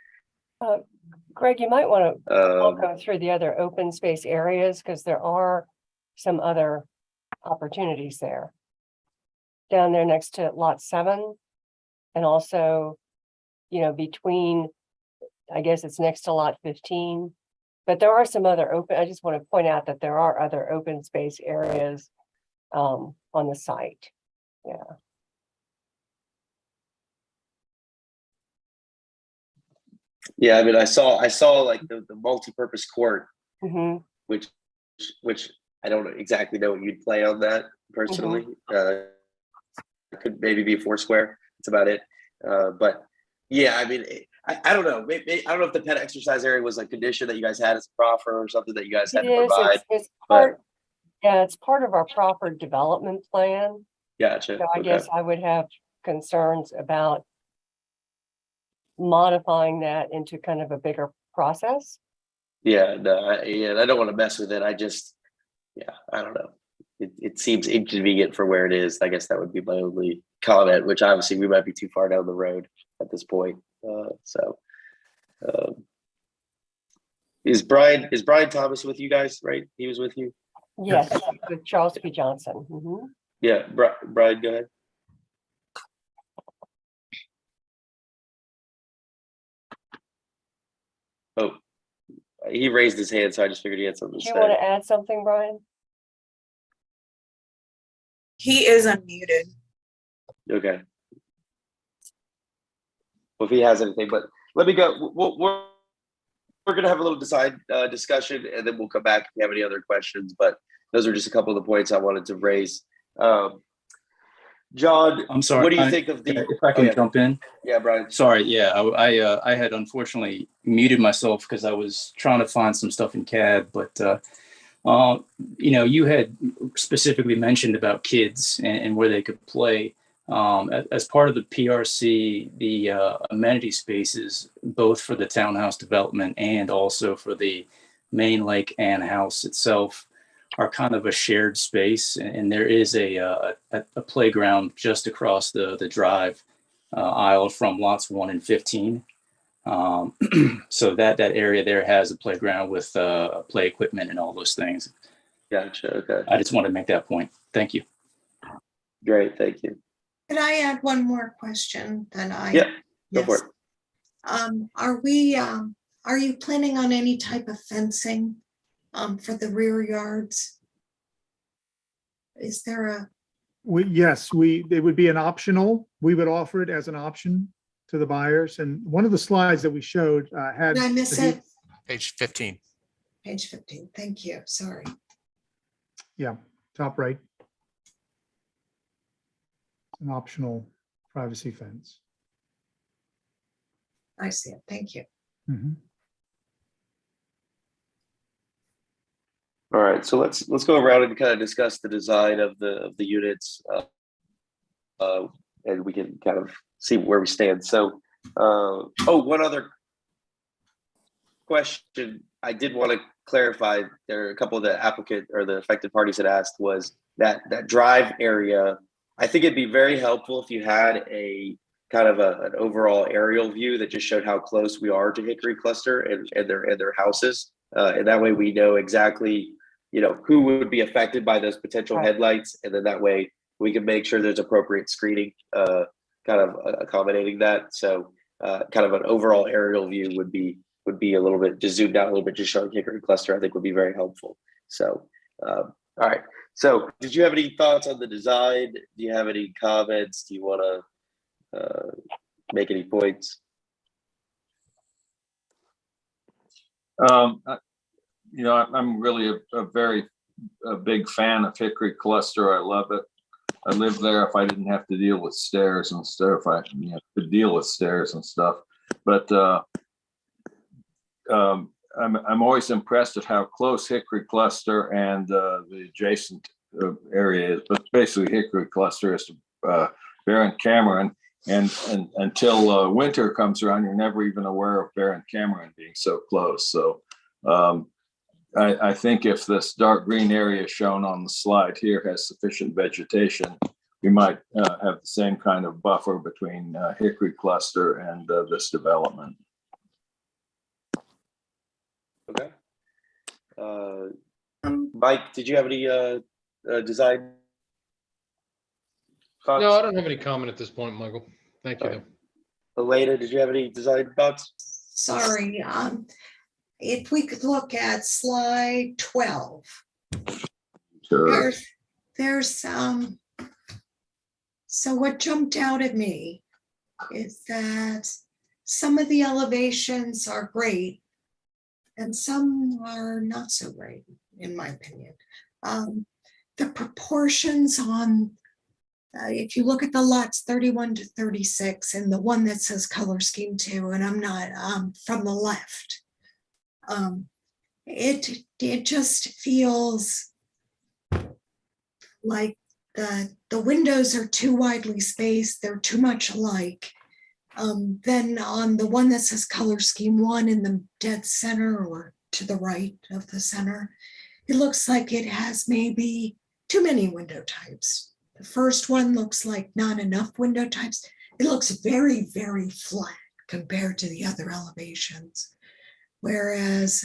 Greg, you might want to go through the other open space areas because there are some other opportunities there. Down there next to lot 7, and also, you know, between, I guess it's next to lot 15. But there are some other I just want to point out that there are other open space areas on the site. Yeah. Yeah, I mean, I saw like the multi-purpose court, which I don't exactly know what you'd play on that personally. It could maybe be 4 square. That's about it. But yeah, I mean, I don't know. Maybe, I don't know if the pet exercise area was a condition that you guys had as a proffer or something that you guys had to provide. It's part, yeah, it's part of our proper development plan. Gotcha. So I guess I would have concerns about modifying that into kind of a bigger process. Yeah, no, I don't want to mess with it. I just, yeah, I don't know. It seems inconvenient for where it is. I guess that would be my only comment, which obviously we might be too far down the road at this point. Is Brian Thomas with you guys, right? He was with you? Yes, with Charles P. Johnson. Yeah, Brian, go ahead. Oh, he raised his hand, so I just figured he had something to say. Do you want to add something, Brian? He is unmuted. Okay. Well, if he has anything, but let me go. We're going to have a little discussion, and then we'll come back if you have any other questions. But those are just a couple of the points I wanted to raise. John, I'm sorry. What do you think of the? If I can jump in. Yeah, Brian. Sorry. Yeah, I had unfortunately muted myself because I was trying to find some stuff in CAD, but you know, you had specifically mentioned about kids and where they could play. As part of the PRC, the amenity spaces, both for the townhouse development and also for the main Lake Ann house itself, are kind of a shared space. And there is a playground just across the drive aisle from lots 1 and 15. So that area there has a playground with play equipment and all those things. Gotcha. Okay. I just wanted to make that point. Thank you. Great. Thank you. Could I add one more question that I? Yeah, go for it. Are you planning on any type of fencing for the rear yards? Is there a, Yes, it would be an optional. We would offer it as an option to the buyers. And one of the slides that we showed had. did I miss it? Page 15. Page 15. Thank you. Sorry. Yeah, top right. An optional privacy fence. I see it. Thank you. Mhm. All right, so let's go around and kind of discuss the design of the units, and we can kind of see where we stand. So, one other question I did want to clarify. There are a couple of the applicant or the affected parties had asked was that drive area. I think it'd be very helpful if you had a kind of an overall aerial view that just showed how close we are to Hickory Cluster and their houses, and that way we know exactly, you know, who would be affected by those potential headlights, and then that way we can make sure there's appropriate screening, kind of accommodating that. So, kind of an overall aerial view would be a little bit just zoomed out a little bit, just showing Hickory Cluster. I think would be very helpful. So, all right. So, did you have any thoughts on the design? Do you have any comments? Do you want to make any points? You know, I'm really a big fan of Hickory Cluster. I love it. I live there if I didn't have to deal with stairs and stuff. I could deal with stairs and stuff. But I'm always impressed at how close Hickory Cluster and the adjacent area is. But basically, Hickory Cluster is to Barron Cameron. And until winter comes around, you're never even aware of Barron Cameron being so close. So I think if this dark green area shown on the slide here has sufficient vegetation, we might have the same kind of buffer between Hickory Cluster and this development. Okay. Mike, did you have any design thoughts? No, I don't have any comment at this point, Michael. Thank you. Right. Elena, did you have any design thoughts? Sorry. If we could look at slide 12. Sure. There's so what jumped out at me is that some of the elevations are great and some are not so great, in my opinion. The proportions on, if you look at the lots 31 to 36 and the one that says color scheme 2, and I'm not from the left, it just feels like the windows are too widely spaced, they're too much alike. Then on the one that says color scheme 1 in the dead center or to the right of the center, it looks like it has maybe too many window types. The first one looks like not enough window types. It looks very, very flat compared to the other elevations. Whereas,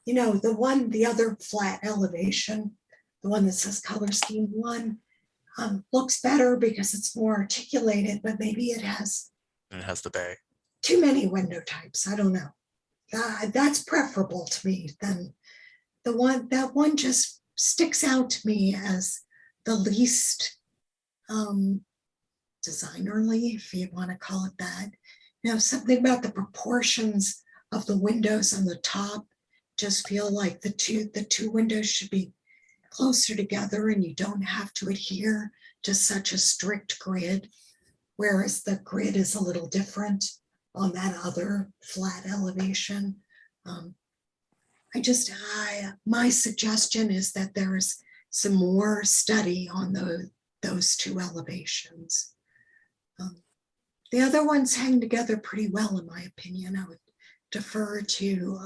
you know, the other flat elevation, the one that says color scheme 1, looks better because it's more articulated, but maybe it has the bay. Too many window types. I don't know. That's preferable to me than that one just sticks out to me as the least designerly, if you want to call it that. You know, something about the proportions of the windows on the top just feel like the two windows should be closer together and you don't have to adhere to such a strict grid, whereas the grid is a little different on that other flat elevation. My suggestion is that there is some more study on those two elevations. The other ones hang together pretty well, in my opinion. I would defer to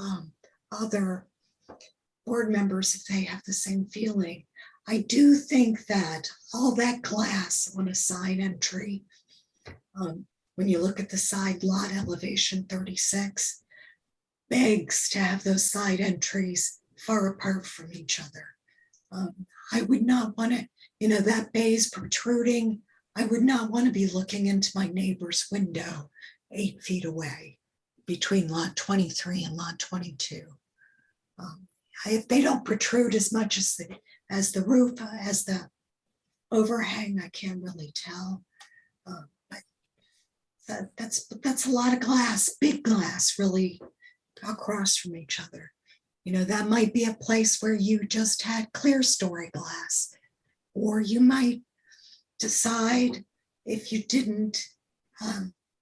other board members if they have the same feeling. I do think that all that glass on a side entry, when you look at the side lot elevation 36, begs to have those side entries far apart from each other. I would not want to, you know, that bay is protruding. I would not want to be looking into my neighbor's window 8 feet away between lot 23 and lot 22. if they don't protrude as much as the roof, as the overhang, I can't really tell. But that's a lot of glass, big glass, really across from each other. You know, that might be a place where you just had clear story glass, or you might decide if you didn't,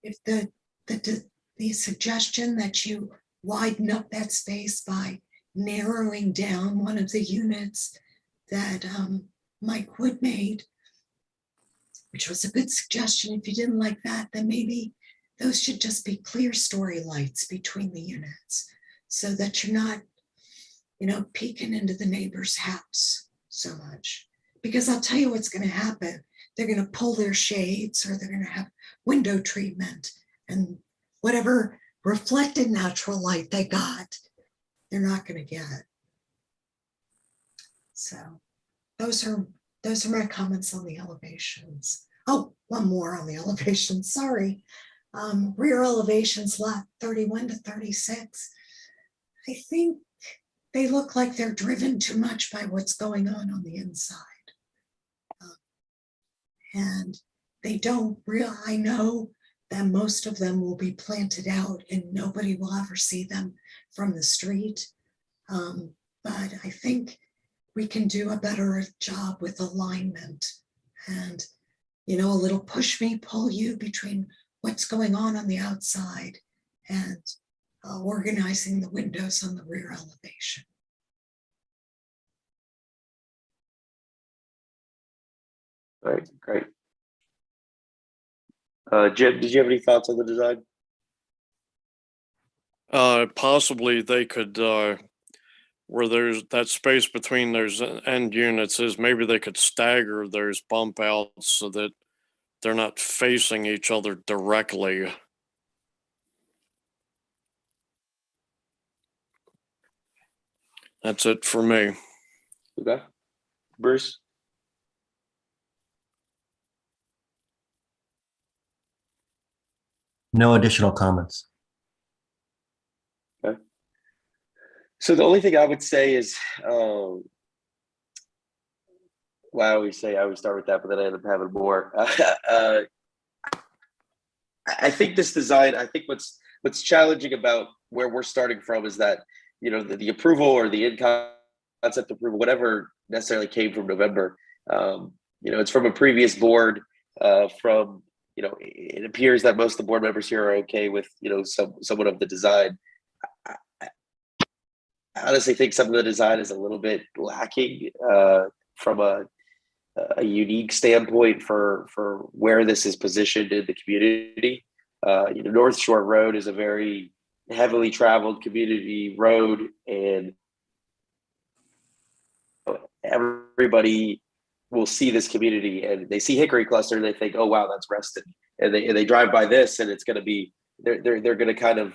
if the suggestion that you widen up that space by narrowing down one of the units that Mike Wood made, which was a good suggestion. If you didn't like that, then maybe those should just be clear story lights between the units so that you're not, you know, peeking into the neighbor's house so much. Because I'll tell you what's going to happen. They're going to pull their shades, or they're going to have window treatment, and whatever reflected natural light they got, they're not going to get. So those are my comments on the elevations. Oh, one more on the elevations, sorry. Rear elevations, lot 31 to 36. I think they look like they're driven too much by what's going on the inside. And they don't really, I know that most of them will be planted out and nobody will ever see them from the street. But I think we can do a better job with alignment and, you know, a little push me, pull you between what's going on the outside and organizing the windows on the rear elevation. All right, great. Jim, did you have any thoughts on the design? Possibly they could, where there's that space between those end units is, maybe they could stagger those bump outs so that they're not facing each other directly. That's it for me. Okay. Bruce? No additional comments. Okay. So the only thing I would say is, well, I always start with that, but then I end up having more. I think this design, I think what's challenging about where we're starting from is that, you know, the approval or the in-concept approval, whatever necessarily came from November, you know, it's from a previous board, from, you know, it appears that most of the board members here are okay with, you know, somewhat of the design. I honestly think some of the design is a little bit lacking from a unique standpoint for where this is positioned in the community. You know, North Shore Road is a very heavily traveled community road, and everybody will see this community and they see Hickory Cluster and they think, oh wow, that's Reston, and they drive by this and it's going to be, they're going to kind of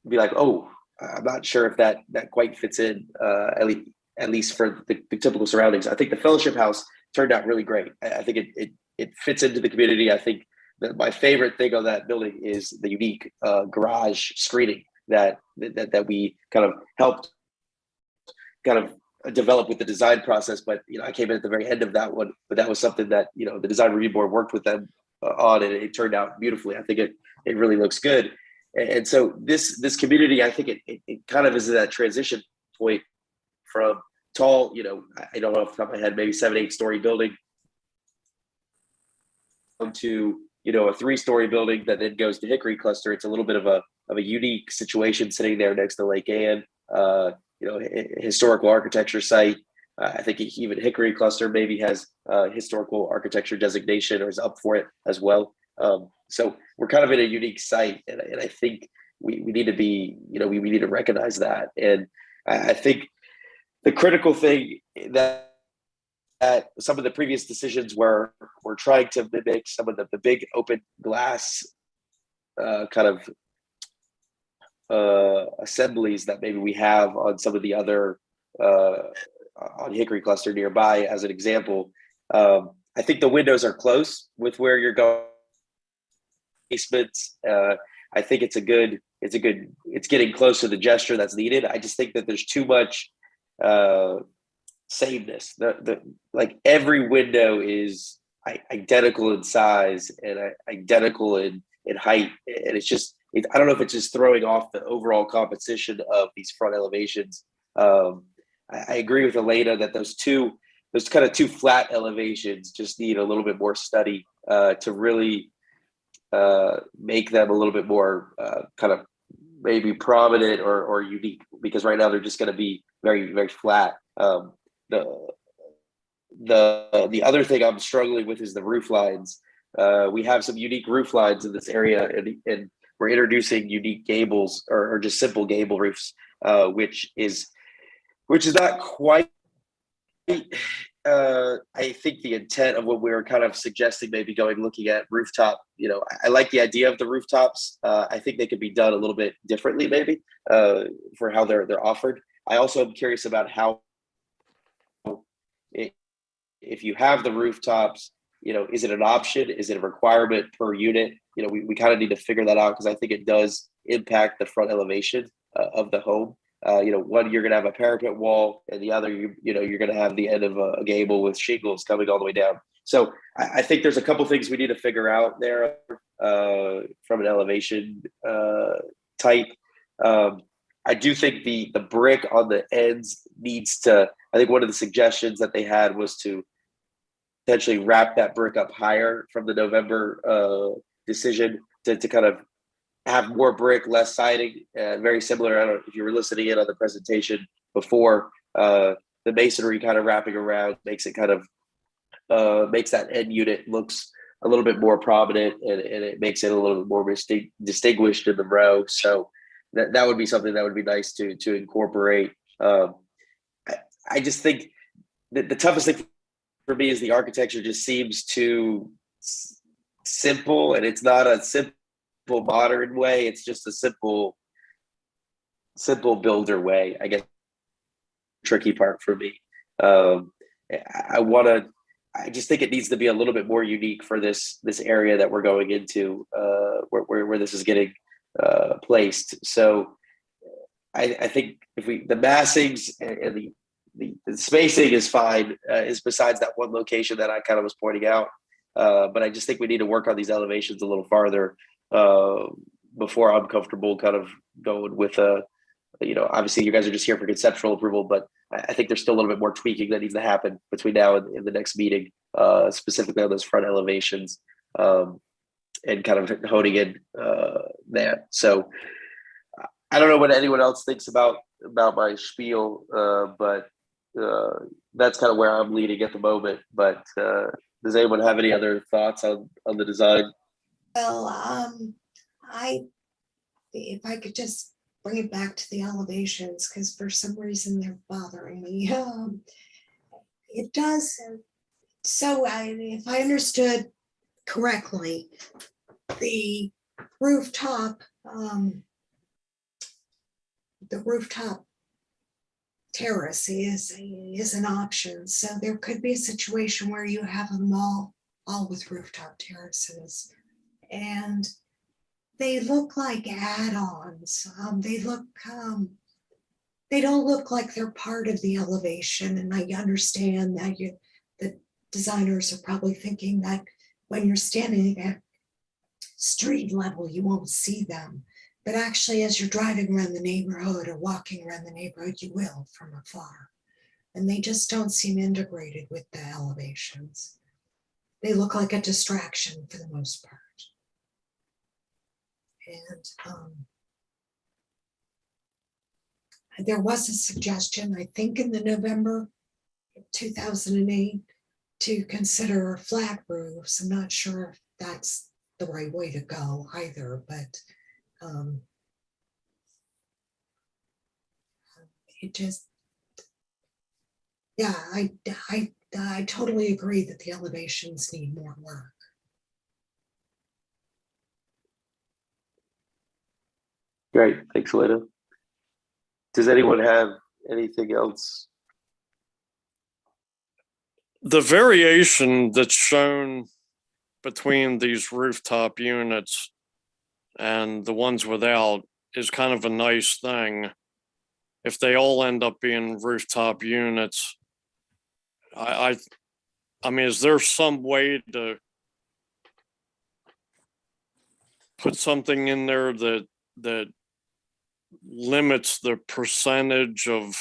be like, oh, I'm not sure if that quite fits in, at least for the typical surroundings. I think the Fellowship House turned out really great. I think it fits into the community. I think that my favorite thing on that building is the unique garage screening that we kind of helped kind of develop with the design process. But, you know, I came in at the very end of that one, but that was something that, you know, the design review board worked with them on, and it turned out beautifully. I think it really looks good. And so this community, I think it kind of is at that transition point from tall, you know, I don't know off the top of my head, maybe 7-8 story building to, you know, a 3-story building that then goes to Hickory Cluster. It's a little bit of a unique situation sitting there next to Lake Ann, you know, historical architecture site. I think even Hickory Cluster maybe has historical architecture designation or is up for it as well. So we're kind of in a unique site, and I think we need to be, you know, we need to recognize that. And I think the critical thing that some of the previous decisions were trying to mimic some of the big open glass kind of assemblies that maybe we have on some of the other on Hickory Cluster nearby, as an example. I think the windows are close with where you're going. Basements. I think it's a good it's getting close to the gesture that's needed. I just think that there's too much sameness. Like every window is identical in size and identical in height, and it's just I don't know if it's just throwing off the overall composition of these front elevations. I agree with Elena that those kind of two flat elevations just need a little bit more study to really make them a little bit more kind of maybe prominent or unique, because right now they're just going to be very, very flat. The other thing I'm struggling with is the roof lines. We have some unique roof lines in this area, and we're introducing unique gables or just simple gable roofs, which is not quite I think the intent of what we were kind of suggesting, maybe looking at rooftop. I like the idea of the rooftops. I think they could be done a little bit differently, maybe for how they're offered. I also am curious about how, if you have the rooftops, is it an option? Is it a requirement per unit? We kind of need to figure that out, because I think it does impact the front elevation of the home. One, you're going to have a parapet wall, and the other, you're going to have the end of a gable with shingles coming all the way down. So I think there's a couple things we need to figure out there from an elevation type. I do think the brick on the ends needs to, I think one of the suggestions that they had was to potentially wrap that brick up higher from the November decision to kind of have more brick, less siding, very similar. I don't know if you were listening in on the presentation before, the masonry kind of wrapping around makes it kind of, makes that end unit looks a little bit more prominent, and it makes it a little bit more distinguished in the row. So that would be something that would be nice to incorporate. I just think that the toughest thing for me is the architecture just seems too simple, and it's not a simple modern way. It's just a simple builder way, I guess. Tricky part for me. I just think it needs to be a little bit more unique for this area that we're going into, where this is getting placed. So I think if the massings and the spacing is fine, is besides that one location that I kind of was pointing out. But I just think we need to work on these elevations a little farther before I'm comfortable kind of going with obviously you guys are just here for conceptual approval, but I think there's still a little bit more tweaking that needs to happen between now and the next meeting, specifically on those front elevations, and kind of honing in that. So I don't know what anyone else thinks about my spiel, but that's kind of where I'm leading at the moment. But does anyone have any other thoughts on the design? Well, if I could just bring it back to the elevations, because for some reason they're bothering me. It does. So if I understood correctly, the rooftop terrace is an option. So there could be a situation where you have them all with rooftop terraces, and they look like add-ons. They don't look like they're part of the elevation. And I understand that the designers are probably thinking that when you're standing at street level, you won't see them. But actually, as you're driving around the neighborhood or walking around the neighborhood, you will from afar. And they just don't seem integrated with the elevations. They look like a distraction for the most part. And there was a suggestion, I think in the November 2008, to consider flat roofs. I'm not sure if that's the right way to go either, but it just, yeah, I totally agree that the elevations need more work. Great, thanks, Elena. Does anyone have anything else? The variation that's shown between these rooftop units and the ones without is kind of a nice thing. If they all end up being rooftop units, I mean, is there some way to put something in there that limits the percentage of,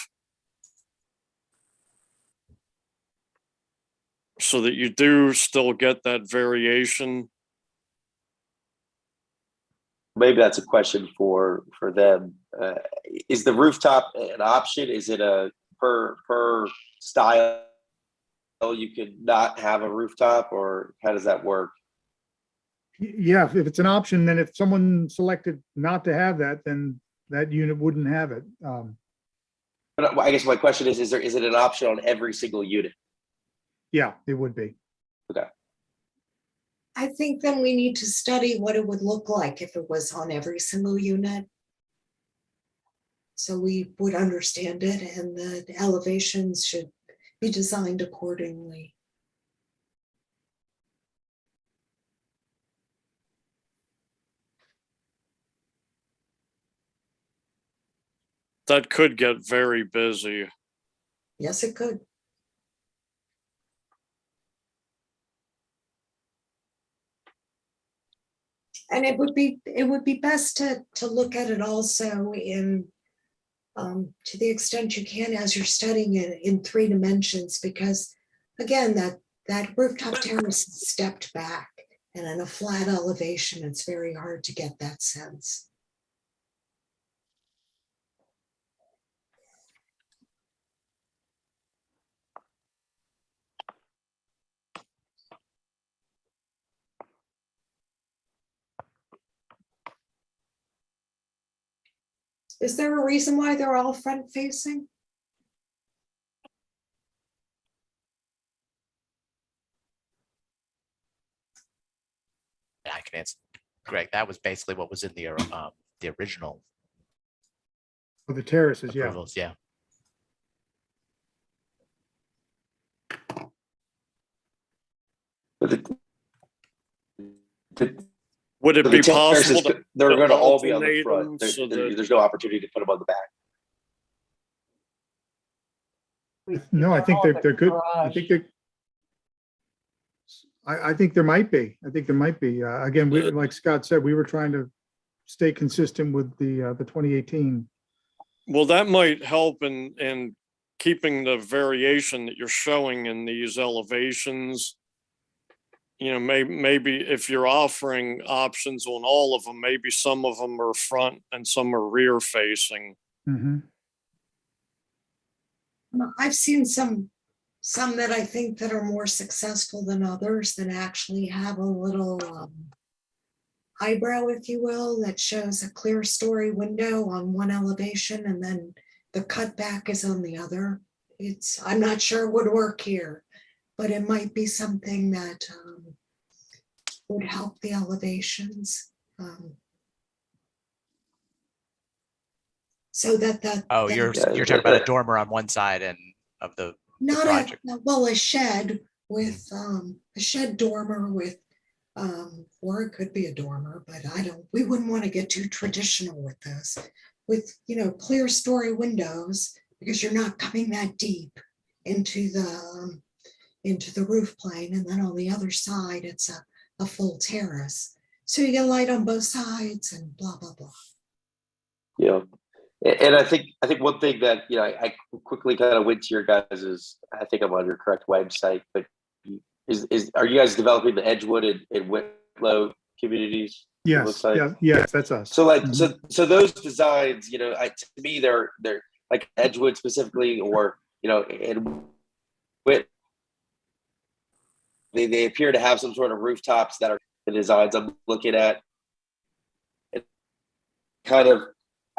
so that you do still get that variation? Maybe that's a question for them. Is the rooftop an option? Is it a per style you could not have a rooftop, or how does that work? Yeah, if it's an option, then if someone selected not to have that, then that unit wouldn't have it. But I guess my question is it an option on every single unit? Yeah, it would be. Okay. I think then we need to study what it would look like if it was on every single unit. So we would understand it, and the elevations should be designed accordingly. That could get very busy. Yes, it could. And it would be best to look at it also in, to the extent you can as you're studying it in 3 dimensions, because again, that rooftop terrace is stepped back, and in a flat elevation, it's very hard to get that sense. Is there a reason why they're all front facing? I can answer. Greg, that was basically what was in the original For the terraces, yeah. approvals. Yeah. But Would it be possible to, they're going to all be on the alternate front? them so There's no opportunity to put them on the back. No, I think they're good. I think they're. I think there might be. I think there might be. Again, like Scott said, we were trying to stay consistent with the 2018. Well, that might help in keeping the variation that you're showing in these elevations. You know, maybe if you're offering options on all of them, maybe some of them are front and some are rear facing. Mm-hmm. I've seen some that I think that are more successful than others, that actually have a little eyebrow, if you will, that shows a clear story window on one elevation and then the cutback is on the other. I'm not sure it would work here, but it might be something that would help the elevations. So that You're talking about a dormer on one side and of the project. A shed with a shed dormer with or it could be a dormer, but we wouldn't want to get too traditional with this, with clear story windows, because you're not coming that deep into the roof plane, and then on the other side it's a full terrace, so you get light on both sides and blah blah blah. Yeah. And I think one thing that I quickly kind of went to your guys's, I think I'm on your correct website, but are you guys developing the Edgewood and Whitlow communities? Yes, yes, that's us. So so those designs, to me they're like Edgewood specifically, or and they appear to have some sort of rooftops that are the designs I'm looking at. It kind of.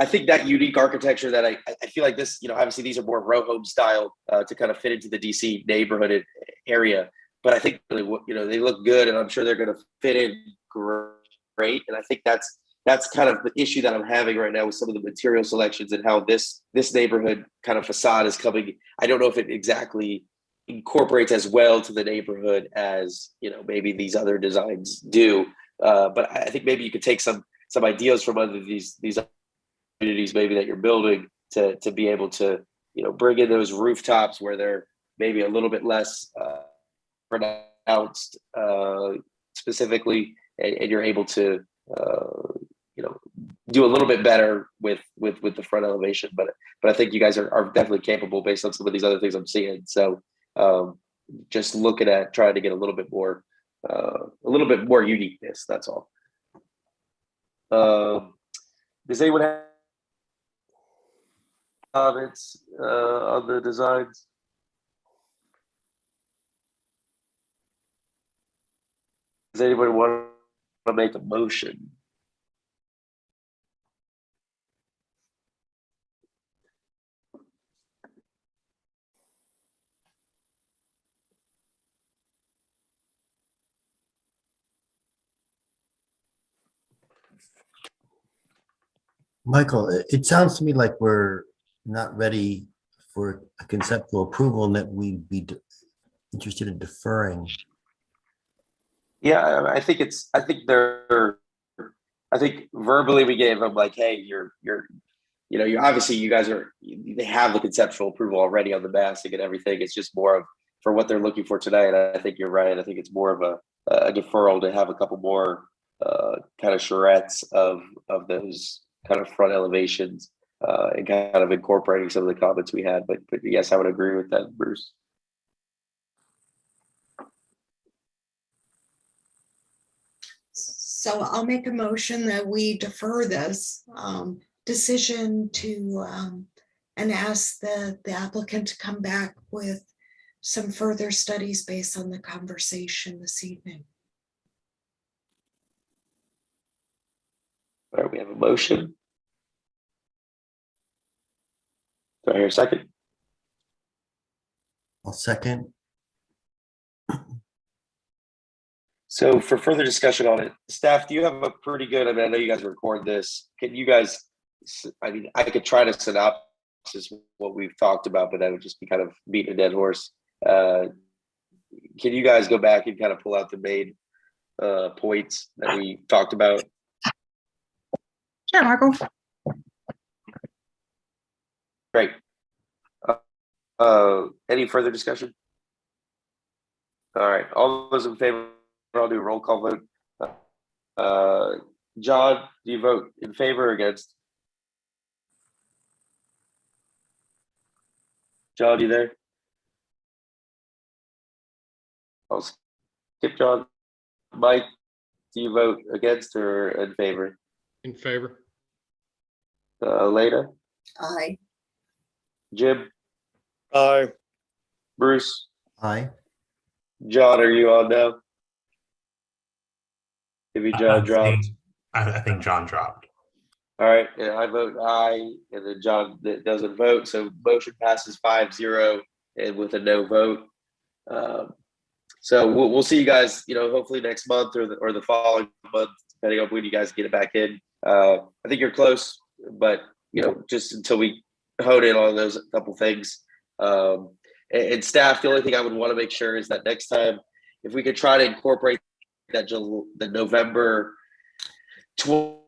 I think that unique architecture that I feel like this, obviously these are more row home style to kind of fit into the DC neighborhood area, but I think they look good, and I'm sure they're going to fit in great. And I think that's kind of the issue that I'm having right now with some of the material selections and how this neighborhood kind of facade is coming. I don't know if it exactly incorporates as well to the neighborhood as maybe these other designs do, but I think maybe you could take some ideas from other these communities maybe that you're building to be able to, bring in those rooftops where they're maybe a little bit less pronounced specifically, and you're able to do a little bit better with the front elevation. But I think you guys are definitely capable based on some of these other things I'm seeing. So just looking at trying to get a little bit more uniqueness. That's all. Does anyone have comments on the designs? Does anyone want to make a motion? Michael, it sounds to me like we're not ready for a conceptual approval and that we'd be interested in deferring. Yeah, I think verbally we gave them like, hey, you're obviously you guys they have the conceptual approval already on the massing and everything. It's just more of for what they're looking for tonight. And I think you're right. I think it's more of a deferral to have a couple more kind of charrettes of those kind of front elevations and kind of incorporating some of the comments we had. But yes, I would agree with that, Bruce. So I'll make a motion that we defer this decision to and ask the applicant to come back with some further studies based on the conversation this evening. All right, we have a motion. Do I hear a second? I'll second. So for further discussion on it, staff, do you have a pretty good, I know you guys record this. Can you guys, I could try to synopsis what we've talked about, but that would just be kind of beating a dead horse. Can you guys go back and kind of pull out the main points that we talked about? Sure, Michael. Great. Any further discussion? All right, all those in favor, I'll do a roll call vote. John, do you vote in favor or against? John, you there? I'll skip John. Mike, do you vote against or in favor? In favor. Leda? Aye. Jim? Aye. Bruce? Aye. John, are you on now? Maybe John dropped. I think John dropped. All right, and I vote aye, and then John doesn't vote. So motion passes 5-0 and with a no vote. So we'll see you guys, hopefully next month or the following month, depending on when you guys get it back in. I think you're close, but just until we hone in on those couple things. And staff, the only thing I would want to make sure is that next time, if we could try to incorporate the November 20th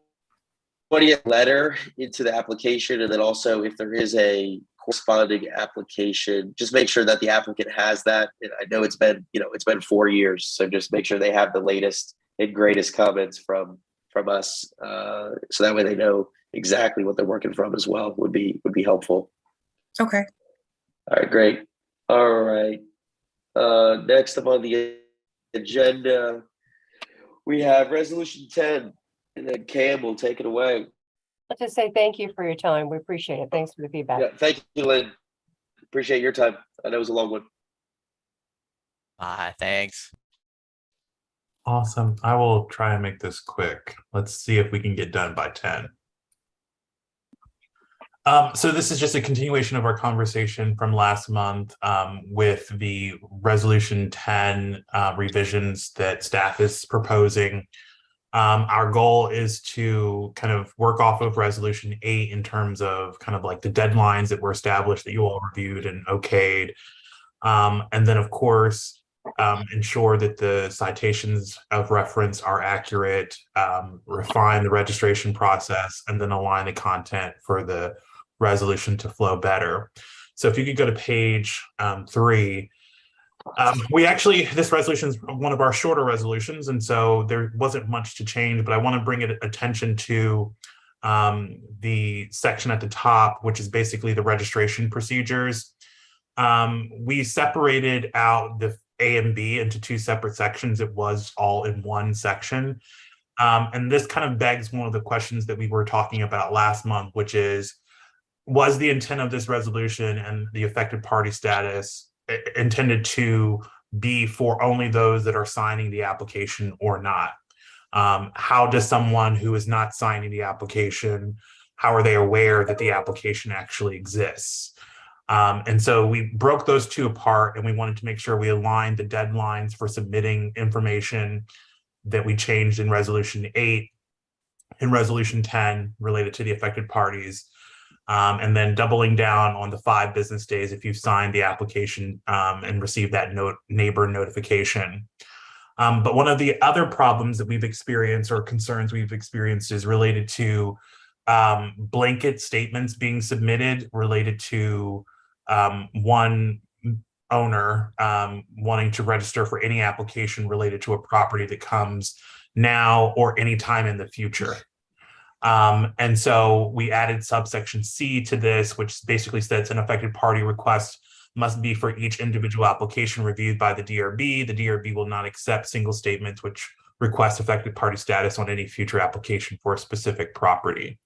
letter into the application, and then also if there is a corresponding application, just make sure that the applicant has that. And I know it's been 4 years, so just make sure they have the latest and greatest comments from us, so that way they know exactly what they're working from as well. Would be helpful. Okay. All right, great. All right. Next up on the agenda, we have resolution 10, and then Cam will take it away. Let's just say thank you for your time. We appreciate it. Thanks for the feedback. Yeah, thank you, Lynn. Appreciate your time. I know it was a long one. Thanks. Awesome. I will try and make this quick. Let's see if we can get done by 10. So this is just a continuation of our conversation from last month with the resolution 10 revisions that staff is proposing. Our goal is to kind of work off of resolution 8 in terms of kind of like the deadlines that were established that you all reviewed and okayed. And then of course, ensure that the citations of reference are accurate, refine the registration process, and then align the content for the resolution to flow better. So if you could go to page 3, this resolution is one of our shorter resolutions, and so there wasn't much to change, but I want to bring attention to the section at the top, which is basically the registration procedures. We separated out the A and B into 2 separate sections. It was all in one section. And this kind of begs one of the questions that we were talking about last month, which is, was the intent of this resolution and the affected party status intended to be for only those that are signing the application or not? How does someone who is not signing the application, how are they aware that the application actually exists? And so we broke those 2 apart, and we wanted to make sure we aligned the deadlines for submitting information that we changed in Resolution 8 and Resolution 10 related to the affected parties, and then doubling down on the 5 business days if you've signed the application and received that neighbor notification. But one of the other problems that we've experienced, or concerns we've experienced, is related to blanket statements being submitted related to one owner wanting to register for any application related to a property that comes now or anytime in the future. And so we added subsection C to this, which basically says an affected party request must be for each individual application reviewed by the DRB. The DRB will not accept single statements which request affected party status on any future application for a specific property.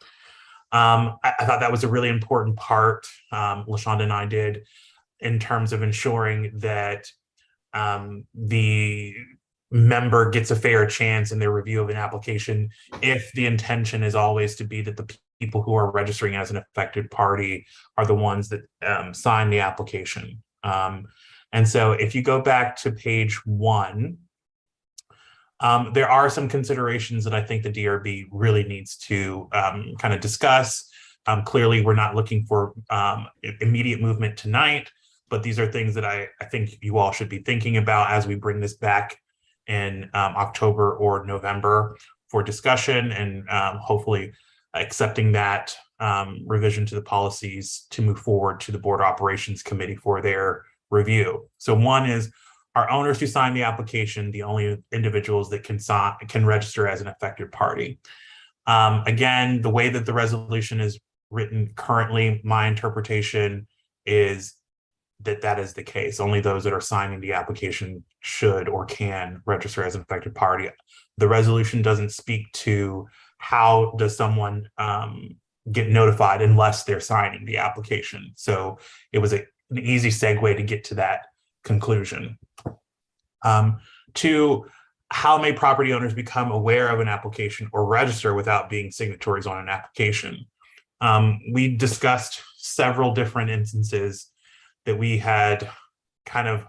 I thought that was a really important part, LaShonda and I did, in terms of ensuring that the member gets a fair chance in their review of an application if the intention is always to be that the people who are registering as an affected party are the ones that sign the application. And so if you go back to page 1, there are some considerations that I think the DRB really needs to kind of discuss. Clearly, we're not looking for immediate movement tonight, but these are things that I think you all should be thinking about as we bring this back in October or November for discussion, and hopefully accepting that revision to the policies to move forward to the Board Operations Committee for their review. So one is, are owners who sign the application the only individuals that can register as an affected party? Again, the way that the resolution is written currently, my interpretation is that that is the case. Only those that are signing the application should or can register as an affected party. The resolution doesn't speak to how does someone get notified unless they're signing the application. So it was an easy segue to get to that conclusion. 2, how may property owners become aware of an application or register without being signatories on an application? We discussed several different instances that we had kind of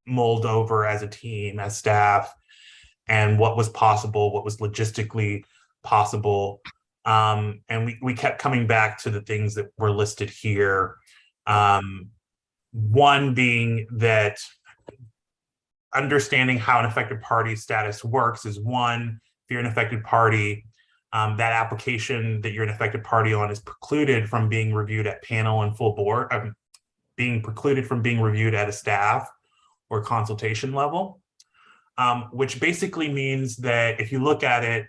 mulled over as a team, as staff, and what was possible, what was logistically possible. And we kept coming back to the things that were listed here. One being that understanding how an affected party status works is, one, if you're an affected party, that application that you're an affected party on is precluded from being reviewed at panel and full board, being precluded from being reviewed at a staff or consultation level, which basically means that if you look at it,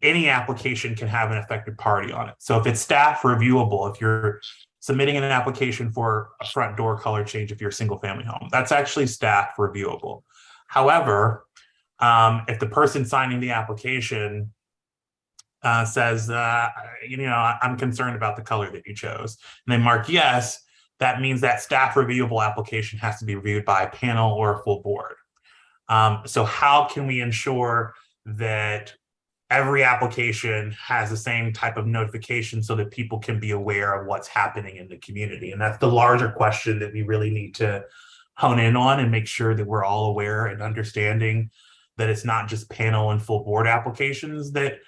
any application can have an affected party on it. So if it's staff reviewable, if you're submitting an application for a front door color change, if you're a single family home, that's actually staff reviewable. However, if the person signing the application says, I'm concerned about the color that you chose, and they mark yes, that means that staff reviewable application has to be reviewed by a panel or a full board. So how can we ensure that every application has the same type of notification so that people can be aware of what's happening in the community? And that's the larger question that we really need to hone in on and make sure that we're all aware and understanding that it's not just panel and full board applications that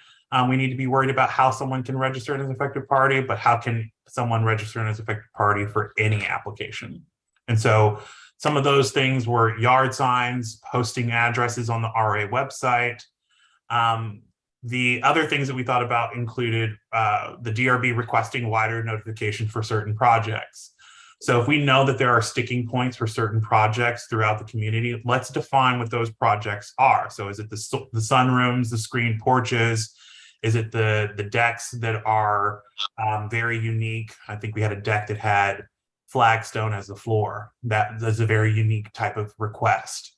we need to be worried about how someone can register as an affected party, but how can someone register as an affected party for any application? And so Some of those things were yard signs, posting addresses on the RA website. The other things that we thought about included the DRB requesting wider notification for certain projects. So if we know that there are sticking points for certain projects throughout the community, let's define what those projects are. So is it the sunrooms, the screened porches? Is it the decks that are very unique? I think we had a deck that had flagstone as the floor. That is a very unique type of request.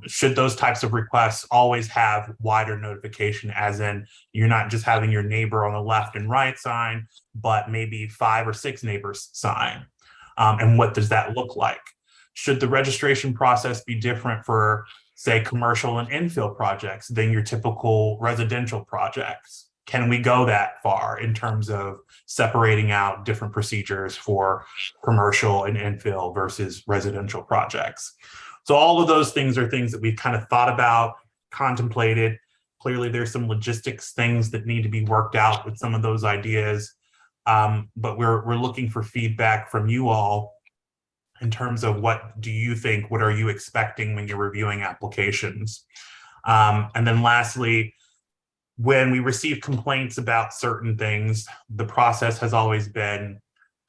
Should those types of requests always have wider notification, as in you're not just having your neighbor on the left and right sign, but maybe 5 or 6 neighbors sign? And what does that look like? Should the registration process be different for, say, commercial and infill projects than your typical residential projects? Can we go that far in terms of separating out different procedures for commercial and infill versus residential projects? So all of those things are things that we've kind of thought about, contemplated. Clearly, there's some logistics things that need to be worked out with some of those ideas. But we're looking for feedback from you all in terms of what do you think, what are you expecting when you're reviewing applications? And then lastly, when we receive complaints about certain things, the process has always been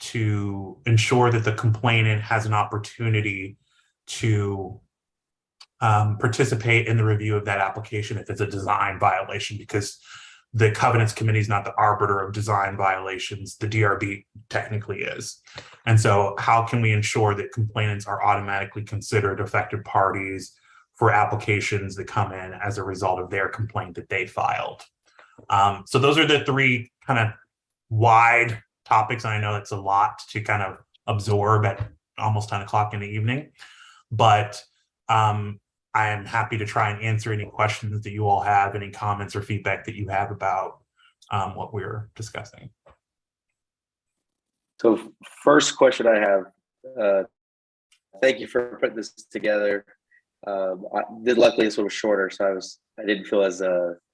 to ensure that the complainant has an opportunity to participate in the review of that application if it's a design violation, because the covenants committee is not the arbiter of design violations. The DRB technically is. And so how can we ensure that complainants are automatically considered affected parties for applications that come in as a result of their complaint that they filed? So those are the 3 kind of wide topics. I know it's a lot to kind of absorb at almost 10 o'clock in the evening, but I am happy to try and answer any questions that you all have, any comments or feedback that you have about what we're discussing. So first question I have, thank you for putting this together. Luckily this one was shorter, so I didn't feel as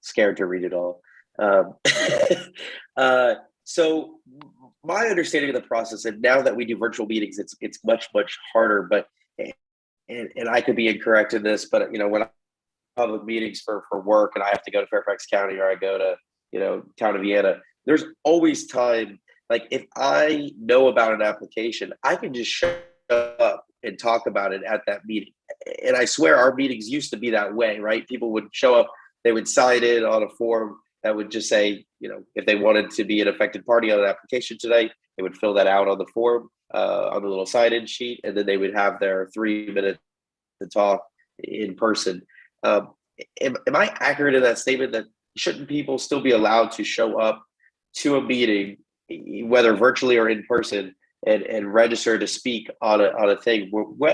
scared to read it all. So my understanding of the process, and now that we do virtual meetings, it's much harder, but and I could be incorrect in this, but when I public meetings for work and I have to go to Fairfax County or I go to town of Vienna, there's always time. Like if I know about an application, I can just show up and talk about it at that meeting. And I swear our meetings used to be that way, right? People would show up, they would sign in on a form that would just say, if they wanted to be an affected party on an application today, they would fill that out on the form, on the little sign-in sheet, and then they would have their 3 minutes to talk in person. Am I accurate in that statement that shouldn't people still be allowed to show up to a meeting, whether virtually or in person, and register to speak on a thing,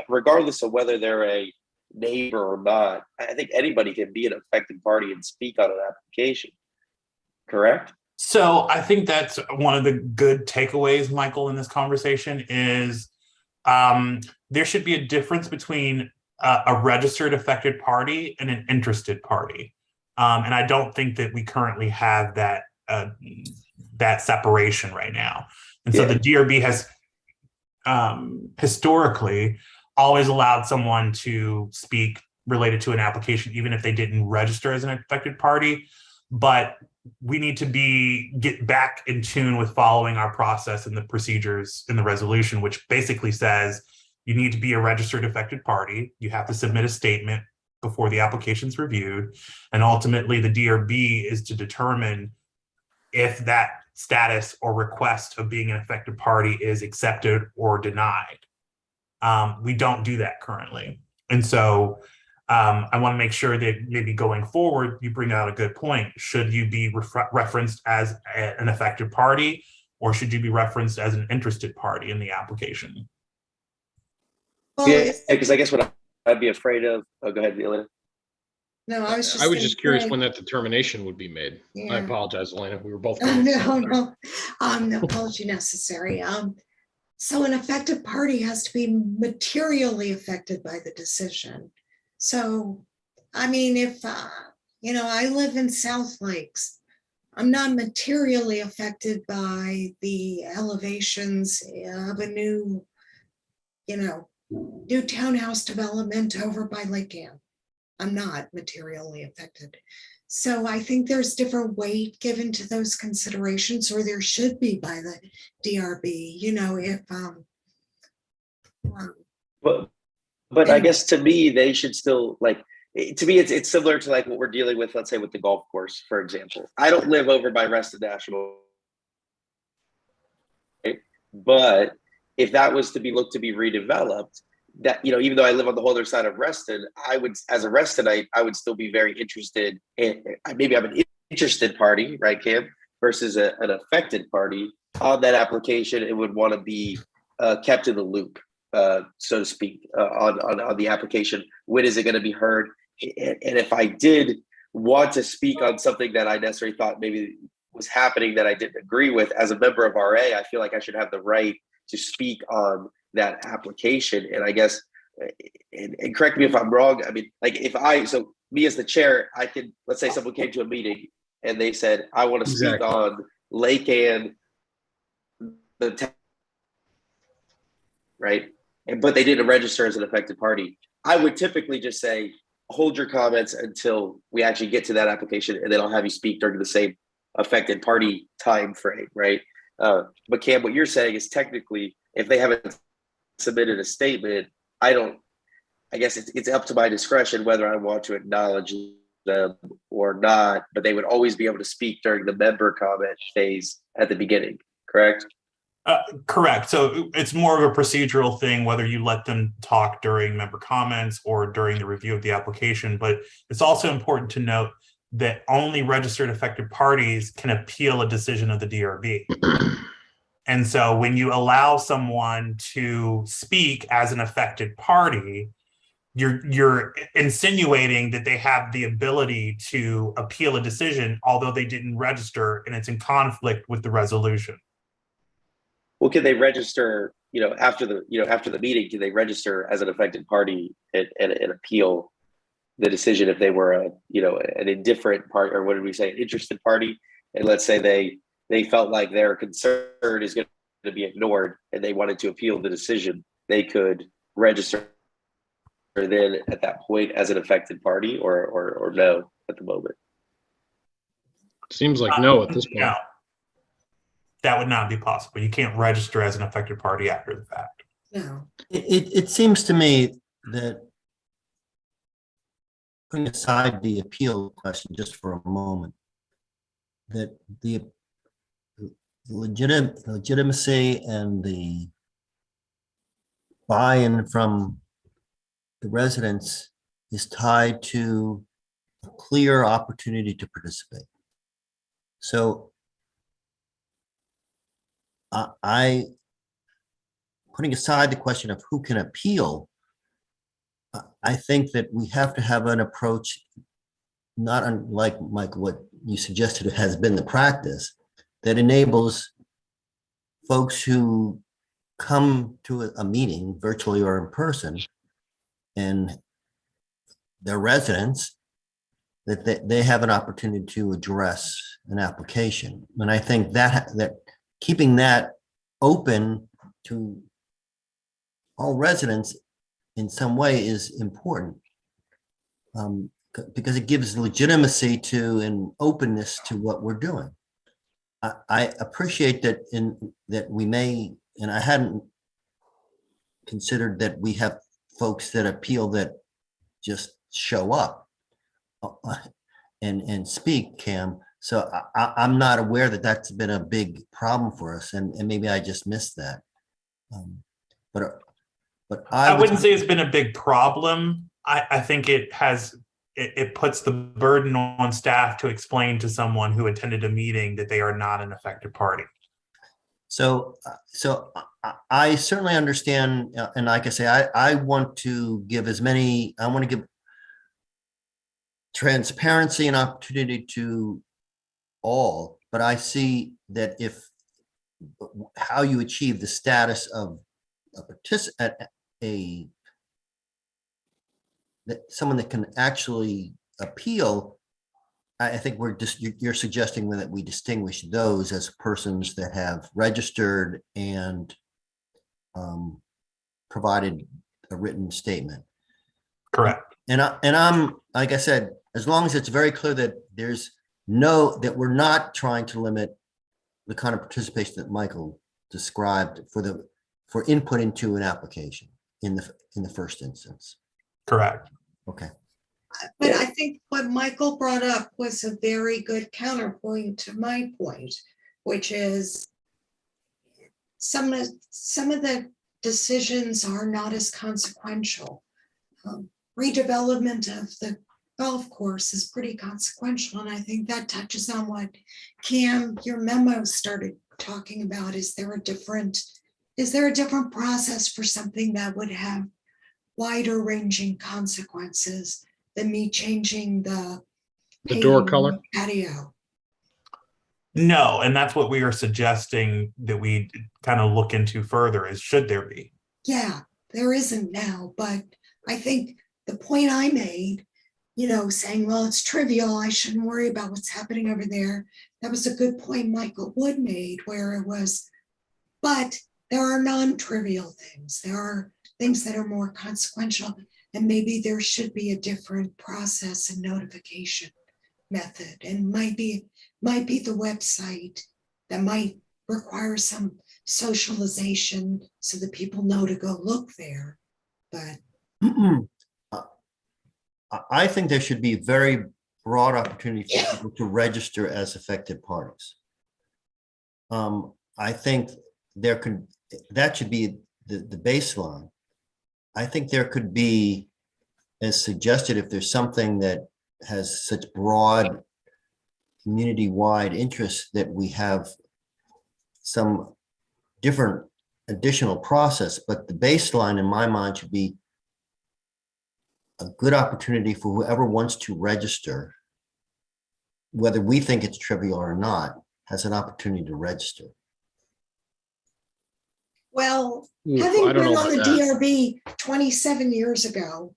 regardless of whether they're a neighbor or not? I think anybody can be an affected party and speak on an application, correct? So I think that's one of the good takeaways, Michael, in this conversation is there should be a difference between a registered affected party and an interested party. And I don't think that we currently have that separation right now. And so the DRB has historically always allowed someone to speak related to an application, even if they didn't register as an affected party. But we need to get back in tune with following our process and the procedures in the resolution, which basically says you need to be a registered affected party. You have to submit a statement before the application's reviewed. And ultimately the DRB is to determine if that status or request of being an affected party is accepted or denied. We don't do that currently. And so I want to make sure that maybe going forward, you bring out a good point. Should you be referenced as an affected party, or should you be referenced as an interested party in the application? Yeah, because I guess what I'd be afraid of. Oh, go ahead, Elena. No, I was just curious when that determination would be made. I apologize, Elena. We were both. No apology necessary. So an affected party has to be materially affected by the decision. So, I mean, if, I live in South Lakes, I'm not materially affected by the elevations of a new, do townhouse development over by Lake Ann. I'm not materially affected. So I think there's different weight given to those considerations, or there should be by the DRB, you know, if but I guess to me, they should still to me, it's similar to like what we're dealing with, let's say with the golf course, for example. I don't live over by Reston National, right? But if that was to be looked to be redeveloped, that, you know, even though I live on the whole other side of Reston, I would, as a Restonite, I would still be very interested in, maybe I'm an interested party, right, Cam, versus an affected party on that application, and would want to be kept in the loop, so to speak, on the application. When is it going to be heard? And if I did want to speak on something that I necessarily thought maybe was happening that I didn't agree with, as a member of RA, I feel like I should have the right to speak on that application. And I guess, and correct me if I'm wrong, I mean, like so me as the chair, I could, let's say someone came to a meeting and they said, I want to speak on Lake Ann, right? But they didn't register as an affected party. I would typically just say, hold your comments until we actually get to that application, and then I'll have you speak during the same affected party time frame, right? But Cam, what you're saying is technically, if they haven't submitted a statement, I guess it's up to my discretion whether I want to acknowledge them or not, but they would always be able to speak during the member comment phase at the beginning, correct? Correct. So it's more of a procedural thing, whether you let them talk during member comments or during the review of the application. But it's also important to note that only registered affected parties can appeal a decision of the DRB. And so when you allow someone to speak as an affected party, you're insinuating that they have the ability to appeal a decision, although they didn't register, and it's in conflict with the resolution. Well, can they register, after the meeting, can they register as an affected party and appeal the decision if they were an indifferent party, or what did we say, an interested party? And let's say they felt like their concern is going to be ignored and they wanted to appeal the decision, they could register then at that point as an affected party, or no at the moment? Seems like no at this point. No. That would not be possible. You can't register as an affected party after the fact. No. It seems to me that, putting aside the appeal question just for a moment, that the legitimacy and the buy-in from the residents is tied to a clear opportunity to participate. So putting aside the question of who can appeal, I think that we have to have an approach, not unlike Mike, what you suggested has been the practice, that enables folks who come to a meeting, virtually or in person, and their residents, that they have an opportunity to address an application. And I think that keeping that open to all residents in some way is important, because it gives legitimacy to and openness to what we're doing. I appreciate that we may, and I hadn't considered that we have folks that appeal that just show up and speak, Cam. So I'm not aware that that's been a big problem for us, and maybe I just missed that. But I wouldn't say it's been a big problem. I think it puts the burden on staff to explain to someone who attended a meeting that they are not an affected party. So I certainly understand, and like I say, I want to give I want to give transparency and opportunity to all, but I see that how you achieve the status of a participant, someone that can actually appeal, I think you're suggesting that we distinguish those as persons that have registered and provided a written statement. Correct. And I'm, like I said, as long as it's very clear that that we're not trying to limit the kind of participation that Michael described for input into an application in the first instance. Correct. Okay. But I think what Michael brought up was a very good counterpoint to my point, which is some of the decisions are not as consequential. Redevelopment of the golf course is pretty consequential, and I think that touches on what Cam, your memo started talking about. Is there a different process for something that would have wider ranging consequences than me changing the door painting color on the patio? No, and that's what we are suggesting that we kind of look into further is should there be? Yeah, there isn't now, but I think the point I made, saying, well, it's trivial, I shouldn't worry about what's happening over there. That was a good point Michael Wood made, where it was, but there are non-trivial things. There are things that are more consequential, and maybe there should be a different process and notification method, and might be the website that might require some socialization so that people know to go look there. But I think there should be very broad opportunity for people to register as affected parties. I think that should be the baseline. I think there could be, as suggested, if there's something that has such broad community-wide interest, that we have some different additional process, but the baseline in my mind should be a good opportunity for whoever wants to register, whether we think it's trivial or not, has an opportunity to register. Well, Oof, having I don't been know on the about that. DRB 27 years ago,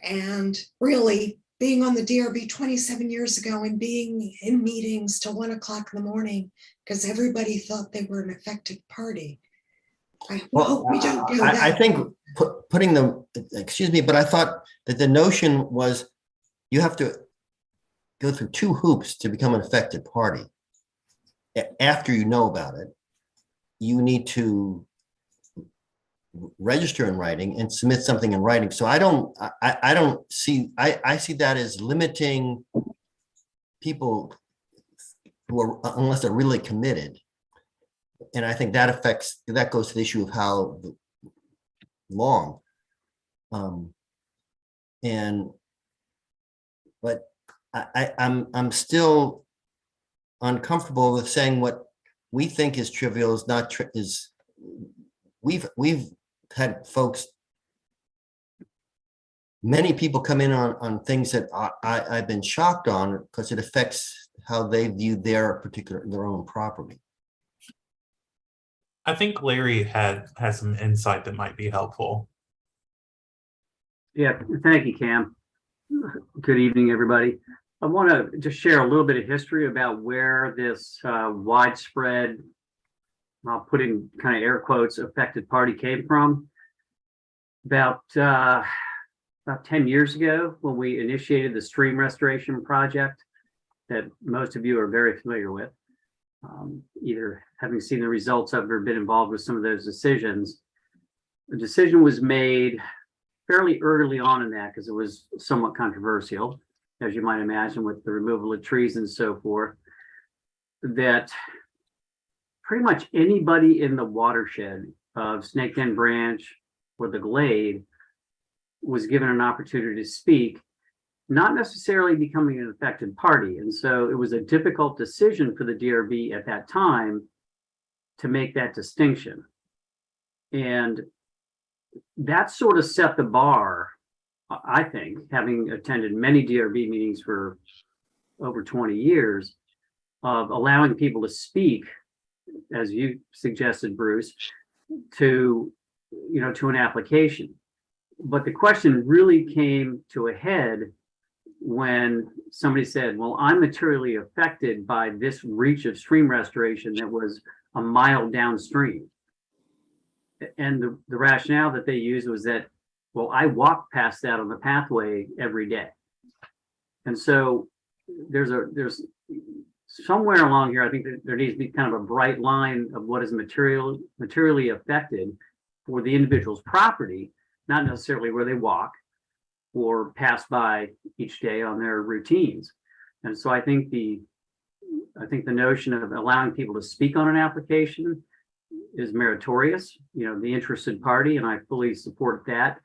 and really being on the DRB 27 years ago and being in meetings till 1 o'clock in the morning because everybody thought they were an affected party. I hope we don't go that. I think putting them, excuse me, but I thought that the notion was you have to go through 2 hoops to become an affected party. After you know about it, you need to register in writing and submit something in writing. So I see that as limiting people who are, unless they're really committed. And I think that goes to the issue of how long. But I'm still uncomfortable with saying what we think is trivial is not we've had folks, many people come in on things that I've been shocked on because it affects how they view their own property. I think Larry has some insight that might be helpful. Yeah, thank you, Cam. Good evening, everybody. I want to just share a little bit of history about where this widespread, I'll put in kind of air quotes, affected party came from. About 10 years ago, when we initiated the stream restoration project that most of you are very familiar with, either having seen the results of it or been involved with some of those decisions. The decision was made fairly early on in that because it was somewhat controversial, as you might imagine, with the removal of trees and so forth, that pretty much anybody in the watershed of Snake Den Branch or the Glade was given an opportunity to speak, not necessarily becoming an affected party. And so it was a difficult decision for the DRB at that time to make that distinction. And that sort of set the bar, I think, having attended many DRB meetings for over 20 years, of allowing people to speak, as you suggested, Bruce, to an application. But the question really came to a head when somebody said, well, I'm materially affected by this reach of stream restoration that was a mile downstream. And the rationale that they used was that Well, I walk past that on the pathway every day. And so there's somewhere along here, I think that there needs to be kind of a bright line of what is materially affected for the individual's property, not necessarily where they walk or pass by each day on their routines. And so I think the notion of allowing people to speak on an application is meritorious, the interested party, and I fully support that.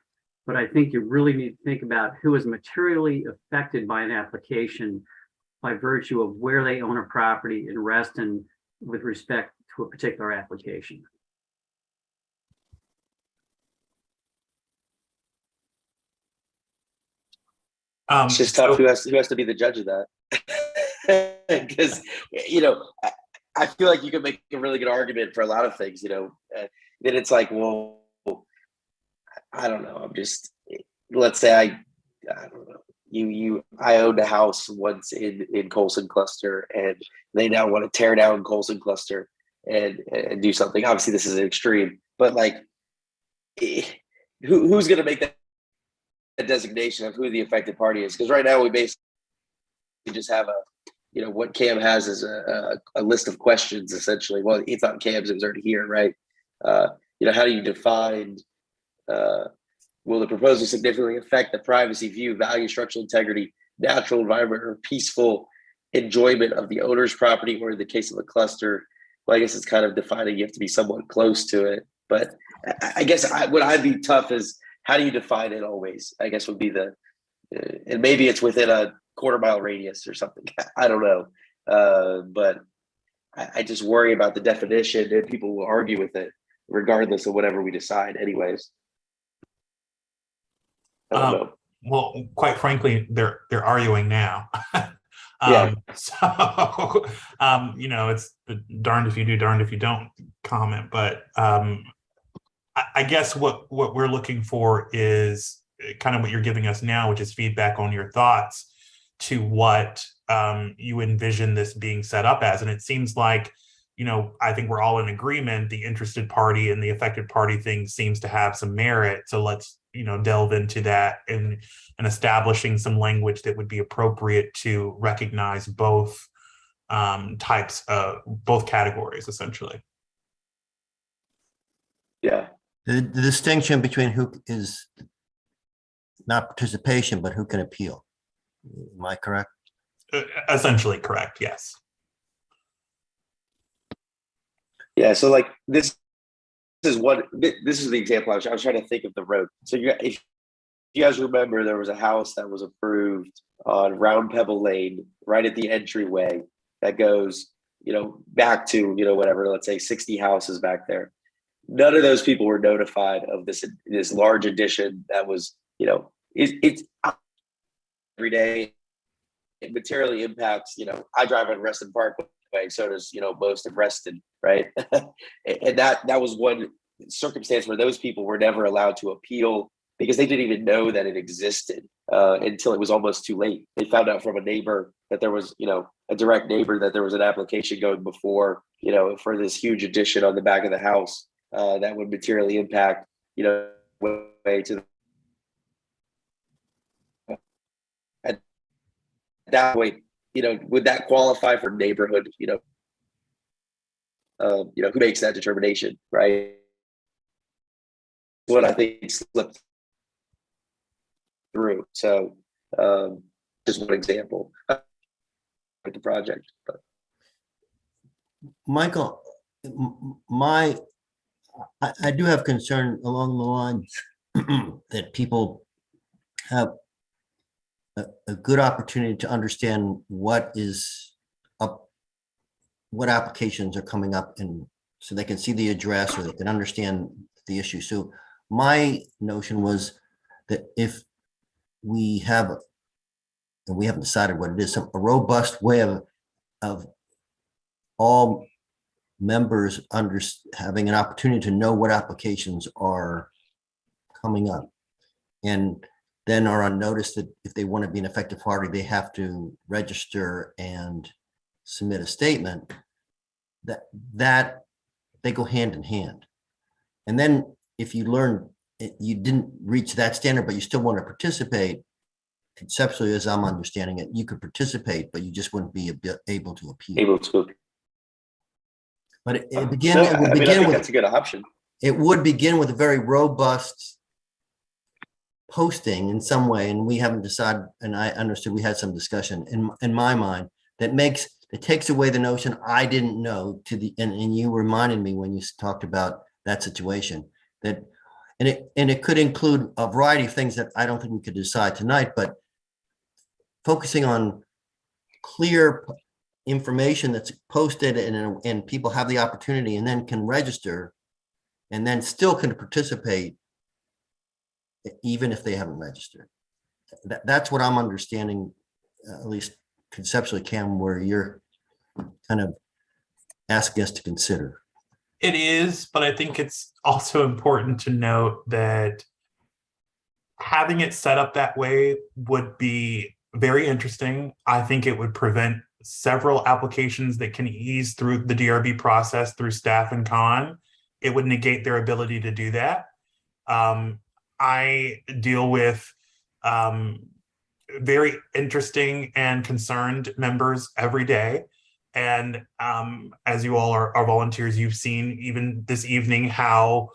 But I think you really need to think about who is materially affected by an application by virtue of where they own a property and rest in with respect to a particular application. It's just tough. Who has to be the judge of that? Because I feel like you can make a really good argument for a lot of things. Then it's like, well, I don't know. Let's say I don't know. I owned a house once in Colson Cluster, and they now want to tear down Colson Cluster and do something. Obviously, this is an extreme, but like, who's going to make that designation of who the affected party is? Because right now we basically just have what Cam has is a list of questions essentially. Well, it's not Cam's; it was already here, right? How do you define? Will the proposal significantly affect the privacy, view, value, structural integrity, natural environment, or peaceful enjoyment of the owner's property, or in the case of a cluster? Well, I guess it's kind of defining. You have to be somewhat close to it. But I guess what I'd be tough is, how do you define it always? I guess would be and maybe it's within a quarter-mile radius or something. I don't know. But I just worry about the definition, and people will argue with it regardless of whatever we decide anyways. Well, quite frankly, they're arguing now. Yeah. So, it's darned if you do, darned if you don't comment. But I guess what we're looking for is kind of what you're giving us now, which is feedback on your thoughts to what you envision this being set up as. And it seems like, I think we're all in agreement. The interested party and the affected party thing seems to have some merit. So let's, delve into that and establishing some language that would be appropriate to recognize both types of both categories, essentially. Yeah. The distinction between who is not participation, but who can appeal. Am I correct? Essentially correct, yes. Yeah, so like this is the example I was trying to think of the road. So if you guys remember, there was a house that was approved on Round Pebble Lane, right at the entryway that goes, back to, whatever, let's say 60 houses back there. None of those people were notified of this large addition that was, it's every day. It materially impacts, I drive on Reston Parkway, so does, most of Reston, right? And that was one circumstance where those people were never allowed to appeal because they didn't even know that it existed until it was almost too late. They found out from a neighbor that there was, a direct neighbor, that there was an application going before, for this huge addition on the back of the house that would materially impact, way to at that point, would that qualify for neighborhood, who makes that determination, right? What I think slipped through. So just one example with the project. But Michael, I do have concern along the lines that people have a good opportunity to understand what is up, what applications are coming up, and so they can see the address or they can understand the issue. So my notion was that if we have, and we haven't decided what it is, a robust way of all members having an opportunity to know what applications are coming up, and then are on notice that if they want to be an effective party, they have to register and submit a statement, that they go hand in hand. And then if you learn you didn't reach that standard, but you still want to participate, conceptually, as I'm understanding it, you could participate, but you just wouldn't be able to appeal. Able to. But it No, would I mean, I begin think with, that's a good option. it would begin with a very robust posting in some way, and we haven't decided, and I understood we had some discussion in my mind that takes away the notion I didn't know and you reminded me when you talked about that situation that, and it could include a variety of things that I don't think we could decide tonight, but focusing on clear information that's posted and people have the opportunity and then can register and then still can participate even if they haven't registered. That's what I'm understanding, at least conceptually, Cam, where you're kind of asking us to consider. It is, but I think it's also important to note that having it set up that way would be very interesting. I think it would prevent several applications that can ease through the DRB process through staff and con. It would negate their ability to do that. I deal with very interesting and concerned members every day. And as you all are volunteers, you've seen even this evening how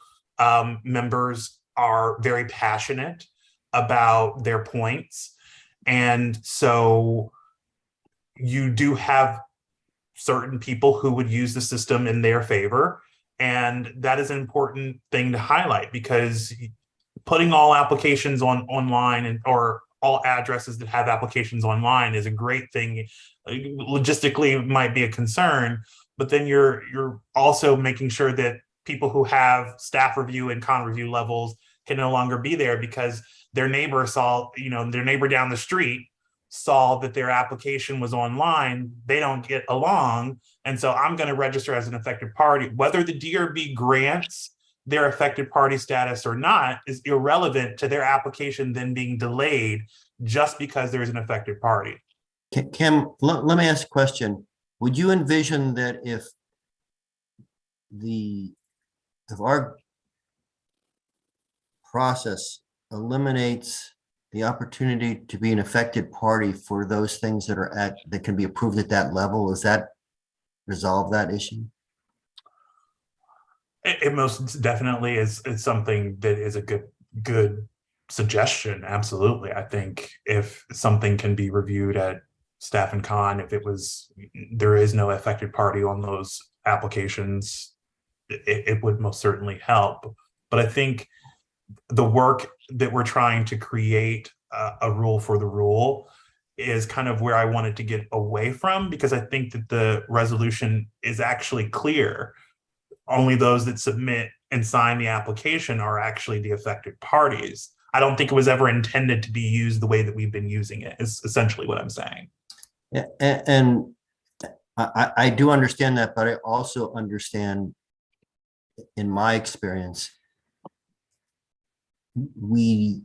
members are very passionate about their points. And so you do have certain people who would use the system in their favor. And that is an important thing to highlight, because putting all applications online or all addresses that have applications online is a great thing. Logistically, it might be a concern, but then you're also making sure that people who have staff review and con review levels can no longer be there because their neighbor saw, their neighbor down the street saw that their application was online. They don't get along. And so I'm going to register as an affected party. Whether the DRB grants their affected party status or not is irrelevant to their application then being delayed just because there's an affected party. Kim, let me ask a question. Would you envision that if our process eliminates the opportunity to be an affected party for those things that can be approved at that level, does that resolve that issue? It most definitely is something that is a good suggestion. Absolutely. I think if something can be reviewed at staff and con, if there is no affected party on those applications, it would most certainly help. But I think the work that we're trying to create a rule for the rule is kind of where I wanted to get away from, because I think that the resolution is actually clear. Only those that submit and sign the application are actually the affected parties. I don't think it was ever intended to be used the way that we've been using it, is essentially what I'm saying. And I do understand that, but I also understand, in my experience, we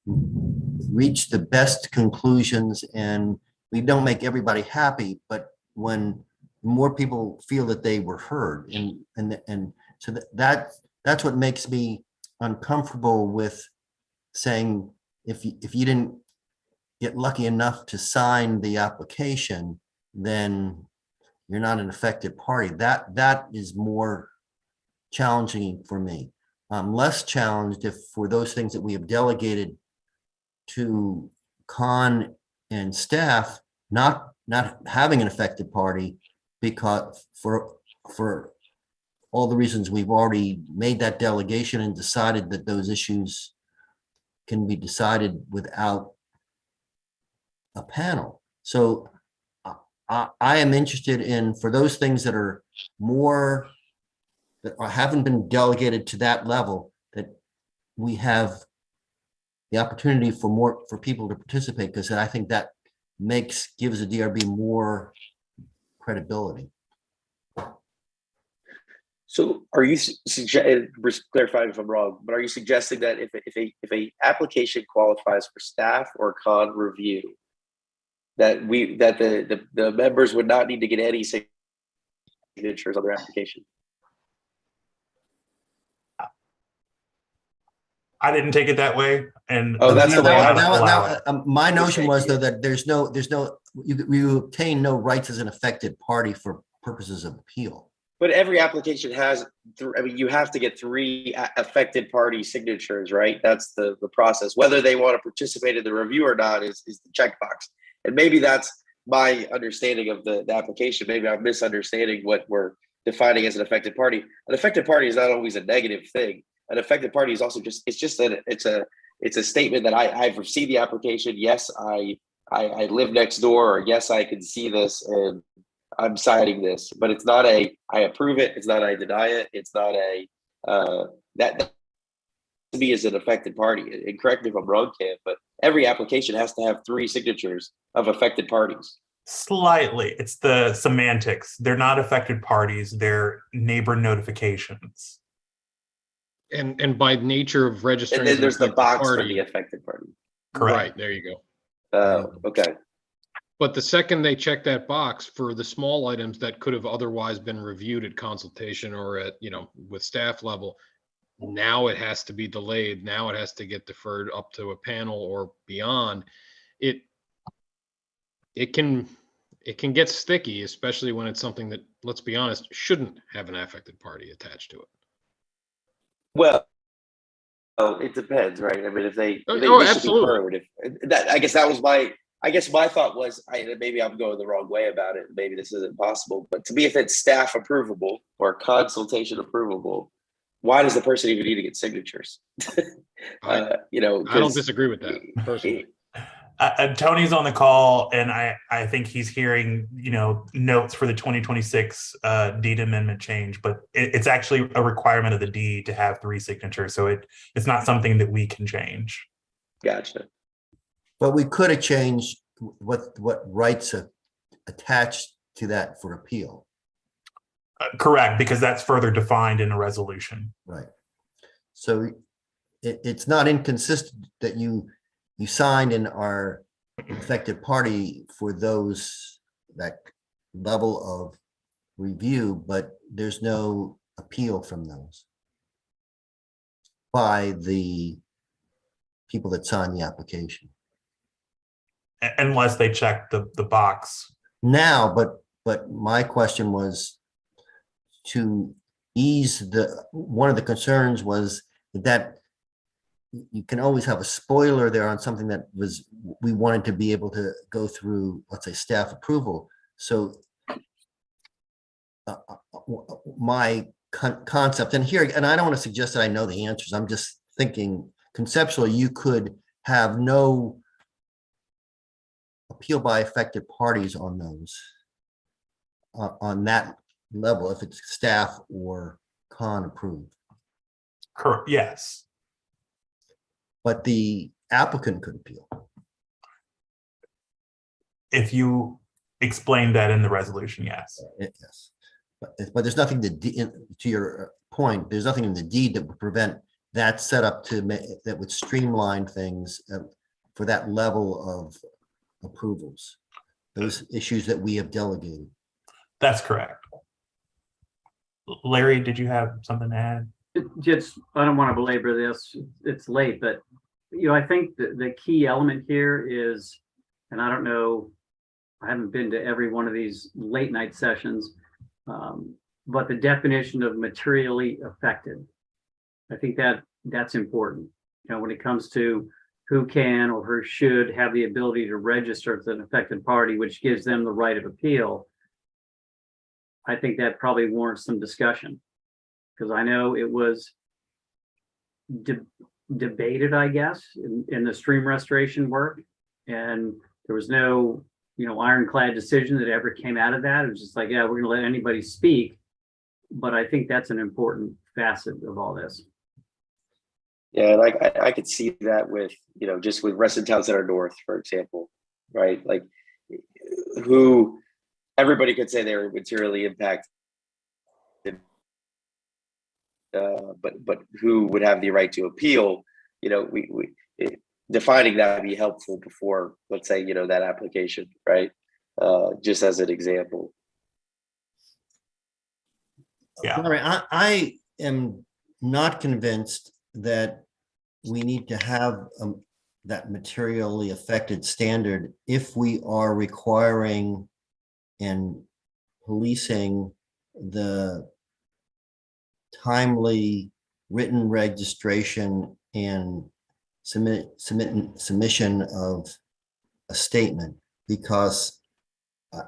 reach the best conclusions and we don't make everybody happy, but when more people feel that they were heard, and so that's what makes me uncomfortable with saying if you didn't get lucky enough to sign the application, then you're not an affected party. That is more challenging for me. I'm less challenged if for those things that we have delegated to con and staff, not having an affected party, because for all the reasons we've already made that delegation and decided that those issues can be decided without a panel. So I am interested in, for those things that are more, that haven't been delegated to that level, that we have the opportunity for people to participate, because I think that gives the DRB more credibility. So are you clarifying if I'm wrong, but are you suggesting that if a application qualifies for staff or con review, that the members would not need to get any signatures on their application? I didn't take it that way, and Oh, that's the way I allow it. My notion was though that there's no, you obtain no rights as an affected party for purposes of appeal. But every application has, I mean, you have to get 3 affected party signatures, right? That's the process. Whether they want to participate in the review or not is the checkbox. And maybe that's my understanding of the application. Maybe I'm misunderstanding what we're defining as an affected party. An affected party is not always a negative thing. An affected party is also just, it's a statement that I've received the application. Yes, I live next door, or yes, I can see this and I'm signing this, but it's not I approve it. It's not I deny it. It's not that to me is an affected party. And correct me if I'm wrong, Cam, but every application has to have 3 signatures of affected parties. Slightly, it's the semantics. They're not affected parties. They're neighbor notifications. And by nature of registering. And then as an there's the affected box for party- the affected party. Correct. Right, there you go. Oh, okay. But the second they check that box for the small items that could have otherwise been reviewed at consultation or at, with staff level, now it has to be delayed. Now it has to get deferred up to a panel or beyond. It can get sticky, especially when it's something that, let's be honest, shouldn't have an affected party attached to it. Well, it depends, right? I mean, if they should be absolutely. heard. I guess my thought was, maybe I'm going the wrong way about it. Maybe this isn't possible, but to me, if it's staff approvable or consultation approvable, why does the person even need to get signatures? I don't disagree with that personally. Tony's on the call, and I think he's hearing notes for the 2026 deed amendment change, but it's actually a requirement of the deed to have 3 signatures, so it's not something that we can change. Gotcha. But we could have changed what rights are attached to that for appeal. Correct, because that's further defined in a resolution. Right. So it's not inconsistent that you signed in our affected party for that level of review, but there's no appeal from those by the people that signed the application. Unless they check the box. Now, but my question was to ease one of the concerns was that you can always have a spoiler there on something that we wanted to be able to go through, let's say, staff approval. So my concept, and I don't want to suggest that I know the answers. I'm just thinking conceptually, you could have no appeal by affected parties on those, on that level, if it's staff or con approved. Correct. Yes. But the applicant could appeal. If you explain that in the resolution, yes. Yes. But there's nothing to your point, there's nothing in the deed that would prevent that setup that would streamline things for that level of approvals, those issues that we have delegated. That's correct. Larry, did you have something to add? Just, I don't want to belabor this, it's late, but I think the key element here is, and I don't know, I haven't been to every one of these late night sessions, but the definition of materially affected. I think that's important. When it comes to who can or who should have the ability to register as an affected party, which gives them the right of appeal, I think that probably warrants some discussion. Because I know it was debated, I guess, in the stream restoration work, and there was no, ironclad decision that ever came out of that. It was just like, yeah, we're going to let anybody speak. But I think that's an important facet of all this. Yeah, and I could see that with, just with Reston Town Center North, for example, right? Like, who everybody could say they were materially impacted, but who would have the right to appeal? Defining that would be helpful before, let's say, that application, right? Just as an example. Yeah, I am not convinced that we need to have that materially affected standard if we are requiring and policing the timely written registration and submission of a statement, because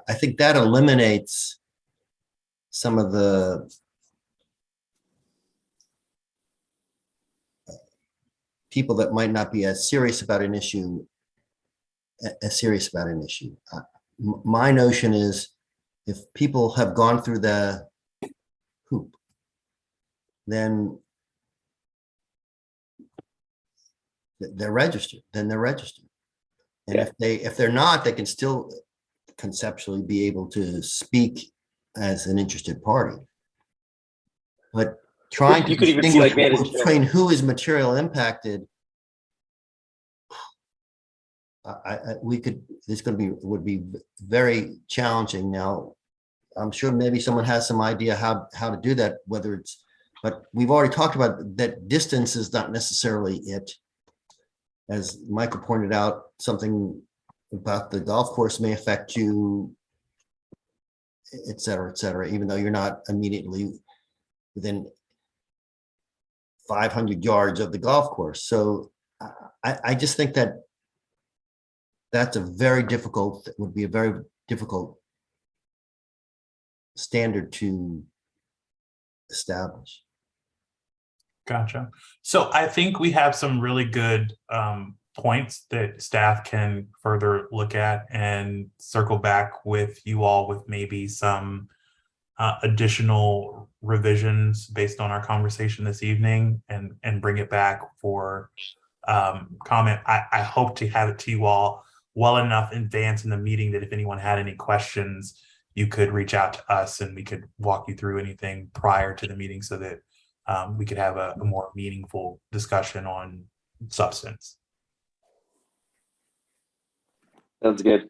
I think that eliminates some of the people that might not be as serious about an issue. My notion is, if people have gone through the hoop, then they're registered. And if they're not, they can still conceptually be able to speak as an interested party. But trying to You could even see like distinguish Vantage. between who is material impacted, would be very challenging. Now, I'm sure maybe someone has some idea how to do that, but we've already talked about that distance is not necessarily it. As Michael pointed out, something about the golf course may affect you, et cetera, even though you're not immediately within 500 yards of the golf course. So I just think that would be a very difficult standard to establish. Gotcha. So I think we have some really good points that staff can further look at and circle back with you all with maybe some additional revisions based on our conversation this evening, and bring it back for comment. I hope to have it to you all well enough in advance in the meeting that if anyone had any questions, you could reach out to us and we could walk you through anything prior to the meeting so that we could have a more meaningful discussion on substance. Sounds good.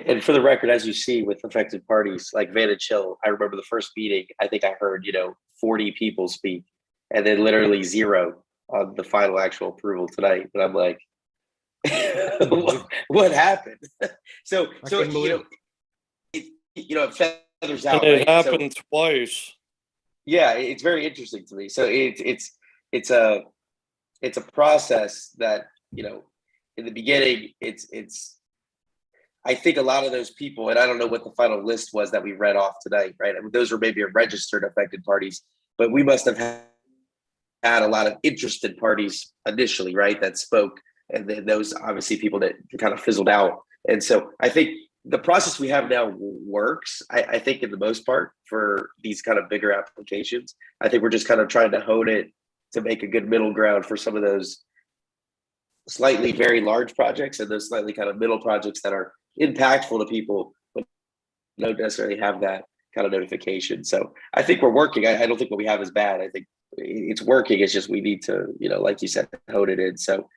And for the record, as you see with affected parties like Vantage Hill, I remember the first meeting, I think I heard, 40 people speak, and then literally 0 on the final actual approval tonight. But I'm like, what happened? So it feathers out. And it right? happened twice. Yeah, it's very interesting to me. So it's a process that, in the beginning, it's I think a lot of those people, and I don't know what the final list was that we read off tonight, right? I mean, those were maybe registered affected parties, but we must have had a lot of interested parties initially, right, that spoke, and then those obviously people that kind of fizzled out. And so I think the process we have now works, I think, in the most part for these kind of bigger applications. I think we're just kind of trying to hone it to make a good middle ground for some of those slightly very large projects and those slightly kind of middle projects that are impactful to people, but don't necessarily have that kind of notification. So I think we're working. I don't think what we have is bad. I think it's working. It's just we need to, like you said, hone it in. So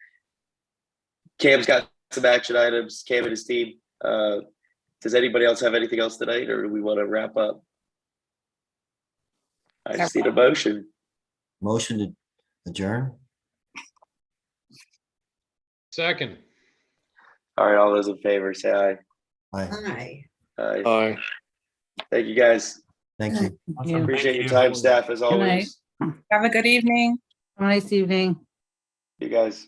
Cam's got some action items, Cam and his team. Does anybody else have anything else tonight, or do we want to wrap up? I just need a motion. Motion to adjourn. Second. All right, all those in favor, say aye. Aye. Aye. Aye. Thank you, guys. Thank you. you. Appreciate your time, staff, as Good night. always. Have a good evening. Have a nice evening. You guys.